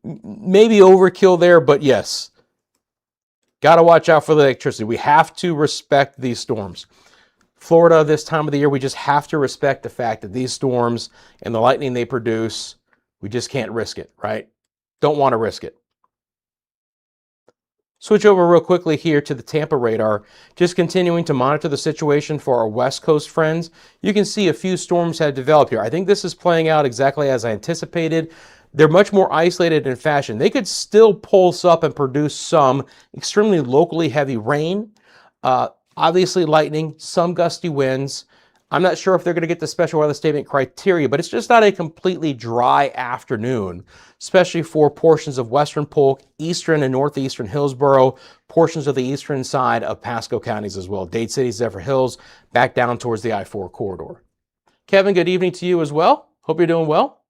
Maybe overkill there, but yes. Got to watch out for the electricity. We have to respect these storms. Florida, this time of the year, we just have to respect the fact that these storms and the lightning they produce, we just can't risk it, right? Don't want to risk it. Switch over real quickly here to the Tampa radar. Just continuing to monitor the situation for our West Coast friends. You can see a few storms have developed here. I think this is playing out exactly as I anticipated. They're much more isolated in fashion. They could still pulse up and produce some extremely locally heavy rain. Obviously lightning, some gusty winds. I'm not sure if they're going to get the special weather statement criteria, but it's just not a completely dry afternoon, especially for portions of western Polk, eastern and northeastern Hillsborough, portions of the eastern side of Pasco counties as well. Dade City, Zephyr Hills, back down towards the I-4 corridor. Kevin, good evening to you as well. Hope you're doing well.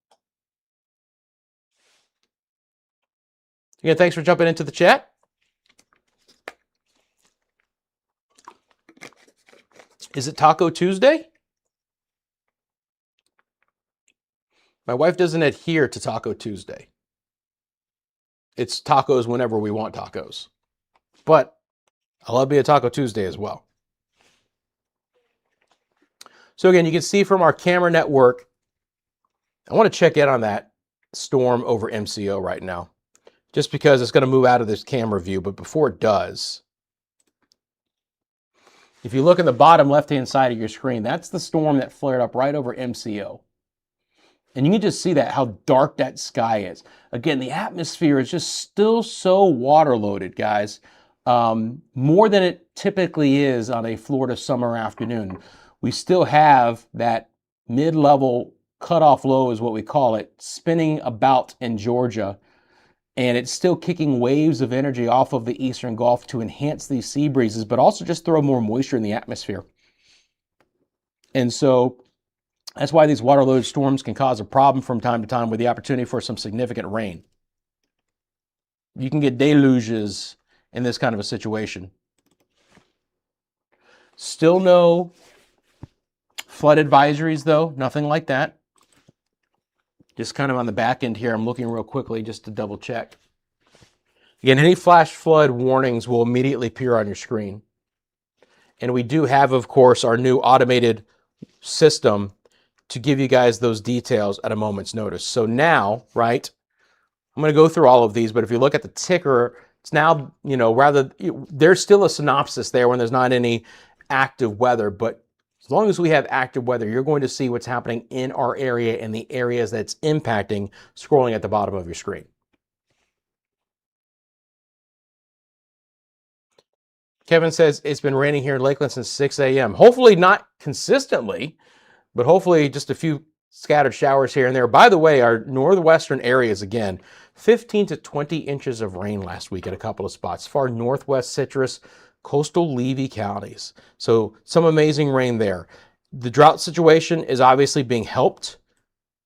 Again, thanks for jumping into the chat. Is it Taco Tuesday? My wife doesn't adhere to Taco Tuesday. It's tacos whenever we want tacos. But I love being a Taco Tuesday as well. So again, you can see from our camera network, I want to check in on that storm over MCO right now, just because it's going to move out of this camera view. But before it does, If you look in the bottom left-hand side of your screen, that's the storm that flared up right over MCO. And you can just see that, how dark that sky is. Again, the atmosphere is just still so water-loaded, guys. More than it typically is on a Florida summer afternoon. We still have that mid-level cutoff low, is what we call it, spinning about in Georgia. And it's still kicking waves of energy off of the eastern Gulf to enhance these sea breezes, but also just throw more moisture in the atmosphere. And so that's why these water-loaded storms can cause a problem from time to time with the opportunity for some significant rain. You can get deluges in this kind of a situation. Still no flood advisories, though, nothing like that. Just kind of on the back end here, I'm looking real quickly just to double check. Again, any flash flood warnings will immediately appear on your screen. And we do have, of course, our new automated system to give you guys those details at a moment's notice. So now, right, I'm going to go through all of these, but if you look at the ticker, it's now, there's still a synopsis there when there's not any active weather, but as long as we have active weather, you're going to see what's happening in our area and the areas that's impacting, scrolling at the bottom of your screen. Kevin says it's been raining here in Lakeland since 6 a.m. Hopefully not consistently, but hopefully just a few scattered showers here and there. By the way, our northwestern areas, again, 15 to 20 inches of rain last week at a couple of spots. Far northwest Citrus, coastal Levy counties. So some amazing rain there. The drought situation is obviously being helped.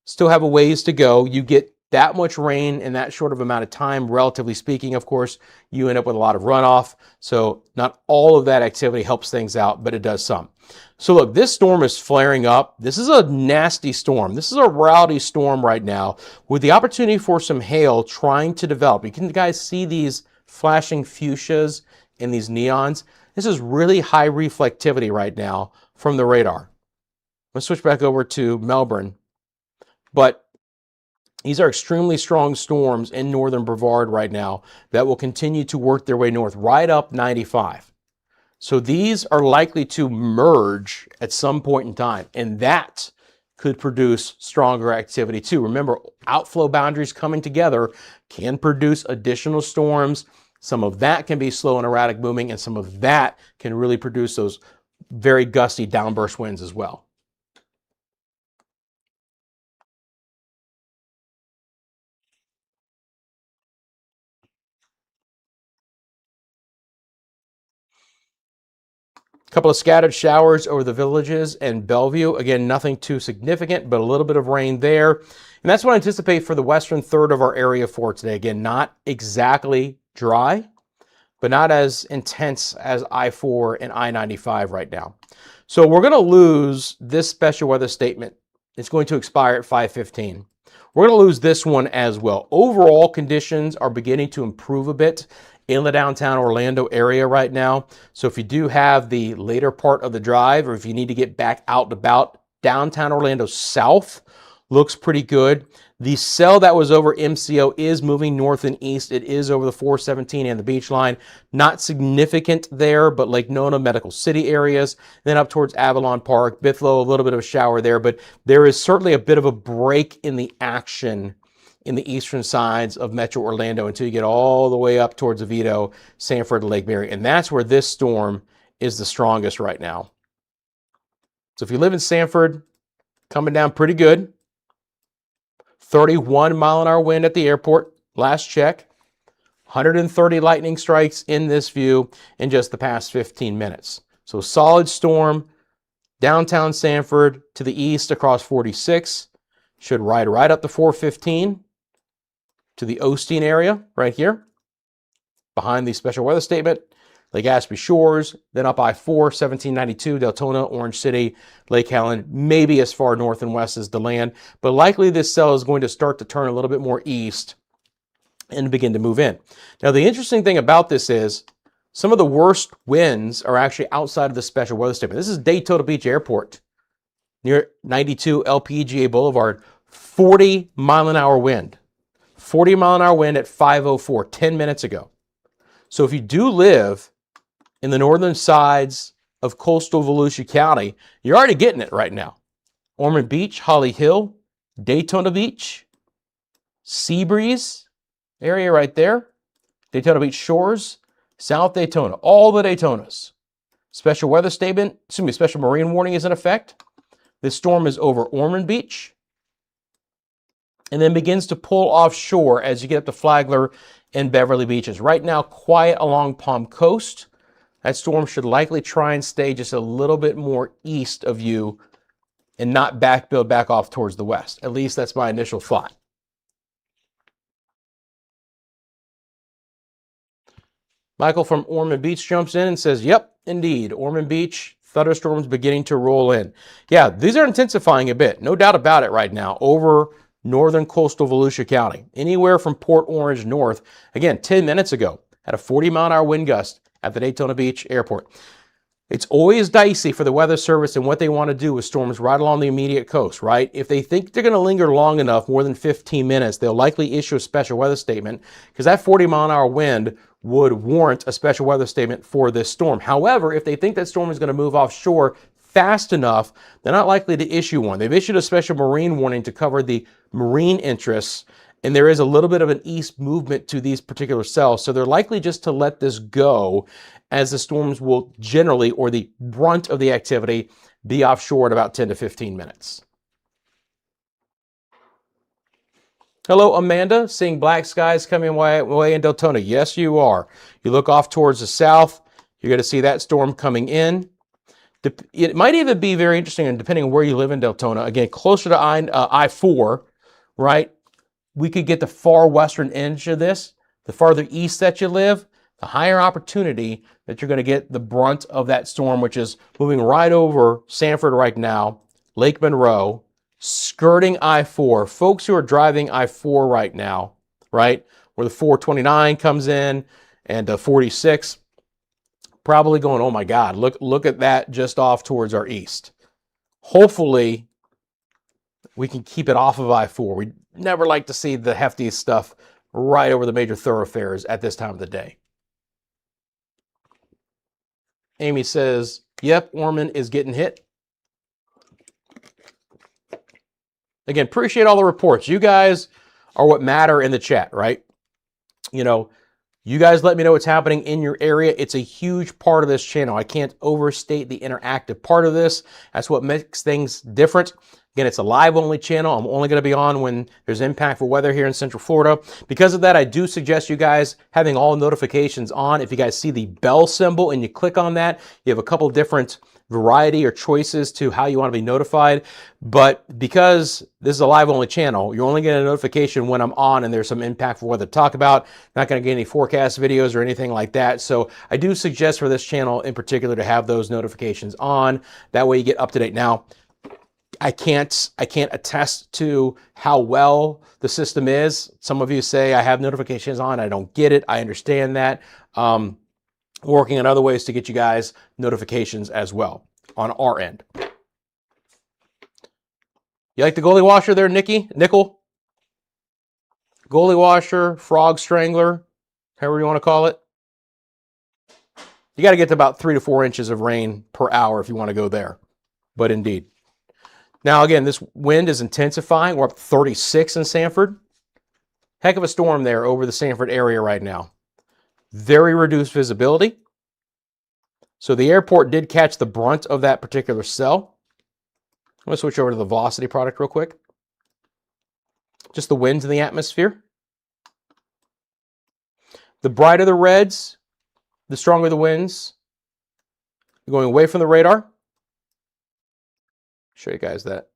Still have a ways to go. You get that much rain in that short of amount of time, relatively speaking, of course, you end up with a lot of runoff. So not all of that activity helps things out, but it does some. So look, this storm is flaring up. This is a nasty storm. This is a rowdy storm right now with the opportunity for some hail trying to develop. You can guys see these flashing fuchsias and these neons. This is really high reflectivity right now from the radar. Let's switch back over to Melbourne. But these are extremely strong storms in northern Brevard right now that will continue to work their way north right up 95. So these are likely to merge at some point in time, and that could produce stronger activity too. Remember, outflow boundaries coming together can produce additional storms. Some of that can be slow and erratic moving, and some of that can really produce those very gusty downburst winds as well. A couple of scattered showers over the Villages and Bellevue. Again, nothing too significant, but a little bit of rain there. And that's what I anticipate for the western third of our area for today. Again, not exactly dry, but not as intense as I-4 and I-95 right now. So we're going to lose this special weather statement. It's going to expire at 5:15. We're going to lose this one as well. Overall conditions are beginning to improve a bit in the downtown Orlando area right now. So if you do have the later part of the drive, or if you need to get back out and about, downtown Orlando south looks pretty good. The cell that was over MCO is moving north and east. It is over the 417 and the beach line. Not significant there, but Lake Nona, Medical City areas. Then up towards Avalon Park, Bithlo, a little bit of a shower there, but there is certainly a bit of a break in the action in the eastern sides of Metro Orlando until you get all the way up towards Oviedo, Sanford, and Lake Mary. And that's where this storm is the strongest right now. So if you live in Sanford, coming down pretty good. 31 mile an hour wind at the airport, last check. 130 lightning strikes in this view in just the past 15 minutes. So solid storm, downtown Sanford to the east across 46. Should ride right up to 415 to the Osteen area right here. Behind the special weather statement, Lake Ashby Shores, then up I-4, 1792, Deltona, Orange City, Lake Helen, maybe as far north and west as DeLand, but likely this cell is going to start to turn a little bit more east and begin to move in. Now, the interesting thing about this is some of the worst winds are actually outside of the special weather statement. This is Daytona Beach Airport near 92 LPGA Boulevard, 40 mile an hour wind. 40 mile an hour wind at 5:04, 10 minutes ago. So if you do live in the northern sides of coastal Volusia County, you're already getting it right now. Ormond Beach, Holly Hill, Daytona Beach, Seabreeze area right there, Daytona Beach Shores, South Daytona, all the Daytonas. Special weather statement, special marine warning is in effect. This storm is over Ormond Beach and then begins to pull offshore as you get up to Flagler and Beverly Beaches. Right now, quiet along Palm Coast. That storm should likely try and stay just a little bit more east of you and not build back off towards the west. At least that's my initial thought. Michael from Ormond Beach jumps in and says, yep, indeed, Ormond Beach, thunderstorms beginning to roll in. Yeah, these are intensifying a bit, no doubt about it right now, over northern coastal Volusia County. Anywhere from Port Orange north, again, 10 minutes ago, had a 40-mile-an-hour wind gust at the Daytona Beach airport. It's always dicey for the Weather Service and what they want to do with storms right along the immediate coast, right? If they think they're going to linger long enough, more than 15 minutes, they'll likely issue a special weather statement because that 40-mile-an-hour wind would warrant a special weather statement for this storm. However, if they think that storm is going to move offshore fast enough, they're not likely to issue one. They've issued a special marine warning to cover the marine interests, and there is a little bit of an east movement to these particular cells, so they're likely just to let this go, as the storms will generally, or the brunt of the activity, be offshore in about 10 to 15 minutes. Hello, Amanda. Seeing black skies coming way in Deltona. Yes, you are. You look off towards the south, you're going to see that storm coming in. It might even be very interesting, and depending on where you live in Deltona, again, closer to I-4, right? We could get the far western edge of this. The farther east that you live, the higher opportunity that you're going to get the brunt of that storm, which is moving right over Sanford right now, Lake Monroe, skirting I-4. Folks who are driving I-4 right now, right, where the 429 comes in and the 46, probably going, oh my God, look at that just off towards our east. Hopefully, we can keep it off of I-4. We never like to see the heftiest stuff right over the major thoroughfares at this time of the day. Amy says, yep, Ormond is getting hit. Again, appreciate all the reports. You guys are what matter in the chat, right? You know, you guys let me know what's happening in your area. It's a huge part of this channel. I can't overstate the interactive part of this. That's what makes things different. Again, it's a live-only channel. I'm only going to be on when there's impactful weather here in Central Florida. Because of that, I do suggest you guys having all notifications on. If you guys see the bell symbol and you click on that, you have a couple different variety or choices to how you want to be notified. But because this is a live-only channel, you're only getting a notification when I'm on and there's some impactful weather to talk about. Not going to get any forecast videos or anything like that. So I do suggest for this channel in particular to have those notifications on. That way you get up to date. Now, I can't attest to how well the system is. Some of you say I have notifications on. I don't get it. I understand that. Working on other ways to get you guys notifications as well on our end. You like the goalie washer there, Nickel? Goalie washer, frog strangler, however you want to call it. You got to get to about 3 to 4 inches of rain per hour if you want to go there. But indeed. Now, again, this wind is intensifying. We're up 36 in Sanford. Heck of a storm there over the Sanford area right now. Very reduced visibility. So the airport did catch the brunt of that particular cell. I'm going to switch over to the velocity product real quick. Just the winds in the atmosphere. The brighter the reds, the stronger the winds. Going away from the radar. Show you guys that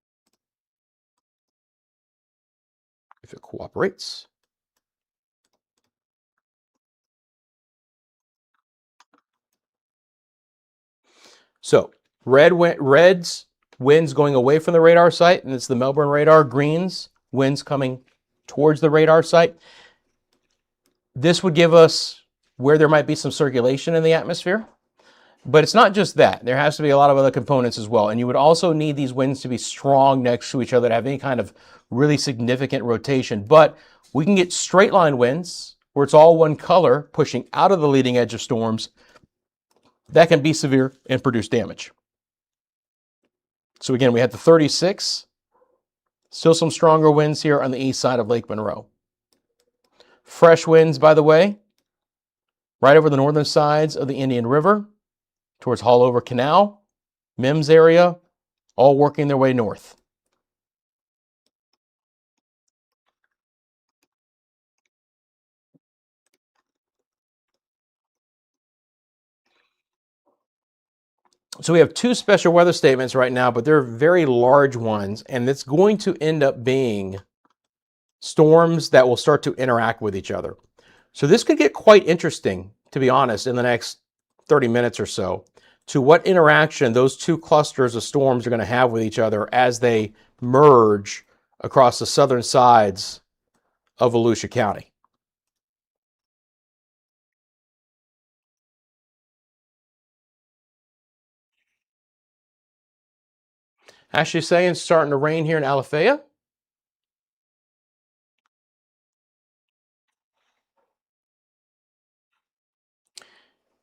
if it cooperates. So reds, winds going away from the radar site, and it's the Melbourne radar. Greens, winds coming towards the radar site. This would give us where there might be some circulation in the atmosphere. But it's not just that. There has to be a lot of other components as well. And you would also need these winds to be strong next to each other to have any kind of really significant rotation. But we can get straight line winds where it's all one color pushing out of the leading edge of storms that can be severe and produce damage. So again, we had the 36. Still some stronger winds here on the east side of Lake Monroe. Fresh winds, by the way, right over the northern sides of the Indian River, towards Hallover Canal, Mims area, all working their way north. So we have two special weather statements right now, but they're very large ones, and it's going to end up being storms that will start to interact with each other. So this could get quite interesting, to be honest, in the next 30 minutes or so, to what interaction those two clusters of storms are going to have with each other as they merge across the southern sides of Volusia County. Actually saying it's starting to rain here in Alafaya.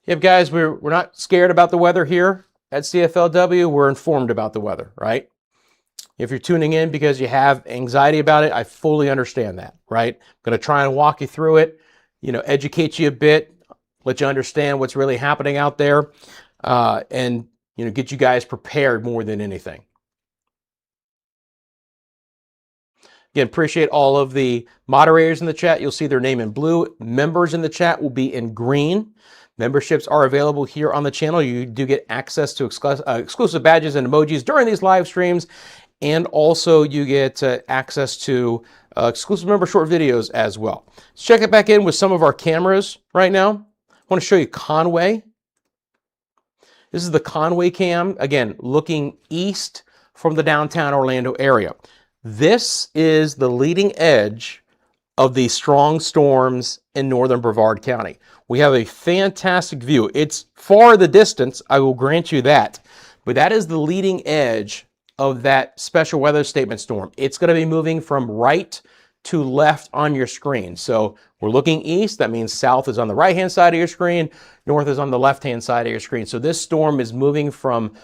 Yep, guys, we're not scared about the weather here at CFLW. We're informed about the weather, right? If you're tuning in because you have anxiety about it, I fully understand that, right? I'm going to try and walk you through it, educate you a bit, let you understand what's really happening out there, and get you guys prepared more than anything. Again, appreciate all of the moderators in the chat. You'll see their name in blue. Members in the chat will be in green. Memberships are available here on the channel. You do get access to exclusive badges and emojis during these live streams. And also you get access to exclusive member short videos as well. Let's check it back in with some of our cameras right now. I want to show you Conway. This is the Conway cam, again, looking east from the downtown Orlando area. This is the leading edge of these strong storms in northern Brevard County. We have a fantastic view. It's far the distance, I will grant you that, but that is the leading edge of that special weather statement storm. It's going to be moving from right to left on your screen. So we're looking east. That means south is on the right-hand side of your screen. North is on the left-hand side of your screen. So this storm is moving from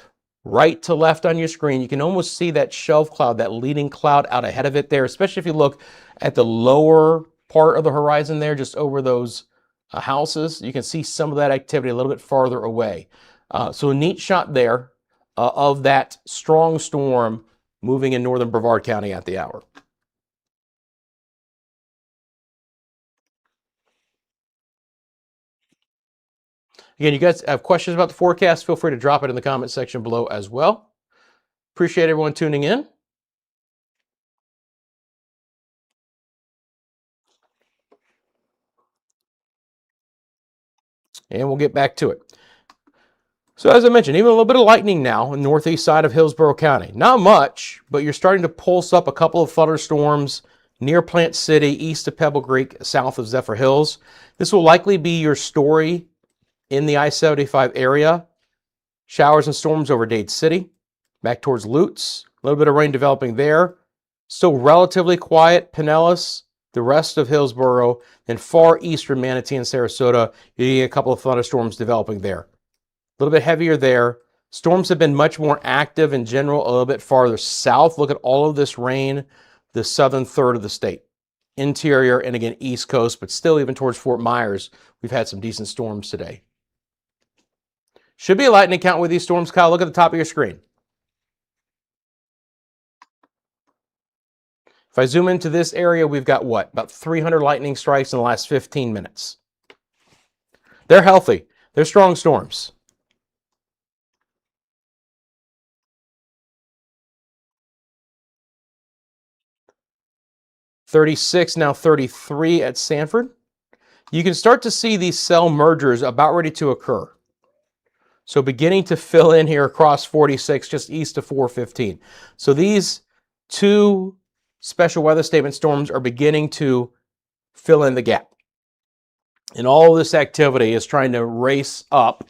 right to left on your screen. You can almost see that shelf cloud, that leading cloud out ahead of it there, especially if you look at the lower part of the horizon there, just over those houses. You can see some of that activity a little bit farther away. So a neat shot there of that strong storm moving in northern Brevard County at the hour. Again, you guys have questions about the forecast, feel free to drop it in the comment section below as well. Appreciate everyone tuning in. And we'll get back to it. So as I mentioned, even a little bit of lightning now in the northeast side of Hillsborough County. Not much, but you're starting to pulse up a couple of thunderstorms near Plant City, east of Pebble Creek, south of Zephyr Hills. This will likely be your story in the I-75 area. Showers and storms over Dade City, back towards Lutz. A little bit of rain developing there. Still relatively quiet, Pinellas, the rest of Hillsborough, and far eastern Manatee and Sarasota. You get a couple of thunderstorms developing there. A little bit heavier there. Storms have been much more active in general, a little bit farther south. Look at all of this rain, the southern third of the state. Interior and again, east coast, but still even towards Fort Myers, we've had some decent storms today. Should be a lightning count with these storms, Kyle. Look at the top of your screen. If I zoom into this area, we've got what? About 300 lightning strikes in the last 15 minutes. They're healthy. They're strong storms. .36, now 33 at Sanford. You can start to see these cell mergers about ready to occur. So beginning to fill in here across 46, just east of 415. So these two special weather statement storms are beginning to fill in the gap. And all of this activity is trying to race up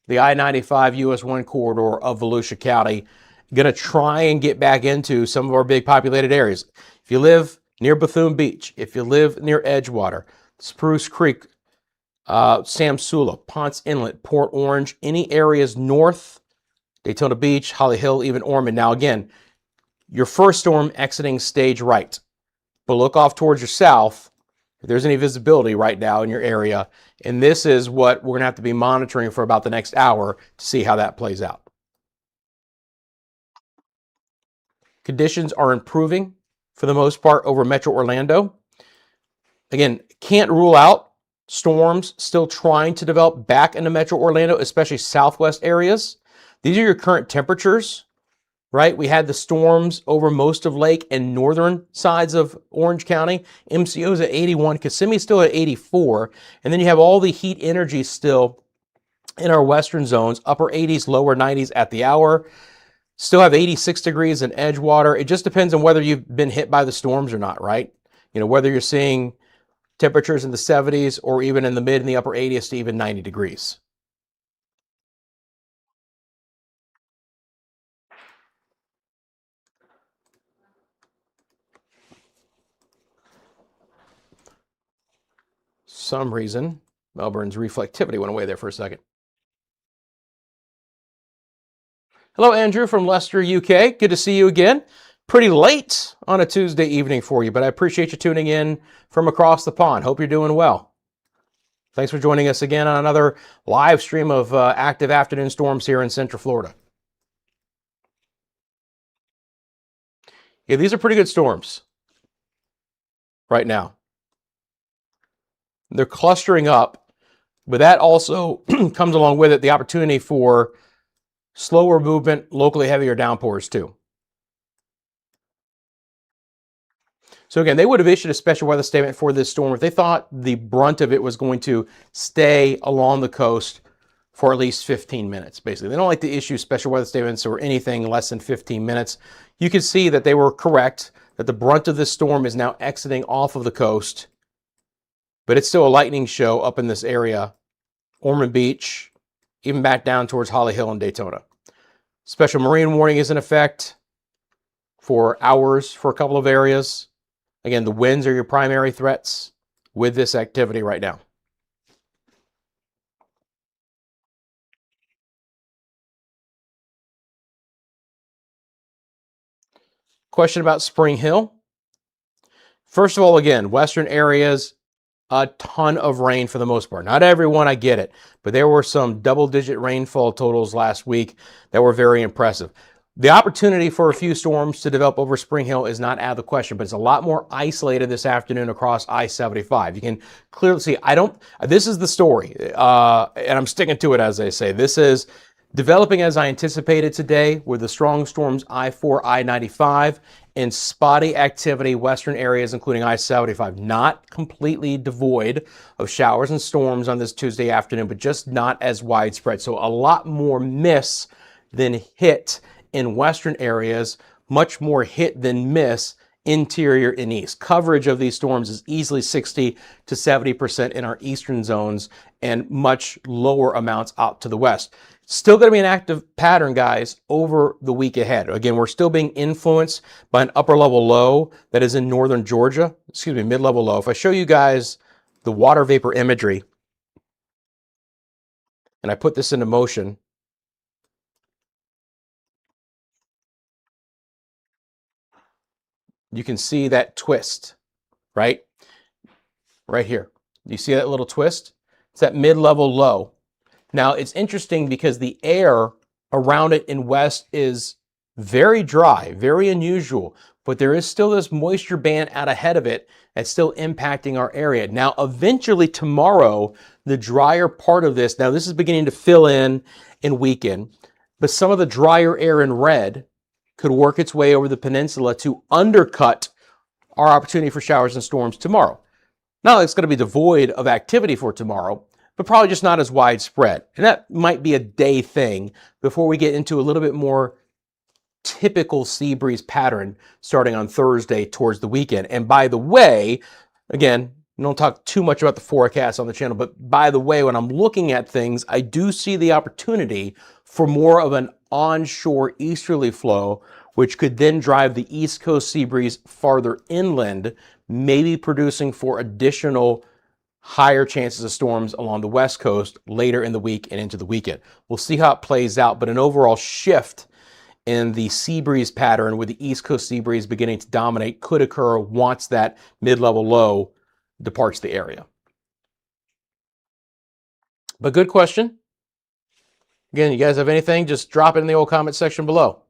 the I-95 US 1 corridor of Volusia County. Going to try and get back into some of our big populated areas. If you live near Bethune Beach, if you live near Edgewater, Spruce Creek, Samsula, Ponce Inlet, Port Orange, any areas north, Daytona Beach, Holly Hill, even Ormond. Now again, your first storm exiting stage right, but look off towards your south if there's any visibility right now in your area. And this is what we're going to have to be monitoring for about the next hour to see how that plays out. Conditions are improving for the most part over Metro Orlando. Again, can't rule out storms still trying to develop back into Metro Orlando, especially southwest areas. These are your current temperatures, right? We had the storms over most of Lake and northern sides of Orange County. MCO's at 81, Kissimmee still at 84. And then you have all the heat energy still in our western zones, upper 80s, lower 90s at the hour. Still have 86 degrees in Edgewater. It just depends on whether you've been hit by the storms or not, right? You know, whether you're seeing temperatures in the 70s or even in the mid and the upper 80s to even 90 degrees. Some reason, Melbourne's reflectivity went away there for a second. Hello, Andrew from Leicester, UK. Good to see you again. Pretty late on a Tuesday evening for you, but I appreciate you tuning in from across the pond. Hope you're doing well. Thanks for joining us again on another live stream of active afternoon storms here in Central Florida. Yeah, these are pretty good storms right now. They're clustering up, but that also comes along with it the opportunity for slower movement, locally heavier downpours too. So again, they would have issued a special weather statement for this storm if they thought the brunt of it was going to stay along the coast for at least 15 minutes, basically. They don't like to issue special weather statements or anything less than 15 minutes. You can see that they were correct, that the brunt of this storm is now exiting off of the coast, but it's still a lightning show up in this area, Ormond Beach, even back down towards Holly Hill and Daytona. Special marine warning is in effect for hours for a couple of areas. Again, the winds are your primary threats with this activity right now. Question about Spring Hill. First of all, again, western areas, a ton of rain for the most part. Not everyone, I get it, but there were some double-digit rainfall totals last week that were very impressive. The opportunity for a few storms to develop over Spring Hill is not out of the question, but it's a lot more isolated this afternoon across I-75. You can clearly see, this is the story, and I'm sticking to it as they say. This is developing as I anticipated today with the strong storms I-4, I-95, and spotty activity western areas, including I-75. Not completely devoid of showers and storms on this Tuesday afternoon, but just not as widespread. So a lot more miss than hit in western areas, much more hit than miss interior and east. Coverage of these storms is easily 60 to 70% in our eastern zones and much lower amounts out to the west. Still going to be an active pattern, guys, over the week ahead. Again, we're still being influenced by an upper level low that is in northern Georgia, mid-level low. If I show you guys the water vapor imagery and I put this into motion, you can see that twist, right? Right here. You see that little twist? It's that mid-level low. Now, it's interesting because the air around it in west is very dry, very unusual, but there is still this moisture band out ahead of it that's still impacting our area. Now, eventually tomorrow, the drier part of this, now this is beginning to fill in and weaken, but some of the drier air in red could work its way over the peninsula to undercut our opportunity for showers and storms tomorrow. Not that it's going to be devoid of activity for tomorrow, but probably just not as widespread. And that might be a day thing before we get into a little bit more typical sea breeze pattern starting on Thursday towards the weekend. And by the way, again, I don't talk too much about the forecast on the channel, but by the way, when I'm looking at things, I do see the opportunity for more of an onshore easterly flow, which could then drive the East Coast sea breeze farther inland, maybe producing for additional higher chances of storms along the west coast later in the week and into the weekend. We'll see how it plays out, but an overall shift in the sea breeze pattern with the east coast sea breeze beginning to dominate could occur once that mid-level low departs the area. But good question. Again, you guys have anything, just drop it in the old comment section below.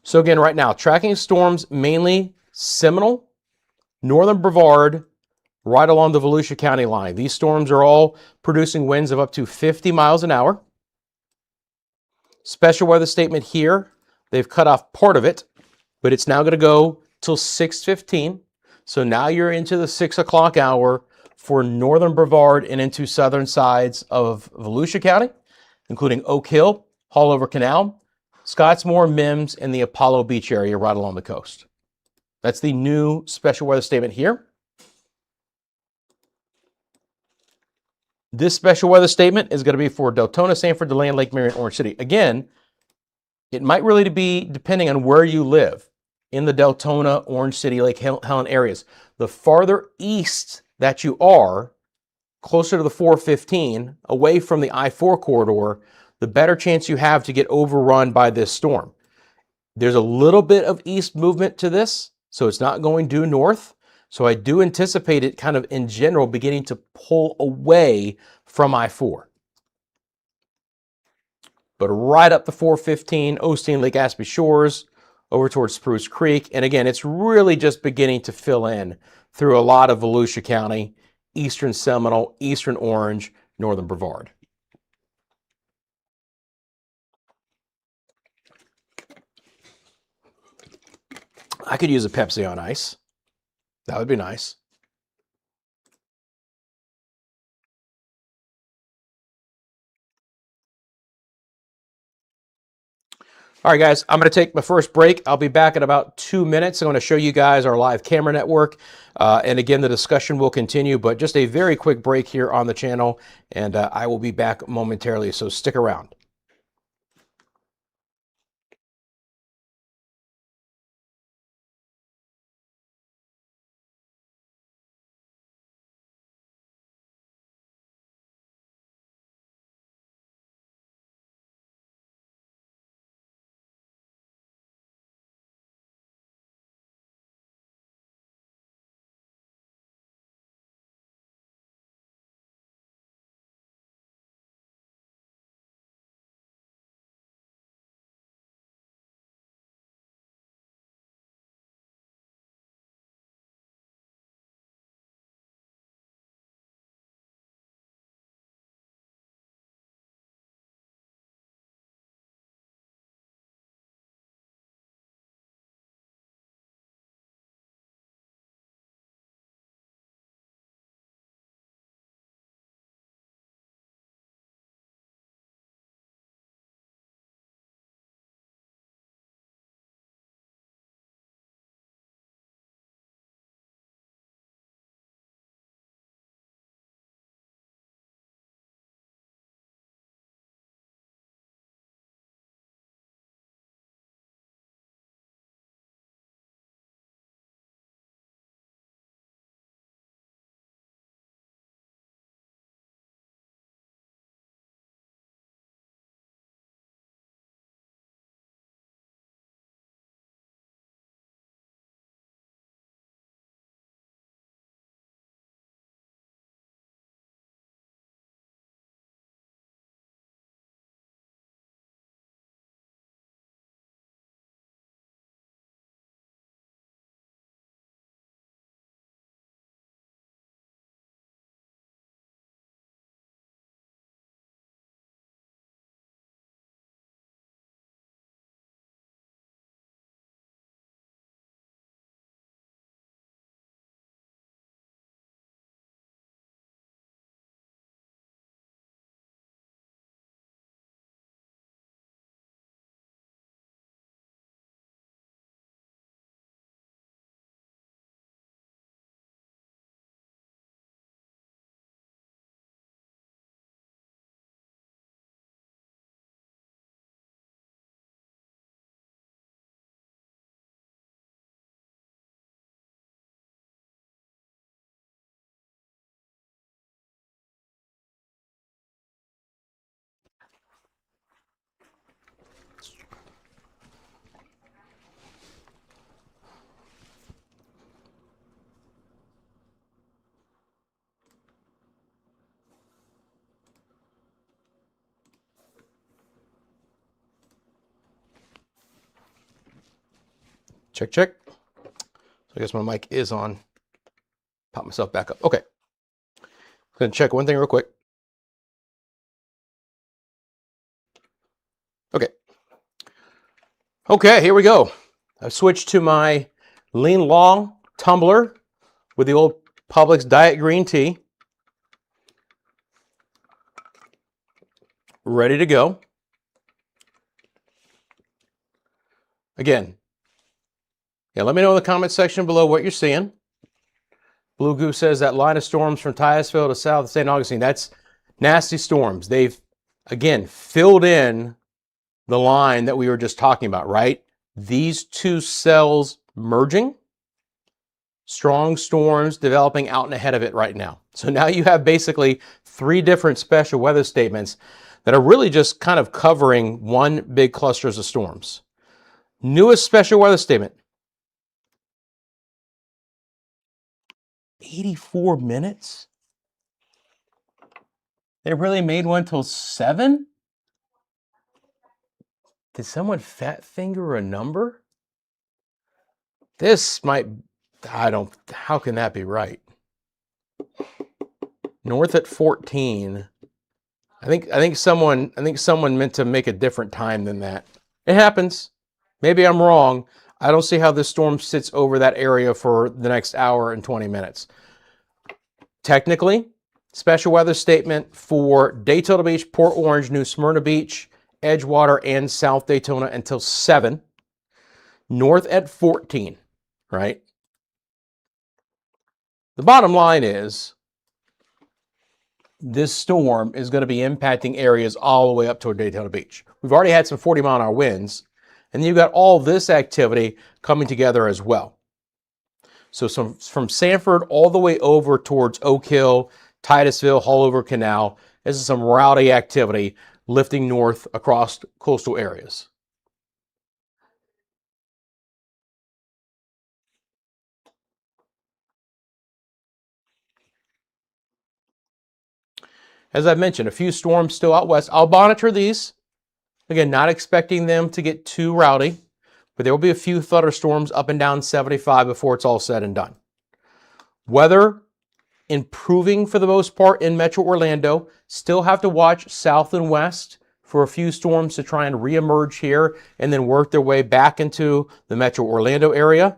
So again, right now, tracking storms mainly Seminole, northern Brevard, right along the Volusia County line. These storms are all producing winds of up to 50 miles an hour. Special weather statement here. They've cut off part of it, but it's now going to go till 6:15. So now you're into the 6 o'clock hour for northern Brevard and into southern sides of Volusia County, including Oak Hill, Haulover Canal, Scottsmore, Mims, and the Apollo Beach area right along the coast. That's the new special weather statement here. This special weather statement is going to be for Deltona, Sanford, DeLand, Lake Mary, and Orange City. Again, it might really be depending on where you live in the Deltona, Orange City, Lake Helen areas. The farther east that you are, closer to the 415, away from the I-4 corridor, the better chance you have to get overrun by this storm. There's a little bit of east movement to this, so it's not going due north. So I do anticipate it kind of in general beginning to pull away from I-4. But right up the 415, Osteen, Lake Aspy Shores, over towards Spruce Creek. And again, it's really just beginning to fill in through a lot of Volusia County, eastern Seminole, eastern Orange, northern Brevard. I could use a Pepsi on ice. That would be nice. All right, guys, I'm going to take my first break. I'll be back in about 2 minutes. I'm going to show you guys our live camera network. And again, the discussion will continue, but just a very quick break here on the channel, and I will be back momentarily, so stick around. Check, check. So I guess my mic is on. Pop myself back up. Okay. Gonna check one thing real quick. Okay. Okay, here we go. I've switched to my Lean Long tumbler with the old Publix Diet Green Tea. Ready to go. Again, yeah, let me know in the comment section below what you're seeing. Blue Goose says that line of storms from Titusville to south of St. Augustine, that's nasty storms. They've, again, filled in the line that we were just talking about, right? These two cells merging, strong storms developing out and ahead of it right now. So now you have basically 3 different special weather statements that are really just kind of covering one big clusters of storms. Newest special weather statement. 84 minutes? They really made one till 7? Did someone fat finger a number? This might, how can that be right? North at 14. I think someone meant to make a different time than that. It happens. Maybe I'm wrong. I don't see how this storm sits over that area for the next hour and 20 minutes. Technically, special weather statement for Daytona Beach, Port Orange, New Smyrna Beach, Edgewater, and South Daytona until 7. North at 14, right? The bottom line is this storm is going to be impacting areas all the way up toward Daytona Beach. We've already had some 40-mile-an-hour winds, and then you've got all this activity coming together as well. So from Sanford all the way over towards Oak Hill, Titusville, Haulover Canal, this is some rowdy activity lifting north across coastal areas. As I mentioned, a few storms still out west. I'll monitor these. Again, not expecting them to get too rowdy, but there will be a few thunderstorms up and down 75 before it's all said and done. Weather improving for the most part in Metro Orlando. Still have to watch south and west for a few storms to try and reemerge here and then work their way back into the Metro Orlando area.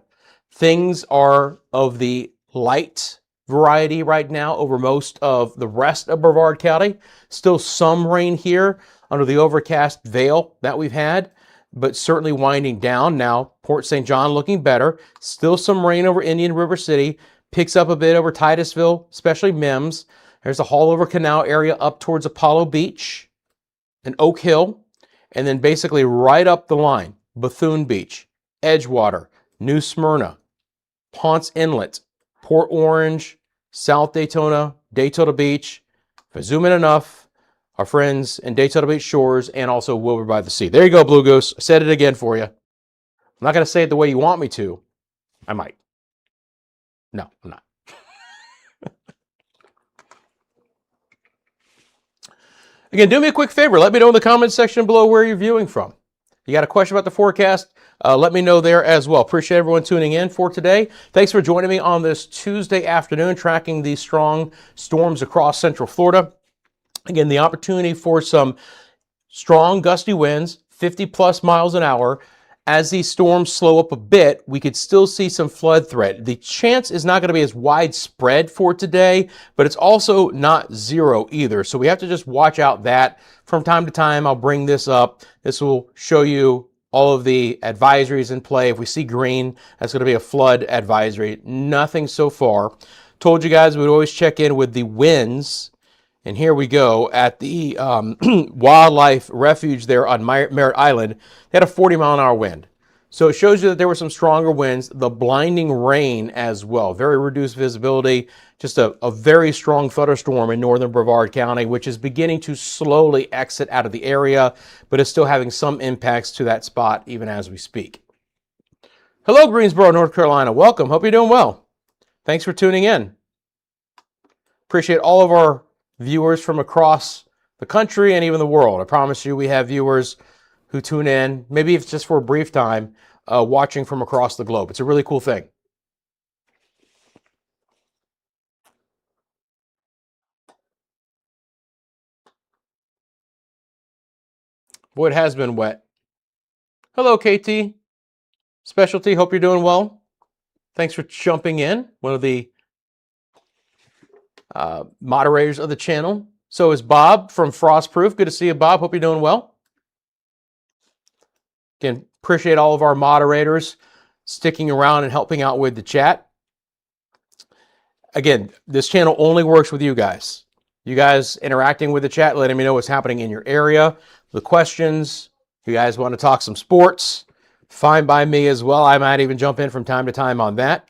Things are of the light variety right now over most of the rest of Brevard County. Still some rain here under the overcast veil that we've had, but certainly winding down now. Port St. John looking better. Still some rain over Indian River City. Picks up a bit over Titusville, especially Mims. There's the Haulover Canal area up towards Apollo Beach and Oak Hill. And then basically right up the line, Bethune Beach, Edgewater, New Smyrna, Ponce Inlet, Port Orange, South Daytona, Daytona Beach. If I zoom in enough, our friends in Daytona Beach Shores and also Wilbur by the Sea. There you go, Blue Goose. I said it again for you. I'm not going to say it the way you want me to. I might. No, I'm not. Again, do me a quick favor. Let me know in the comments section below where you're viewing from. You got a question about the forecast? Let me know there as well. Appreciate everyone tuning in for today. Thanks for joining me on this Tuesday afternoon, tracking these strong storms across Central Florida. Again, the opportunity for some strong gusty winds, 50+ miles an hour. As these storms slow up a bit, we could still see some flood threat. The chance is not going to be as widespread for today, but it's also not zero either. So we have to just watch out that from time to time. I'll bring this up. This will show you all of the advisories in play. If we see green, that's going to be a flood advisory. Nothing so far. Told you guys we'd always check in with the winds. And here we go at the wildlife refuge there on Merritt Island. They had a 40-mile-an-hour wind. So it shows you that there were some stronger winds, the blinding rain as well. Very reduced visibility, just a very strong thunderstorm in northern Brevard County, which is beginning to slowly exit out of the area, but is still having some impacts to that spot even as we speak. Hello, Greensboro, North Carolina. Welcome. Hope you're doing well. Thanks for tuning in. Appreciate all of our viewers from across the country and even the world. I promise you we have viewers who tune in, maybe if it's just for a brief time, watching from across the globe. It's a really cool thing. Boy, it has been wet. Hello, KT. Specialty, hope you're doing well. Thanks for jumping in. One of the moderators of the channel. So is Bob from Frostproof. Good to see you, Bob. Hope you're doing well. Again, appreciate all of our moderators sticking around and helping out with the chat. Again, this channel only works with you guys. You guys interacting with the chat, letting me know what's happening in your area, the questions. If you guys want to talk some sports, fine by me as well. I might even jump in from time to time on that.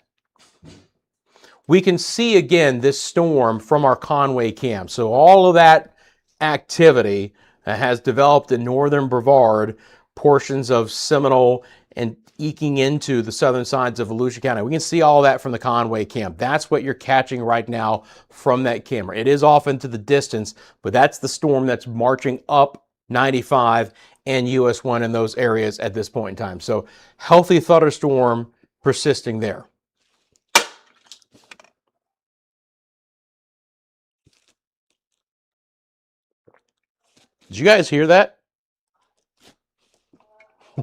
We can see again this storm from our Conway cam. So all of that activity has developed in northern Brevard, portions of Seminole, and eking into the southern sides of Volusia County. We can see all of that from the Conway cam. That's what you're catching right now from that camera. It is off into the distance, but that's the storm that's marching up 95 and US 1 in those areas at this point in time. So healthy thunderstorm persisting there. Did you guys hear that?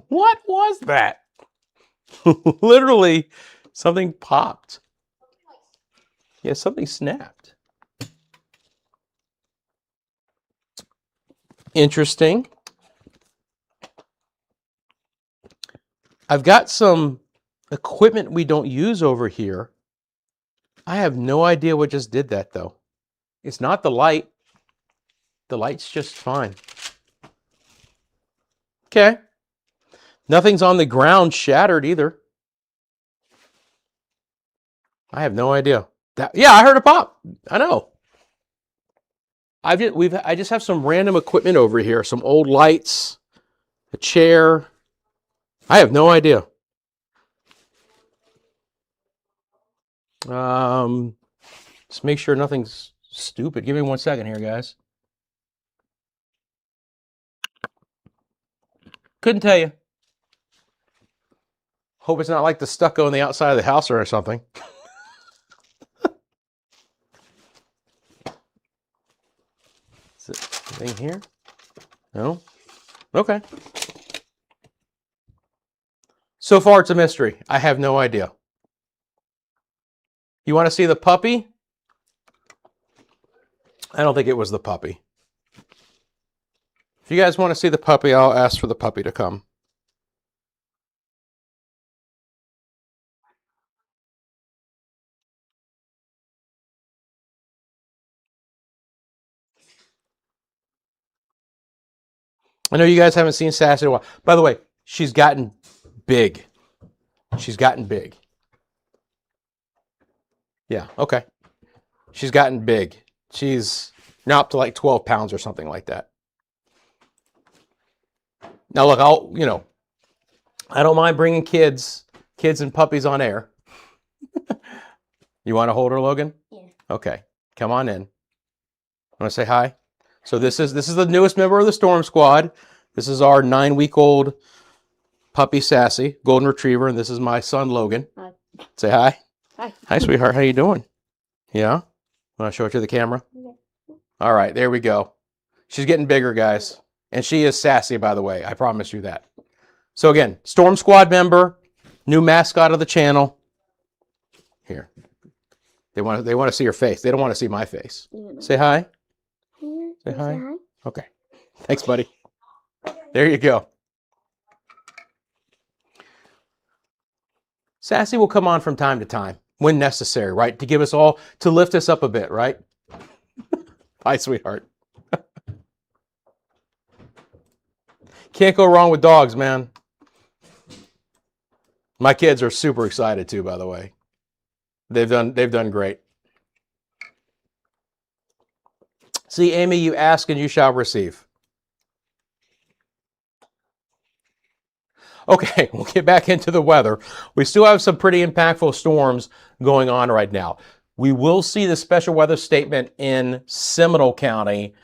What was that? Literally, something popped. Yeah, something snapped. Interesting. I've got some equipment we don't use over here. I have no idea what just did that, though. It's not the light. The light's just fine. Okay. Nothing's on the ground shattered either. I have no idea. Yeah, I heard a pop. I know. I just have some random equipment over here. Some old lights, a chair. I have no idea. Just make sure nothing's stupid. Give me 1 second here, guys. Couldn't tell you. Hope it's not like the stucco on the outside of the house or something. Is it anything here? No? Okay. So far, it's a mystery. I have no idea. You want to see the puppy? I don't think it was the puppy. If you guys want to see the puppy, I'll ask for the puppy to come. I know you guys haven't seen Sassy in a while. By the way, she's gotten big. She's gotten big. Yeah, okay. She's gotten big. She's now up to like 12 pounds or something like that. Now look, I don't mind bringing kids and puppies on air. You want to hold her, Logan? Yeah. Okay, come on in. Want to say hi? So this is the newest member of the Storm Squad. This is our 9-week-old puppy Sassy, golden retriever, and this is my son Logan. Hi. Say hi. Hi. Hi, sweetheart. How you doing? Yeah. Want to show it to the camera? Yeah. All right, there we go. She's getting bigger, guys, and she is sassy, by the way. I promise you that. So again, Storm Squad member, new mascot of the channel. Here. They want to see her face. They don't want to see my face. Yeah. Say hi. Say hi. Okay. Thanks, buddy. There you go. Sassy will come on from time to time when necessary, right? To give us all, to lift us up a bit, right? Hi, sweetheart. Can't go wrong with dogs, man. My kids are super excited too, by the way. They've done great. See, Amy, you ask and you shall receive. Okay, we'll get back into the weather. We still have some pretty impactful storms going on right now. We will see the special weather statement in Seminole County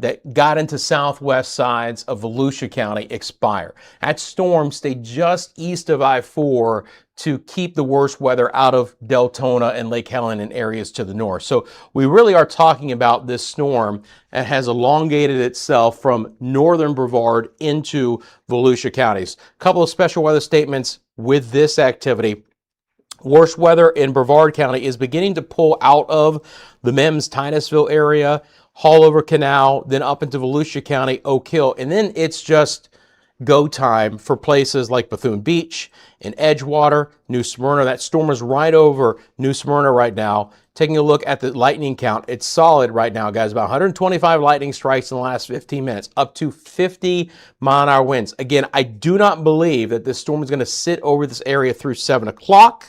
that got into southwest sides of Volusia County expire. That storm stayed just east of I-4 to keep the worst weather out of Deltona and Lake Helen and areas to the north. So we really are talking about this storm that has elongated itself from northern Brevard into Volusia counties. A couple of special weather statements with this activity. Worst weather in Brevard County is beginning to pull out of the Mims-Titusville area, Haulover Canal, then up into Volusia County, Oak Hill, and then it's just go time for places like Bethune Beach and Edgewater, New Smyrna. That storm is right over New Smyrna right now. Taking a look at the lightning count, it's solid right now, guys. About 125 lightning strikes in the last 15 minutes, up to 50-mile-an-hour winds. Again, I do not believe that this storm is going to sit over this area through 7 o'clock.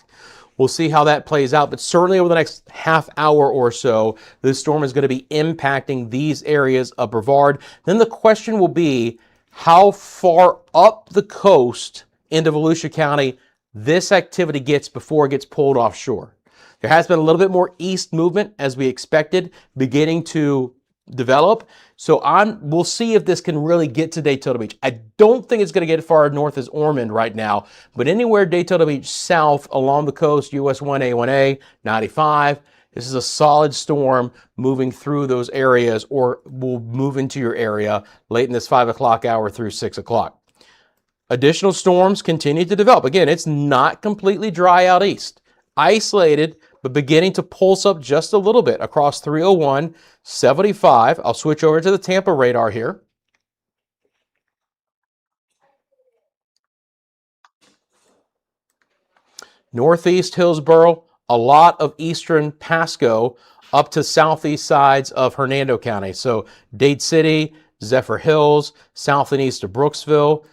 We'll see how that plays out, but certainly over the next half hour or so, this storm is going to be impacting these areas of Brevard. Then the question will be how far up the coast into Volusia County this activity gets before it gets pulled offshore. There has been a little bit more east movement, as we expected, beginning to develop. So we'll see if this can really get to Daytona Beach. I don't think it's going to get as far north as Ormond right now, but anywhere Daytona Beach south along the coast, US 1A, 95, this is a solid storm moving through those areas, or will move into your area late in this 5 o'clock hour through 6 o'clock. Additional storms continue to develop. Again, it's not completely dry out east. Isolated, but beginning to pulse up just a little bit across 301, 75. I'll switch over to the Tampa radar here. Northeast Hillsborough, a lot of eastern Pasco up to southeast sides of Hernando County. So Dade City, Zephyr Hills, south and east of Brooksville.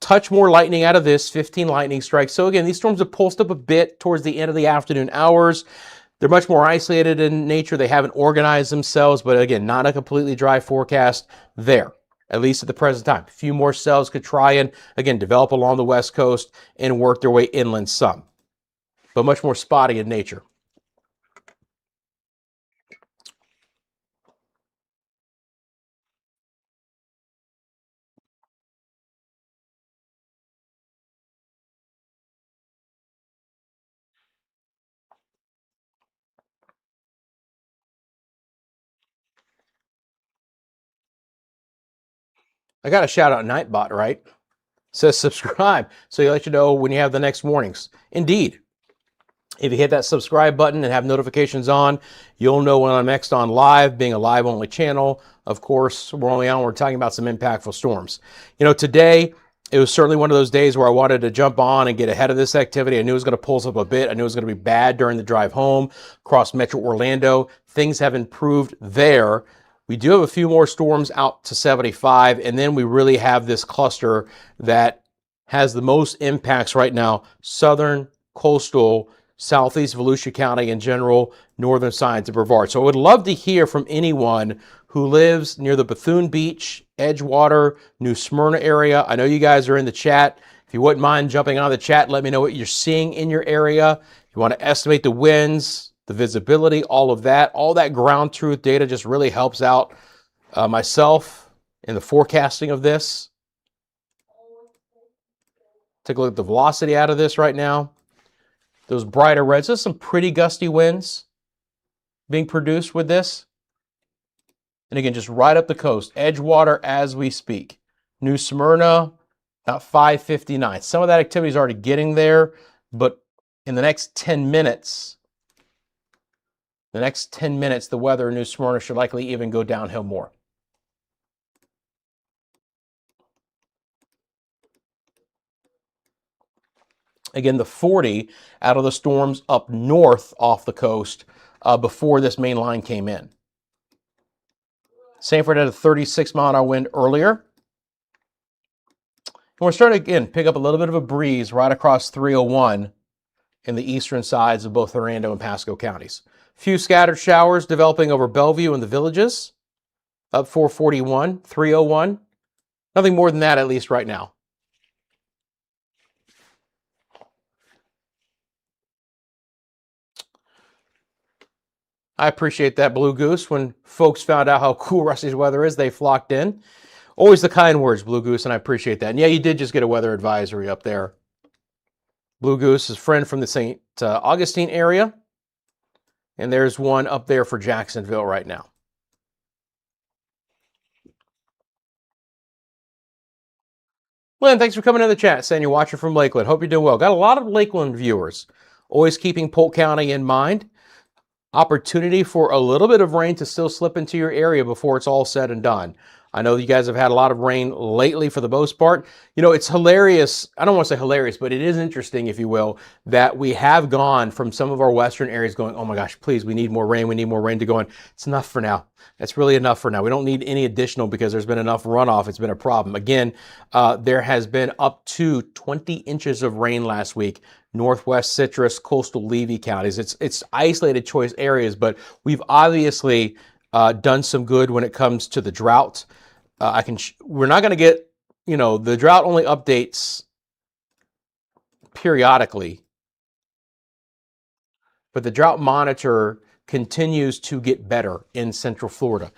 Touch more lightning out of this, 15 lightning strikes. So again, these storms have pulsed up a bit towards the end of the afternoon hours. They're much more isolated in nature. They haven't organized themselves, but again, not a completely dry forecast there, at least at the present time. A few more cells could try and, again, develop along the west coast and work their way inland some, but much more spotty in nature. I got a shout out Nightbot, right? Says subscribe, so he'll let you know when you have the next warnings. Indeed. If you hit that subscribe button and have notifications on, you'll know when I'm next on live, being a live only channel. Of course, we're talking about some impactful storms. You know, today, it was certainly one of those days where I wanted to jump on and get ahead of this activity. I knew it was going to pulse up a bit. I knew it was going to be bad during the drive home across Metro Orlando. Things have improved there. We do have a few more storms out to 75, and then we really have this cluster that has the most impacts right now: southern, coastal, southeast Volusia County in general, northern sides of Brevard. So I would love to hear from anyone who lives near the Bethune Beach, Edgewater, New Smyrna area. I know you guys are in the chat. If you wouldn't mind jumping on the chat, let me know what you're seeing in your area. If you want to estimate the winds, the visibility, all that ground truth data just really helps out myself in the forecasting of this. Take a look at the velocity out of this right now. Those brighter reds, there's some pretty gusty winds being produced with this. And again, just right up the coast, Edgewater as we speak. New Smyrna, about 5:59. Some of that activity is already getting there, but in the next 10 minutes, the weather in New Smyrna should likely even go downhill more. Again, the 40 out of the storms up north off the coast before this main line came in. Sanford had a 36-mile-an-hour wind earlier. And we're starting to, again, pick up a little bit of a breeze right across 301 in the eastern sides of both Hernando and Pasco counties. Few scattered showers developing over Bellevue and the Villages, up 441, 301. Nothing more than that, at least right now. I appreciate that, Blue Goose. When folks found out how cool Rusty's weather is, they flocked in. Always the kind words, Blue Goose, and I appreciate that. And yeah, you did just get a weather advisory up there. Blue Goose is a friend from the St. Augustine area. And there's one up there for Jacksonville right now. Lynn, thanks for coming in the chat, saying you're watching from Lakeland. Hope you're doing well. Got a lot of Lakeland viewers. Always keeping Polk County in mind. Opportunity for a little bit of rain to still slip into your area before it's all said and done. I know you guys have had a lot of rain lately for the most part. You know, it's hilarious. I don't want to say hilarious, but it is interesting, if you will, that we have gone from some of our western areas going, oh my gosh, please, we need more rain. We need more rain, to going, it's enough for now. That's really enough for now. We don't need any additional because there's been enough runoff. It's been a problem. Again, there has been up to 20 inches of rain last week. Northwest Citrus, coastal Levy counties. It's isolated choice areas, but we've obviously done some good when it comes to the drought. We're not going to get, you know, the drought only updates periodically, but the drought monitor continues to get better in Central Florida.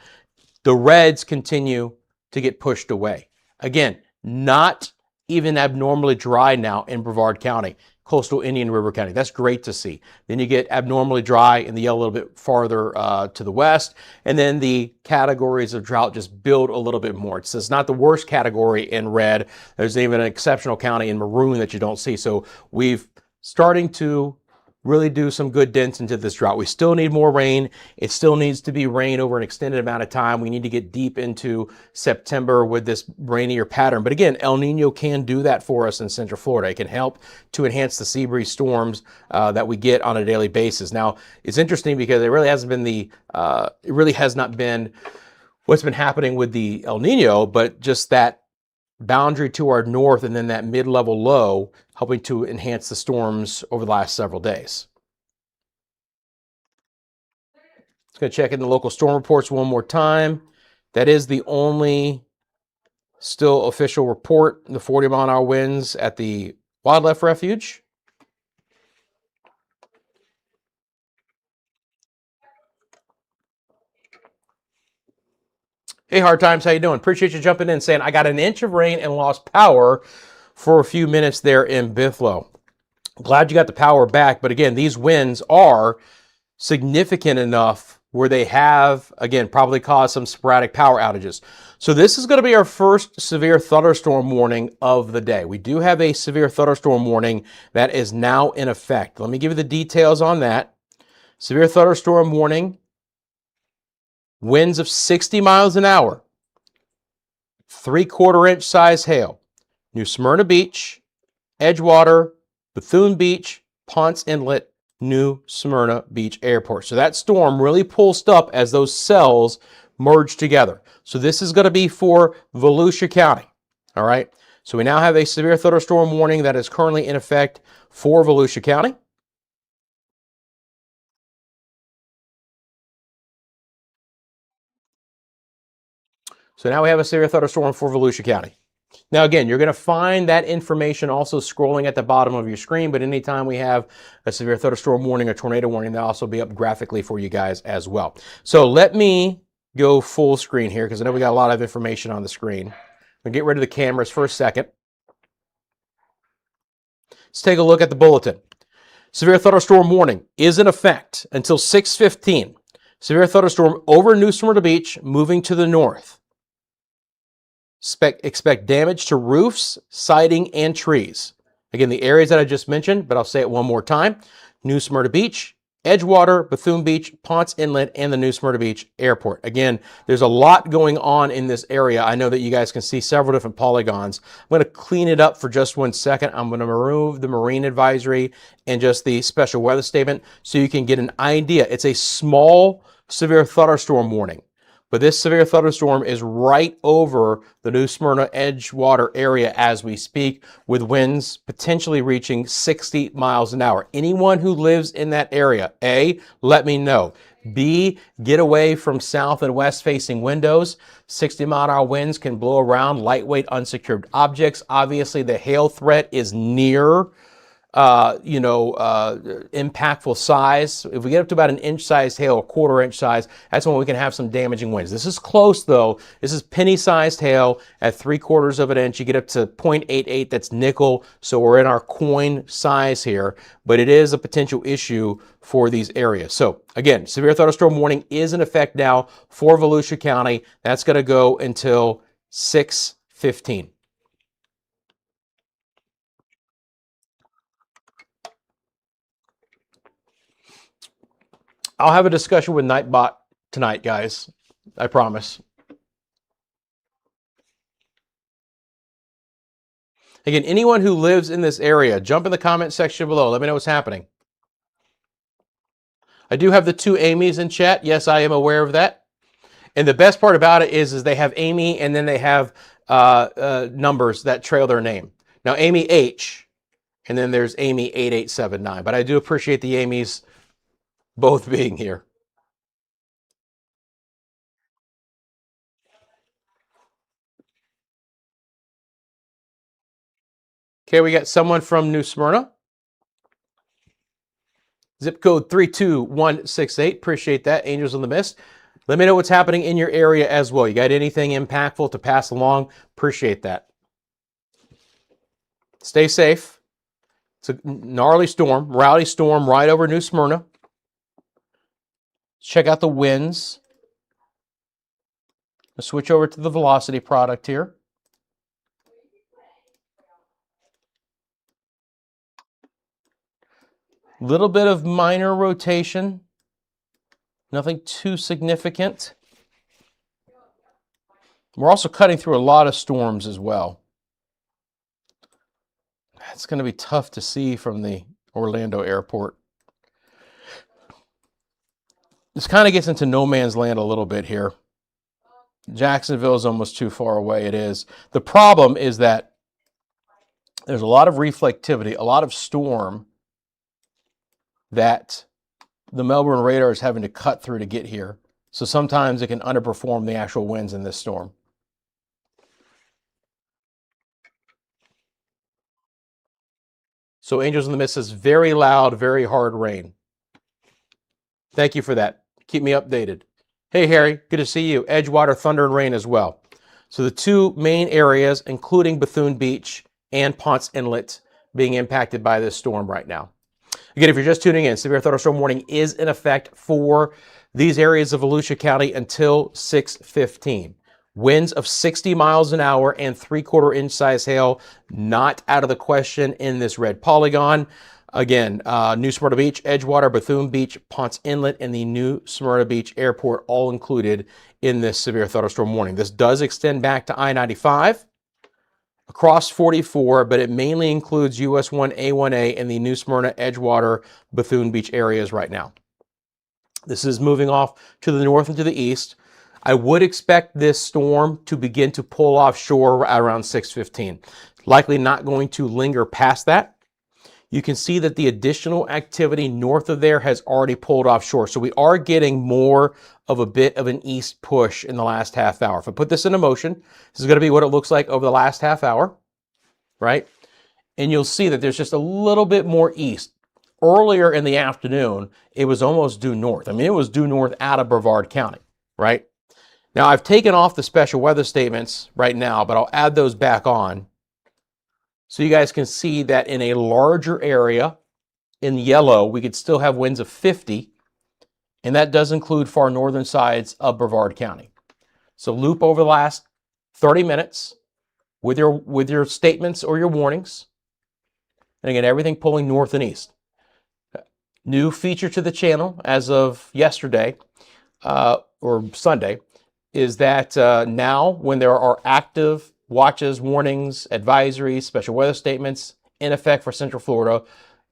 The reds continue to get pushed away. Again, not even abnormally dry now in Brevard County, coastal Indian River County. That's great to see. Then you get abnormally dry in the yellow a little bit farther to the west, and then the categories of drought just build a little bit more. It's not the worst category in red. There's even an exceptional county in maroon that you don't see. So we've starting to really do some good dents into this drought. We still need more rain. It still needs to be rain over an extended amount of time. We need to get deep into September with this rainier pattern. But again, El Nino can do that for us in Central Florida. It can help to enhance the sea breeze storms that we get on a daily basis. Now, it's interesting because it really hasn't been it really has not been what's been happening with the El Nino, but just that boundary to our north and then that mid-level low helping to enhance the storms over the last several days. Just going to check in the local storm reports one more time. That is the only still official report, the 40-mile-an-hour winds at the Wildlife Refuge. Hey, Hard Times, how you doing? Appreciate you jumping in, saying I got an inch of rain and lost power for a few minutes there in Bithlo. Glad you got the power back, but again, these winds are significant enough where they have, again, probably caused some sporadic power outages. So this is going to be our first severe thunderstorm warning of the day. We do have a severe thunderstorm warning that is now in effect. Let me give you the details on that. Severe thunderstorm warning. Winds of 60 miles an hour, 3/4 inch size hail, New Smyrna Beach, Edgewater, Bethune Beach, Ponce Inlet, New Smyrna Beach Airport. So that storm really pulsed up as those cells merged together. So this is going to be for Volusia County. All right. So we now have a severe thunderstorm warning that is currently in effect for Volusia County. So now we have a severe thunderstorm for Volusia County. Now, again, you're going to find that information also scrolling at the bottom of your screen, but anytime we have a severe thunderstorm warning or tornado warning, they'll also be up graphically for you guys as well. So let me go full screen here because I know we got a lot of information on the screen. We'll get rid of the cameras for a second. Let's take a look at the bulletin. Severe thunderstorm warning is in effect until 6:15. Severe thunderstorm over New Smyrna Beach, moving to the north. Expect damage to roofs, siding, and trees. Again, the areas that I just mentioned, but I'll say it one more time. New Smyrna Beach, Edgewater, Bethune Beach, Ponce Inlet, and the New Smyrna Beach Airport. Again, there's a lot going on in this area. I know that you guys can see several different polygons. I'm going to clean it up for just 1 second. I'm going to remove the marine advisory and just the special weather statement so you can get an idea. It's a small severe thunderstorm warning. But this severe thunderstorm is right over the New Smyrna Edgewater area as we speak, with winds potentially reaching 60 miles an hour. Anyone who lives in that area, A, let me know. B, get away from south and west facing windows. 60-mile-an-hour winds can blow around lightweight unsecured objects. Obviously, the hail threat is near impactful size. If we get up to about an inch size hail, a quarter inch size, that's when we can have some damaging winds. This is close though. This is penny sized hail at 3/4 of an inch. You get up to 0.88, that's nickel. So we're in our coin size here, but it is a potential issue for these areas. So again, severe thunderstorm warning is in effect now for Volusia County. That's going to go until 6:15. I'll have a discussion with Nightbot tonight, guys. I promise. Again, anyone who lives in this area, jump in the comment section below. Let me know what's happening. I do have the two Amy's in chat. Yes, I am aware of that. And the best part about it is they have Amy and then they have numbers that trail their name. Now, Amy H, and then there's Amy 8879. But I do appreciate the Amy's both being here. Okay, we got someone from New Smyrna. Zip code 32168. Appreciate that. Angels in the Mist. Let me know what's happening in your area as well. You got anything impactful to pass along? Appreciate that. Stay safe. It's a gnarly storm, rowdy storm right over New Smyrna. Check out the winds. Let's switch over to the velocity product here. Little bit of minor rotation. Nothing too significant. We're also cutting through a lot of storms as well. It's going to be tough to see from the Orlando airport. This kind of gets into no man's land a little bit here. Jacksonville is almost too far away. It is. The problem is that there's a lot of reflectivity, a lot of storm that the Melbourne radar is having to cut through to get here. So sometimes it can underperform the actual winds in this storm. So Angels in the Mist says very loud, very hard rain. Thank you for that. Keep me updated. Hey, Harry, good to see you. Edgewater, thunder and rain as well. So the two main areas, including Bethune Beach and Ponce Inlet, being impacted by this storm right now. Again, if you're just tuning in, severe thunderstorm warning is in effect for these areas of Volusia County until 6:15. Winds of 60 miles an hour and 3/4 inch size hail, not out of the question in this red polygon. Again, New Smyrna Beach, Edgewater, Bethune Beach, Ponce Inlet, and the New Smyrna Beach Airport all included in this severe thunderstorm warning. This does extend back to I-95, across 44, but it mainly includes US 1 A1A and the New Smyrna, Edgewater, Bethune Beach areas right now. This is moving off to the north and to the east. I would expect this storm to begin to pull offshore around 6:15. Likely not going to linger past that. You can see that the additional activity north of there has already pulled offshore. So we are getting more of a bit of an east push in the last half hour. If I put this into motion, this is going to be what it looks like over the last half hour, right? And you'll see that there's just a little bit more east. Earlier in the afternoon, it was almost due north. I mean, it was due north out of Brevard County, right? Now, I've taken off the special weather statements right now, but I'll add those back on so you guys can see that in a larger area, in yellow, we could still have winds of 50, and that does include far northern sides of Brevard County. So loop over the last 30 minutes with your statements or your warnings. And again, everything pulling north and east. New feature to the channel as of yesterday or Sunday is that now when there are active watches, warnings, advisories, special weather statements in effect for Central Florida,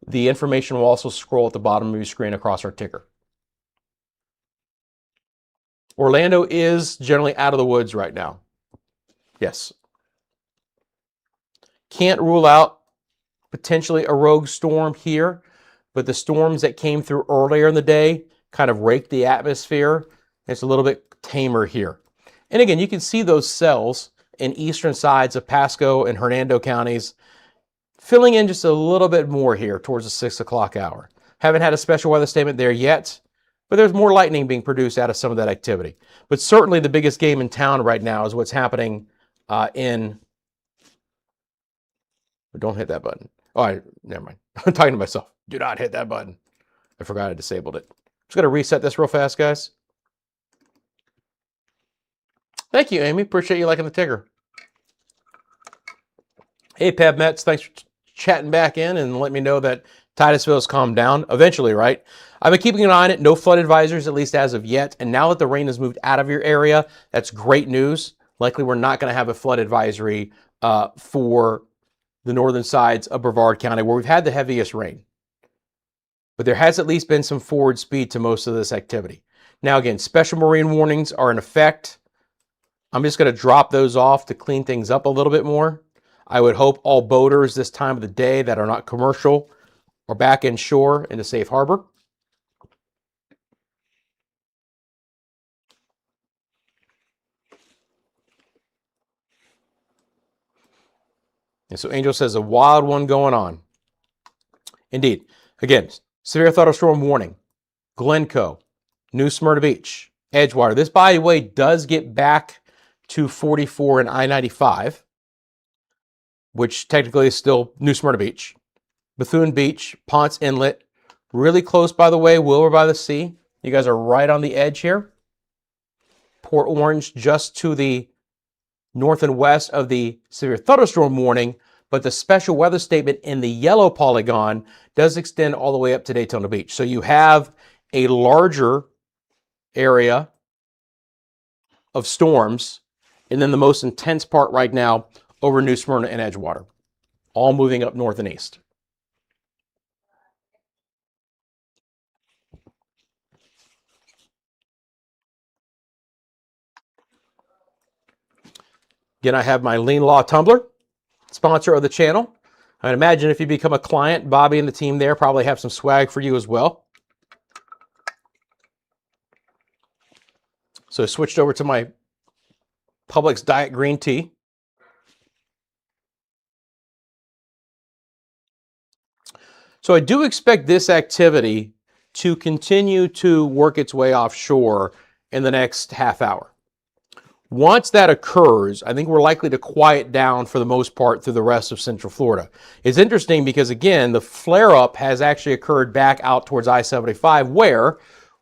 the information will also scroll at the bottom of your screen across our ticker. Orlando is generally out of the woods right now. Yes. Can't rule out potentially a rogue storm here, but the storms that came through earlier in the day kind of raked the atmosphere. It's a little bit tamer here. And again, you can see those cells in eastern sides of Pasco and Hernando counties Filling in just a little bit more here towards the 6 o'clock hour. Haven't had a special weather statement there yet, but there's more lightning being produced out of some of that activity. But certainly the biggest game in town right now is what's happening don't hit that button. Oh, never mind. I'm talking to myself. Do not hit that button. I forgot I disabled it. Just going to reset this real fast, guys. Thank you, Amy. Appreciate you liking the ticker. Hey, Peb Mets. Thanks for chatting back in and let me know that Titusville has calmed down eventually, right? I've been keeping an eye on it. No flood advisories, at least as of yet. And now that the rain has moved out of your area, that's great news. Likely we're not going to have a flood advisory for the northern sides of Brevard County, where we've had the heaviest rain. But there has at least been some forward speed to most of this activity. Now, again, special marine warnings are in effect. I'm just going to drop those off to clean things up a little bit more. I would hope all boaters this time of the day that are not commercial are back inshore in a safe harbor. And so Angel says a wild one going on. Indeed. Again, severe thunderstorm warning. Glencoe, New Smyrna Beach, Edgewater. This, by the way, does get back to 44 and I-95, which technically is still New Smyrna Beach. Bethune Beach, Ponce Inlet, really close, by the way, Wilbur by the Sea. You guys are right on the edge here. Port Orange just to the north and west of the severe thunderstorm warning, but the special weather statement in the yellow polygon does extend all the way up to Daytona Beach. So you have a larger area of storms, and then the most intense part right now over New Smyrna and Edgewater, all moving up north and east. Again, I have my Lean Law tumbler, sponsor of the channel. I'd imagine if you become a client, Bobby and the team there probably have some swag for you as well. So I switched over to my Publix Diet Green Tea. So I do expect this activity to continue to work its way offshore in the next half hour. Once that occurs, I think we're likely to quiet down for the most part through the rest of Central Florida. It's interesting because, again, the flare-up has actually occurred back out towards I-75 where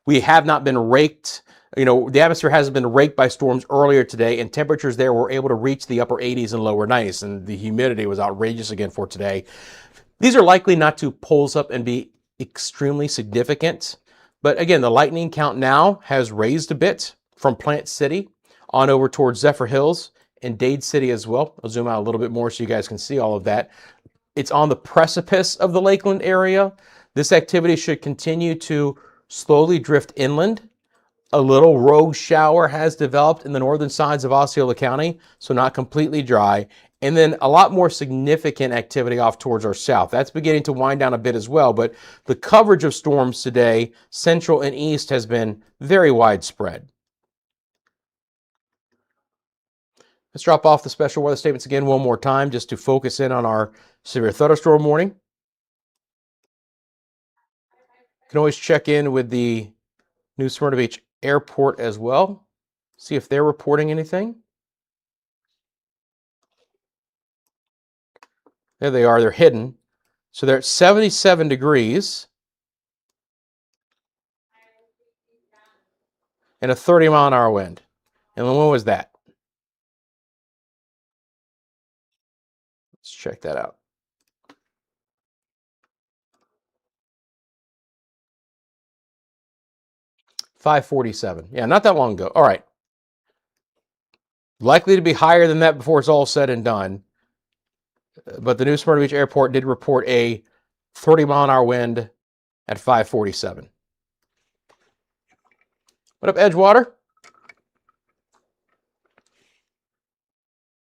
we have not been raked. You know, the atmosphere hasn't been raked by storms earlier today, and temperatures there were able to reach the upper 80s and lower 90s, and the humidity was outrageous again for today. These are likely not to pulse up and be extremely significant, but again, the lightning count now has raised a bit from Plant City on over towards Zephyr Hills and Dade City as well. I'll zoom out a little bit more so you guys can see all of that. It's on the precipice of the Lakeland area. This activity should continue to slowly drift inland. A little rogue shower has developed in the northern sides of Osceola County, so not completely dry. And then a lot more significant activity off towards our south. That's beginning to wind down a bit as well, but the coverage of storms today, central and east, has been very widespread. Let's drop off the special weather statements again one more time just to focus in on our severe thunderstorm warning. You can always check in with the New Smyrna Beach Airport as well. See if they're reporting anything. There they are. They're hidden. So they're at 77 degrees and a 30-mile-an-hour wind. And when was that? Let's check that out. .547. Yeah, not that long ago. All right. Likely to be higher than that before it's all said and done. But the New Smyrna Beach Airport did report a 30-mile-an-hour wind at 547. What up, Edgewater?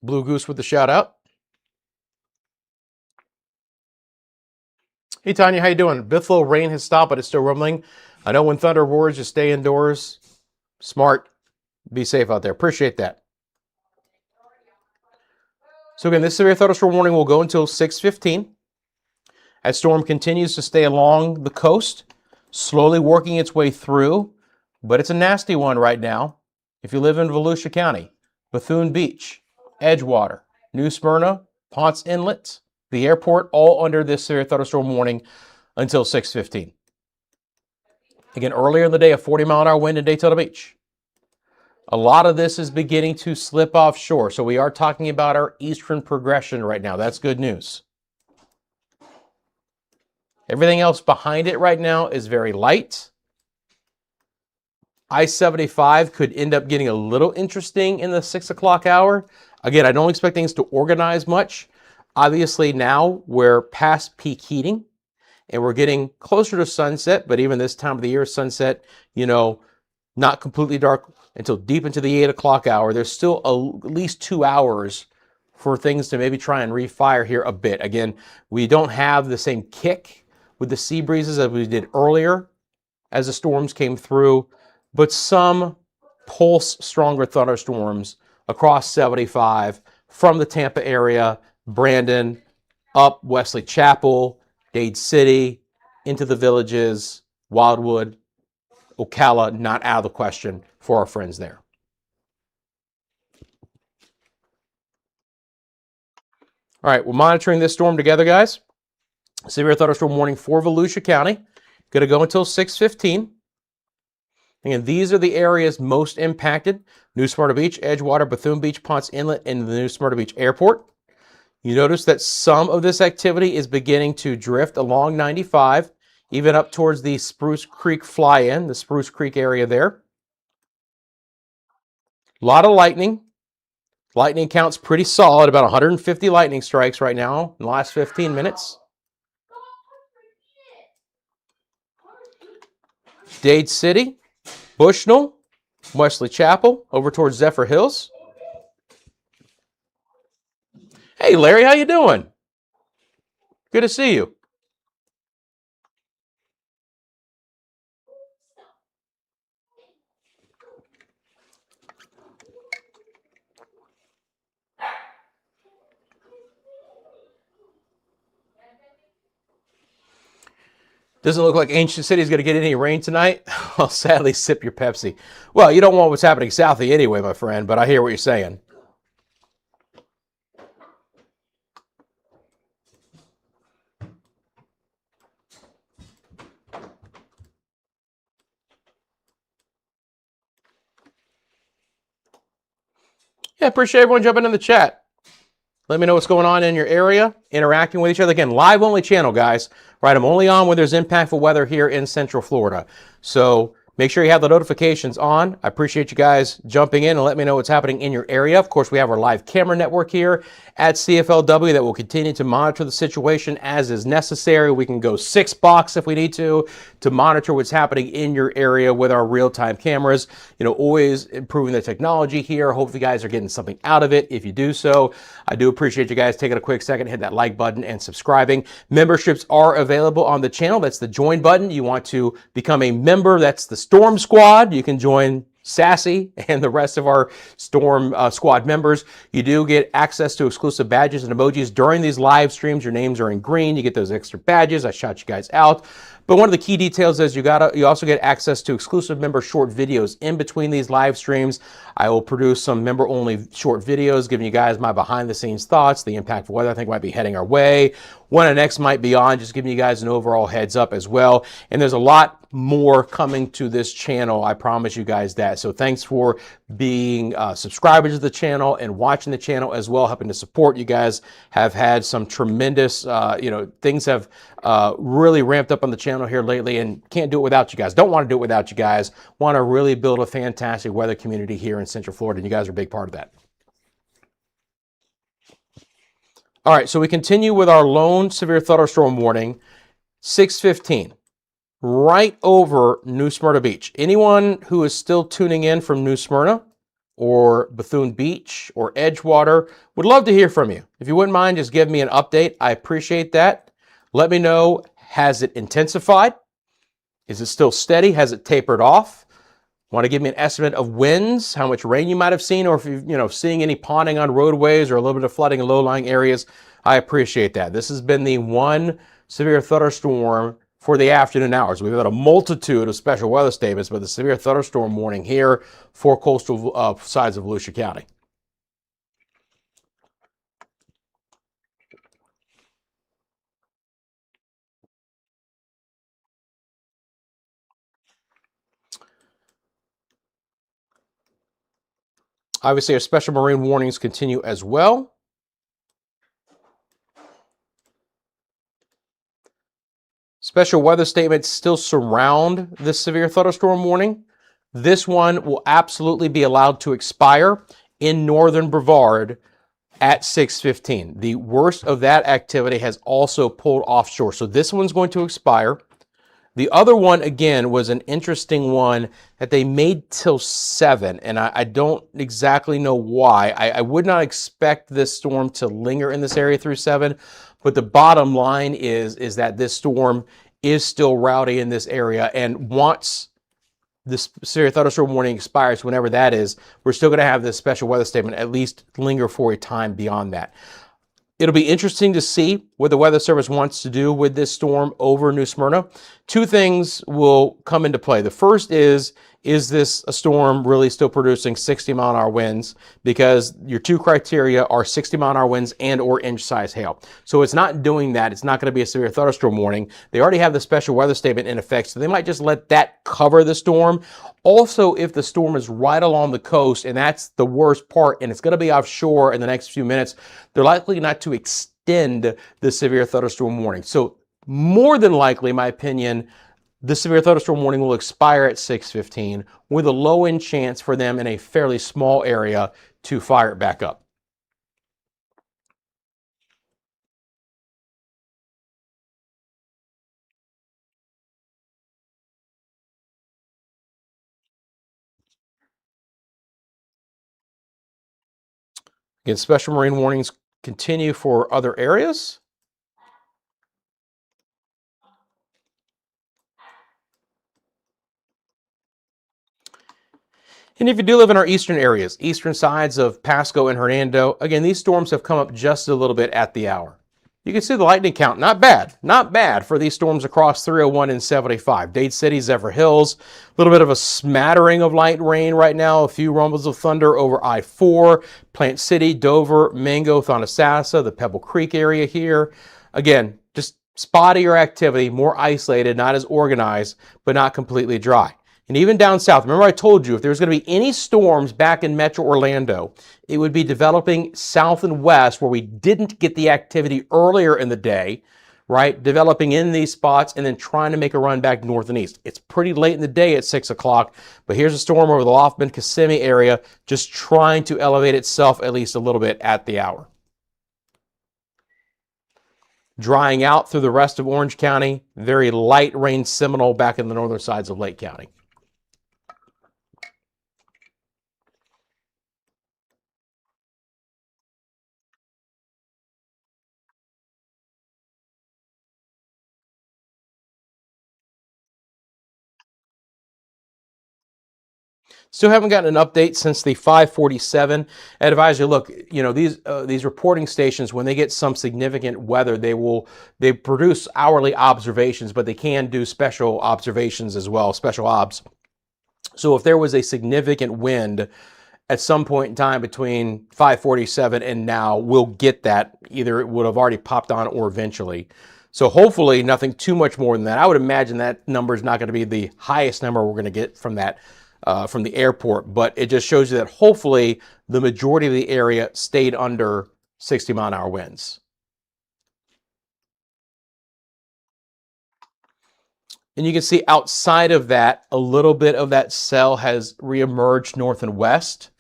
Blue Goose with the shout out. Hey, Tanya, how you doing? Bithlow rain has stopped, but it's still rumbling. I know when thunder roars, just stay indoors. Smart. Be safe out there. Appreciate that. So again, this severe thunderstorm warning will go until 6:15. That storm continues to stay along the coast, slowly working its way through, but it's a nasty one right now. If you live in Volusia County, Bethune Beach, Edgewater, New Smyrna, Ponce Inlet, the airport, all under this severe thunderstorm warning until 6:15. Again, earlier in the day, a 40-mile-an-hour wind in Daytona Beach. A lot of this is beginning to slip offshore, so we are talking about our eastern progression right now. That's good news. Everything else behind it right now is very light. I-75 could end up getting a little interesting in the 6 o'clock hour. Again, I don't expect things to organize much. Obviously now we're past peak heating and we're getting closer to sunset, but even this time of the year, sunset, not completely dark until deep into the 8 o'clock hour. There's still at least 2 hours for things to maybe try and refire here a bit. Again, we don't have the same kick with the sea breezes as we did earlier as the storms came through, but some pulse stronger thunderstorms across 75 from the Tampa area, Brandon, up Wesley Chapel, Dade City, into the Villages, Wildwood, Ocala, not out of the question for our friends there. All right, we're monitoring this storm together, guys. Severe thunderstorm warning for Volusia County. Going to go until 6:15. Again, these are the areas most impacted: New Smyrna Beach, Edgewater, Bethune Beach, Ponce Inlet, and the New Smyrna Beach Airport. You notice that some of this activity is beginning to drift along 95, even up towards the Spruce Creek fly-in, the Spruce Creek area there. A lot of lightning. Lightning count's pretty solid, about 150 lightning strikes right now in the last 15 minutes. Dade City, Bushnell, Wesley Chapel, over towards Zephyr Hills. Hey, Larry, how you doing? Good to see you. Doesn't look like Ancient City is going to get any rain tonight. Well, sadly, sip your Pepsi. Well, you don't want what's happening south of you anyway, my friend, but I hear what you're saying. Yeah, appreciate everyone jumping in the chat. Let me know what's going on in your area, interacting with each other. Again, live only channel, guys. Right, I'm only on when there's impactful weather here in Central Florida. So make sure you have the notifications on. I appreciate you guys jumping in and let me know what's happening in your area. Of course, we have our live camera network here at CFLW that will continue to monitor the situation as is necessary. We can go 6 box if we need to monitor what's happening in your area with our real-time cameras. Always improving the technology here. Hopefully you guys are getting something out of it. If you do so, I do appreciate you guys taking a quick second, hit that like button and subscribing. Memberships are available on the channel. That's the join button. You want to become a member, that's the Storm Squad. You can join Sassy and the rest of our Storm Squad members. You do get access to exclusive badges and emojis during these live streams. Your names are in green. You get those extra badges. I shout you guys out. But one of the key details is you also get access to exclusive member short videos in between these live streams. I will produce some member-only short videos giving you guys my behind-the-scenes thoughts, the impact of weather I think might be heading our way, when our next might be on, just giving you guys an overall heads up as well. And there's a lot more coming to this channel. I promise you guys that. So thanks for being subscribers to the channel and watching the channel as well, helping to support. You guys have had some tremendous, things have really ramped up on the channel here lately, and can't do it without you guys. Don't want to do it without you guys. Want to really build a fantastic weather community here in Central Florida, and you guys are a big part of that. All right, so we continue with our lone severe thunderstorm warning, 6:15. Right over New Smyrna Beach. Anyone who is still tuning in from New Smyrna or Bethune Beach or Edgewater, would love to hear from you. If you wouldn't mind, just give me an update. I appreciate that. Let me know, has it intensified? Is it still steady? Has it tapered off? Want to give me an estimate of winds, how much rain you might have seen, or if you're seeing any ponding on roadways or a little bit of flooding in low-lying areas? I appreciate that. This has been the one severe thunderstorm for the afternoon hours. We've got a multitude of special weather statements, but the severe thunderstorm warning here for coastal sides of Volusia County. Obviously, our special marine warnings continue as well. Special weather statements still surround this severe thunderstorm warning. This one will absolutely be allowed to expire in northern Brevard at 6:15. The worst of that activity has also pulled offshore. So this one's going to expire. The other one, again, was an interesting one that they made till 7, and I don't exactly know why. I would not expect this storm to linger in this area through 7, but the bottom line is that this storm is still rowdy in this area, and once this severe thunderstorm warning expires, whenever that is, we're still going to have this special weather statement at least linger for a time beyond that. It'll be interesting to see what the Weather Service wants to do with this storm over New Smyrna. Two things will come into play. The first is this a storm really still producing 60-mile-an-hour winds? Because your two criteria are 60-mile-an-hour winds and or inch-size hail. So it's not doing that. It's not going to be a severe thunderstorm warning. They already have the special weather statement in effect, so they might just let that cover the storm. Also, if the storm is right along the coast, and that's the worst part, and it's going to be offshore in the next few minutes, they're likely not to extend the severe thunderstorm warning. So more than likely, in my opinion, the severe thunderstorm warning will expire at 6:15 with a low-end chance for them in a fairly small area to fire it back up. Again, special marine warnings continue for other areas. And if you do live in our eastern areas, eastern sides of Pasco and Hernando, again, these storms have come up just a little bit at the hour. You can see the lightning count, not bad for these storms across 301 and 75. Dade City, Zephyr Hills, a little bit of a smattering of light rain right now, a few rumbles of thunder over I-4, Plant City, Dover, Mango, Thonotassa, the Pebble Creek area here. Again, just spottier activity, more isolated, not as organized, but not completely dry. And even down south, remember I told you if there's going to be any storms back in Metro Orlando, it would be developing south and west where we didn't get the activity earlier in the day, right? Developing in these spots and then trying to make a run back north and east. It's pretty late in the day at 6 o'clock, but here's a storm over the Loftman-Kissimmee area just trying to elevate itself at least a little bit at the hour. Drying out through the rest of Orange County, very light rain Seminole back in the northern sides of Lake County. Still haven't gotten an update since the 547. I advise you, look, you know, these reporting stations, when they get some significant weather, they produce hourly observations, but they can do special observations as well, special obs. So if there was a significant wind at some point in time between 547 and now, we'll get that. Either it would have already popped on or eventually. So hopefully nothing too much more than that. I would imagine that number is not going to be the highest number we're going to get from that from the airport, but it just shows you that hopefully the majority of the area stayed under 60-mile-an-hour winds. And you can see outside of that, a little bit of that cell has reemerged north and west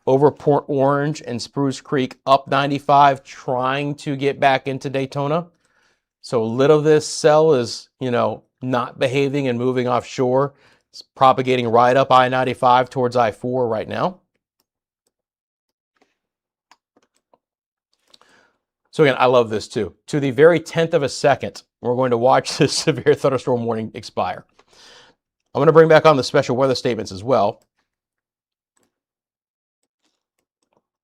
over Port Orange and Spruce Creek up 95, trying to get back into Daytona. So a little of this cell is, you know, not behaving and moving offshore. It's propagating right up I-95 towards I-4 right now. So again, I love this too. To the very 10th of a second, we're going to watch this severe thunderstorm warning expire. I'm going to bring back on the special weather statements as well,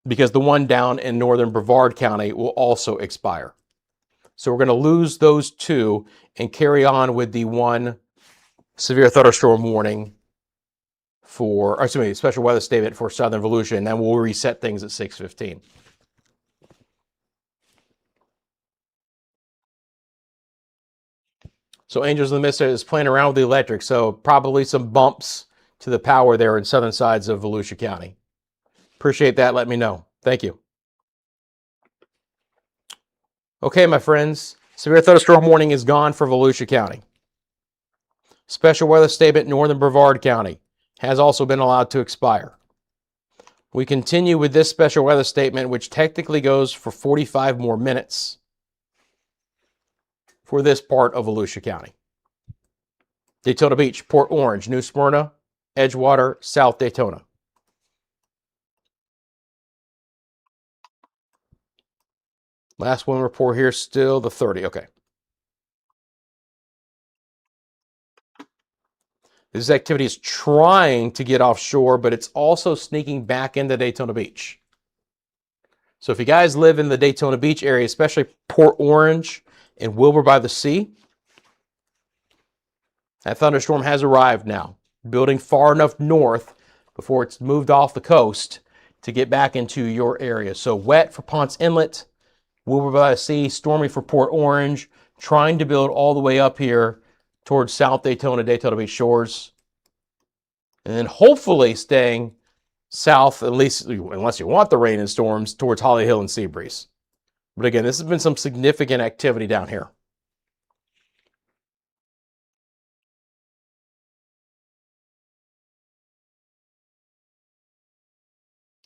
because the one down in northern Brevard County will also expire. So we're going to lose those two and carry on with the one severe thunderstorm warning for, or excuse me, special weather statement for southern Volusia, and then we'll reset things at 6:15. So Angels in the Mist is playing around with the electric, so probably some bumps to the power there in southern sides of Volusia County. Appreciate that. Let me know. Thank you. Okay, my friends, severe thunderstorm warning is gone for Volusia County. Special weather statement northern Brevard County has also been allowed to expire. We continue with this special weather statement, which technically goes for 45 more minutes for this part of Volusia County. Daytona Beach, Port Orange, New Smyrna, Edgewater, South Daytona. Last one report here, still the 30. Okay. This activity is trying to get offshore, but it's also sneaking back into Daytona Beach. So if you guys live in the Daytona Beach area, especially Port Orange and Wilbur by the Sea, that thunderstorm has arrived now, building far enough north before it's moved off the coast to get back into your area. So wet for Ponce Inlet, Wilbur by the Sea, stormy for Port Orange, trying to build all the way up here towards South Daytona, Daytona Beach shores, and then hopefully staying south, at least unless you want the rain and storms, towards Holly Hill and Seabreeze. But again, this has been some significant activity down here.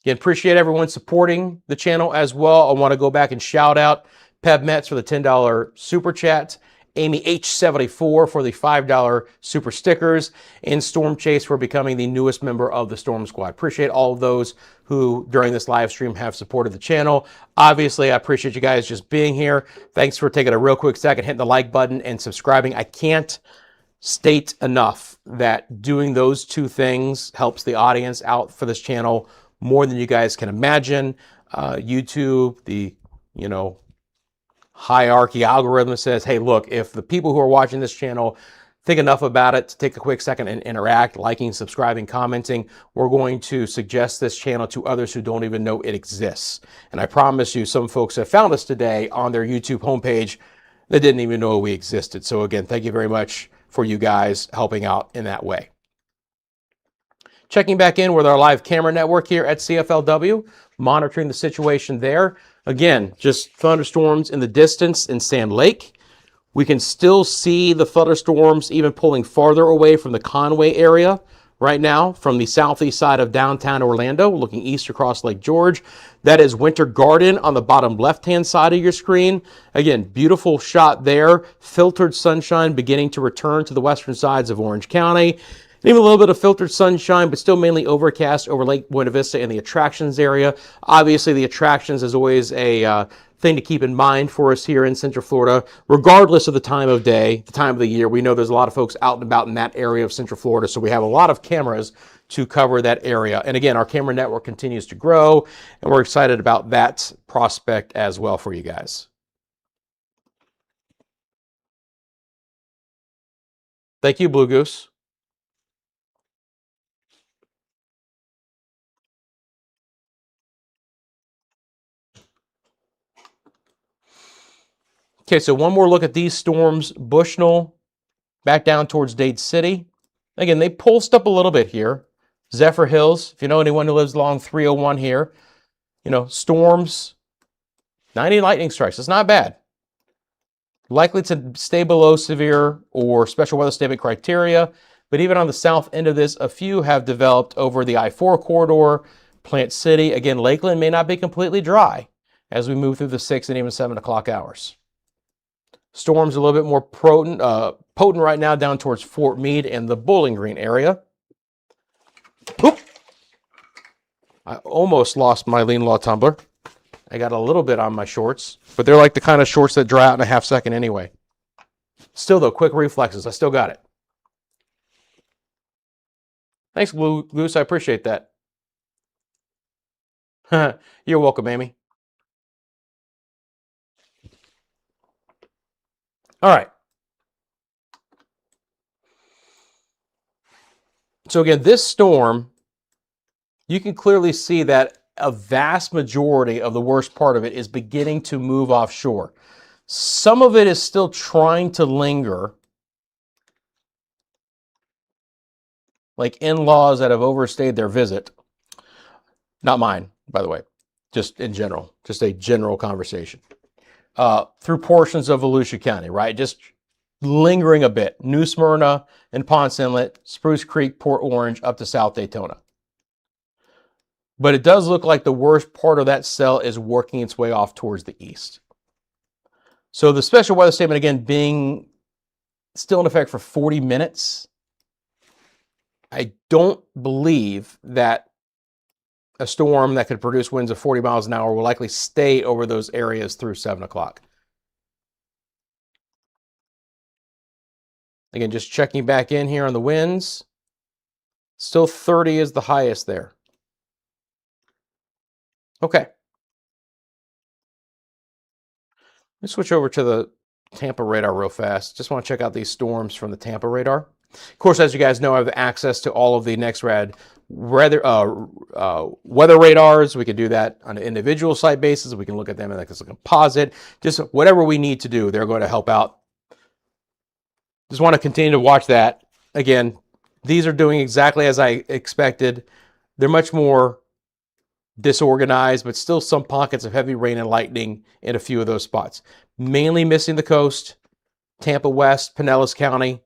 Again, appreciate everyone supporting the channel as well. I want to go back and shout out Peb Metz for the $10 super chat, Amy H74 for the $5 super stickers, and Storm Chase for becoming the newest member of the Storm Squad. Appreciate all of those who during this live stream have supported the channel. Obviously, I appreciate you guys just being here. Thanks for taking a real quick second, hitting the like button and subscribing. I can't state enough that doing those two things helps the audience out for this channel more than you guys can imagine. YouTube, the hierarchy algorithm says, hey, look, if the people who are watching this channel think enough about it to take a quick second and interact, liking, subscribing, commenting, we're going to suggest this channel to others who don't even know it exists. And I promise you, some folks have found us today on their YouTube homepage that didn't even know we existed. So again, thank you very much for you guys helping out in that way. Checking back in with our live camera network here at CFLW, monitoring the situation there. Again, just thunderstorms in the distance in Sand Lake. We can still see the thunderstorms even pulling farther away from the Conway area right now from the southeast side of downtown Orlando, looking east across Lake George. That is Winter Garden on the bottom left-hand side of your screen. Again, beautiful shot there. Filtered sunshine beginning to return to the western sides of Orange County. Even a little bit of filtered sunshine, but still mainly overcast over Lake Buena Vista and the attractions area. Obviously, the attractions is always a thing to keep in mind for us here in Central Florida, regardless of the time of day, the time of the year. We know there's a lot of folks out and about in that area of Central Florida, so we have a lot of cameras to cover that area. And again, our camera network continues to grow, and we're excited about that prospect as well for you guys. Thank you, Blue Goose. Okay, so one more look at these storms. Bushnell back down towards Dade City. Again, they pulsed up a little bit here. Zephyr Hills, if you know anyone who lives along 301 here, storms, 90 lightning strikes. It's not bad. Likely to stay below severe or special weather statement criteria, but even on the south end of this, a few have developed over the I-4 corridor, Plant City. Again, Lakeland may not be completely dry as we move through the 6 and even 7 o'clock hours. Storms a little bit more potent right now down towards Fort Meade and the Bowling Green area. Oop. I almost lost my Lean Law tumbler. I got a little bit on my shorts, but they're like the kind of shorts that dry out in a half second anyway. Still though, quick reflexes. I still got it. Thanks, Blue Goose. I appreciate that. You're welcome, Amy. All right. So again, this storm, you can clearly see that a vast majority of the worst part of it is beginning to move offshore. Some of it is still trying to linger, like in-laws that have overstayed their visit. Not mine, by the way, just in general, just a general conversation. Through portions of Volusia County, right? Just lingering a bit. New Smyrna and Ponce Inlet, Spruce Creek, Port Orange, up to South Daytona. But it does look like the worst part of that cell is working its way off towards the east. So the special weather statement, again, being still in effect for 40 minutes, I don't believe that a storm that could produce winds of 40 miles an hour will likely stay over those areas through 7 o'clock. Again, just checking back in here on the winds. Still 30 is the highest there. Okay. Let's switch over to the Tampa radar real fast. Just want to check out these storms from the Tampa radar. Of course, as you guys know, I have access to all of the NextRad weather radars. We can do that on an individual site basis. We can look at them like as a composite. Just whatever we need to do, they're going to help out. Just want to continue to watch that. Again, these are doing exactly as I expected. They're much more disorganized, but still some pockets of heavy rain and lightning in a few of those spots. Mainly missing the coast, Tampa West, Pinellas County,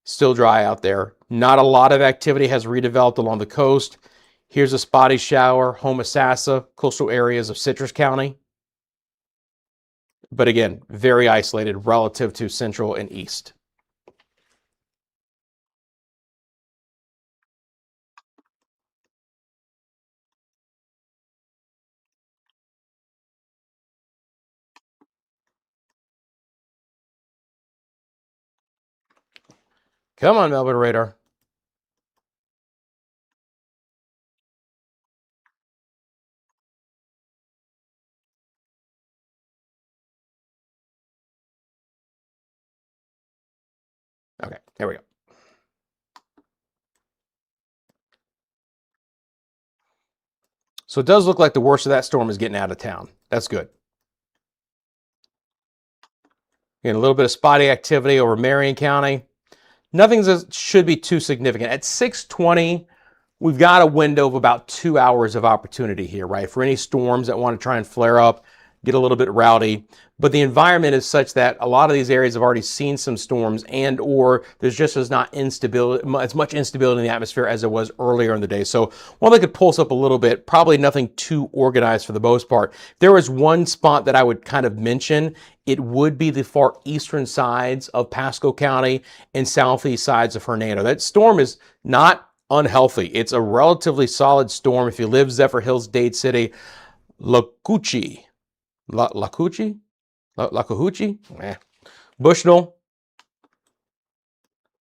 still dry out there. Not a lot of activity has redeveloped along the coast. Here's a spotty shower, Homosassa, coastal areas of Citrus County. But again, very isolated relative to central and east. Come on, Melbourne radar. Okay, there we go. So it does look like the worst of that storm is getting out of town. That's good. Again, a little bit of spotty activity over Marion County. Nothing that should be too significant. At 6:20, we've got a window of about 2 hours of opportunity here, right? For any storms that want to try and flare up, get a little bit rowdy. But the environment is such that a lot of these areas have already seen some storms, and or there's just as much instability in the atmosphere as there was earlier in the day. So while they could pulse up a little bit, probably nothing too organized for the most part. If there was one spot that I would kind of mention, it would be the far eastern sides of Pasco County and southeast sides of Hernando. That storm is not unhealthy. It's a relatively solid storm. If you live Zephyr Hills, Dade City, Lacucci, Bushnell,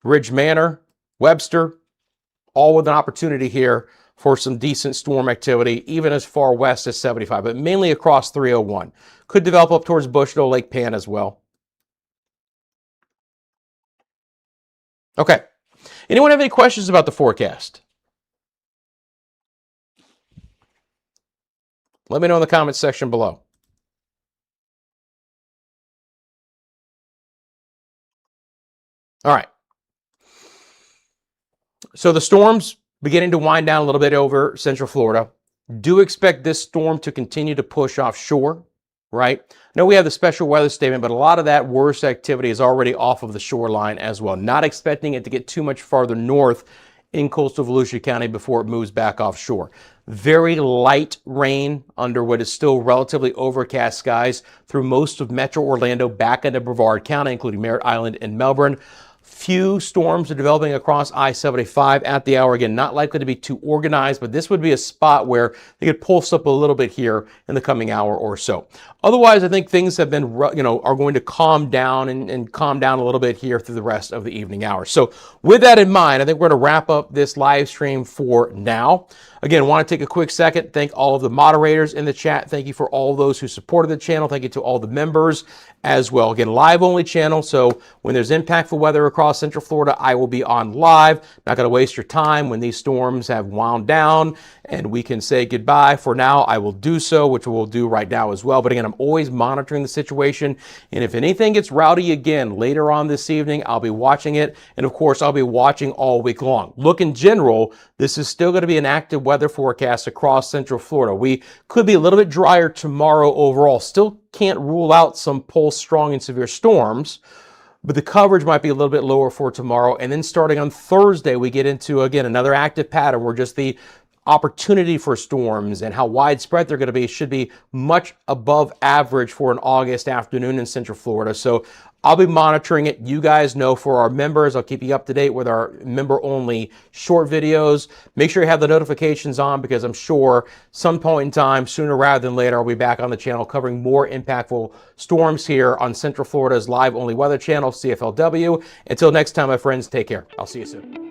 Ridge Manor, Webster, all with an opportunity here for some decent storm activity, even as far west as 75, but mainly across 301. Could develop up towards Bushnell, Lake Pan as well. Okay. Anyone have any questions about the forecast? Let me know in the comments section below. All right. So the storm's beginning to wind down a little bit over Central Florida. Do expect this storm to continue to push offshore, right? Now we have the special weather statement, but a lot of that worst activity is already off of the shoreline as well. Not expecting it to get too much farther north in coastal Volusia County before it moves back offshore. Very light rain under what is still relatively overcast skies through most of Metro Orlando back into Brevard County, including Merritt Island and Melbourne. Few storms are developing across I-75 at the hour. Again, not likely to be too organized, but this would be a spot where they could pulse up a little bit here in the coming hour or so. Otherwise, I think things have been, are going to calm down and calm down a little bit here through the rest of the evening hours. So with that in mind, I think we're going to wrap up this live stream for now. Again, want to take a quick second, thank all of the moderators in the chat. Thank you for all those who supported the channel. Thank you to all the members as well. Again, live only channel, so when there's impactful weather across Central Florida, I will be on live. Not going to waste your time. When these storms have wound down and we can say goodbye for now, I will do so, which we'll do right now as well. But again, I'm always monitoring the situation, and if anything gets rowdy again later on this evening, I'll be watching it, and of course, I'll be watching all week long. Look, in general, this is still going to be an active weather forecast across Central Florida. We could be a little bit drier tomorrow overall. Still can't rule out some pulse strong and severe storms, but the coverage might be a little bit lower for tomorrow. And then starting on Thursday, we get into, again, another active pattern where just the opportunity for storms and how widespread they're going to be should be much above average for an August afternoon in Central Florida. So I'll be monitoring it. You guys know, for our members, I'll keep you up to date with our member-only short videos. Make sure you have the notifications on, because I'm sure some point in time, sooner rather than later, I'll be back on the channel covering more impactful storms here on Central Florida's live-only weather channel, CFLW. Until next time, my friends, take care. I'll see you soon.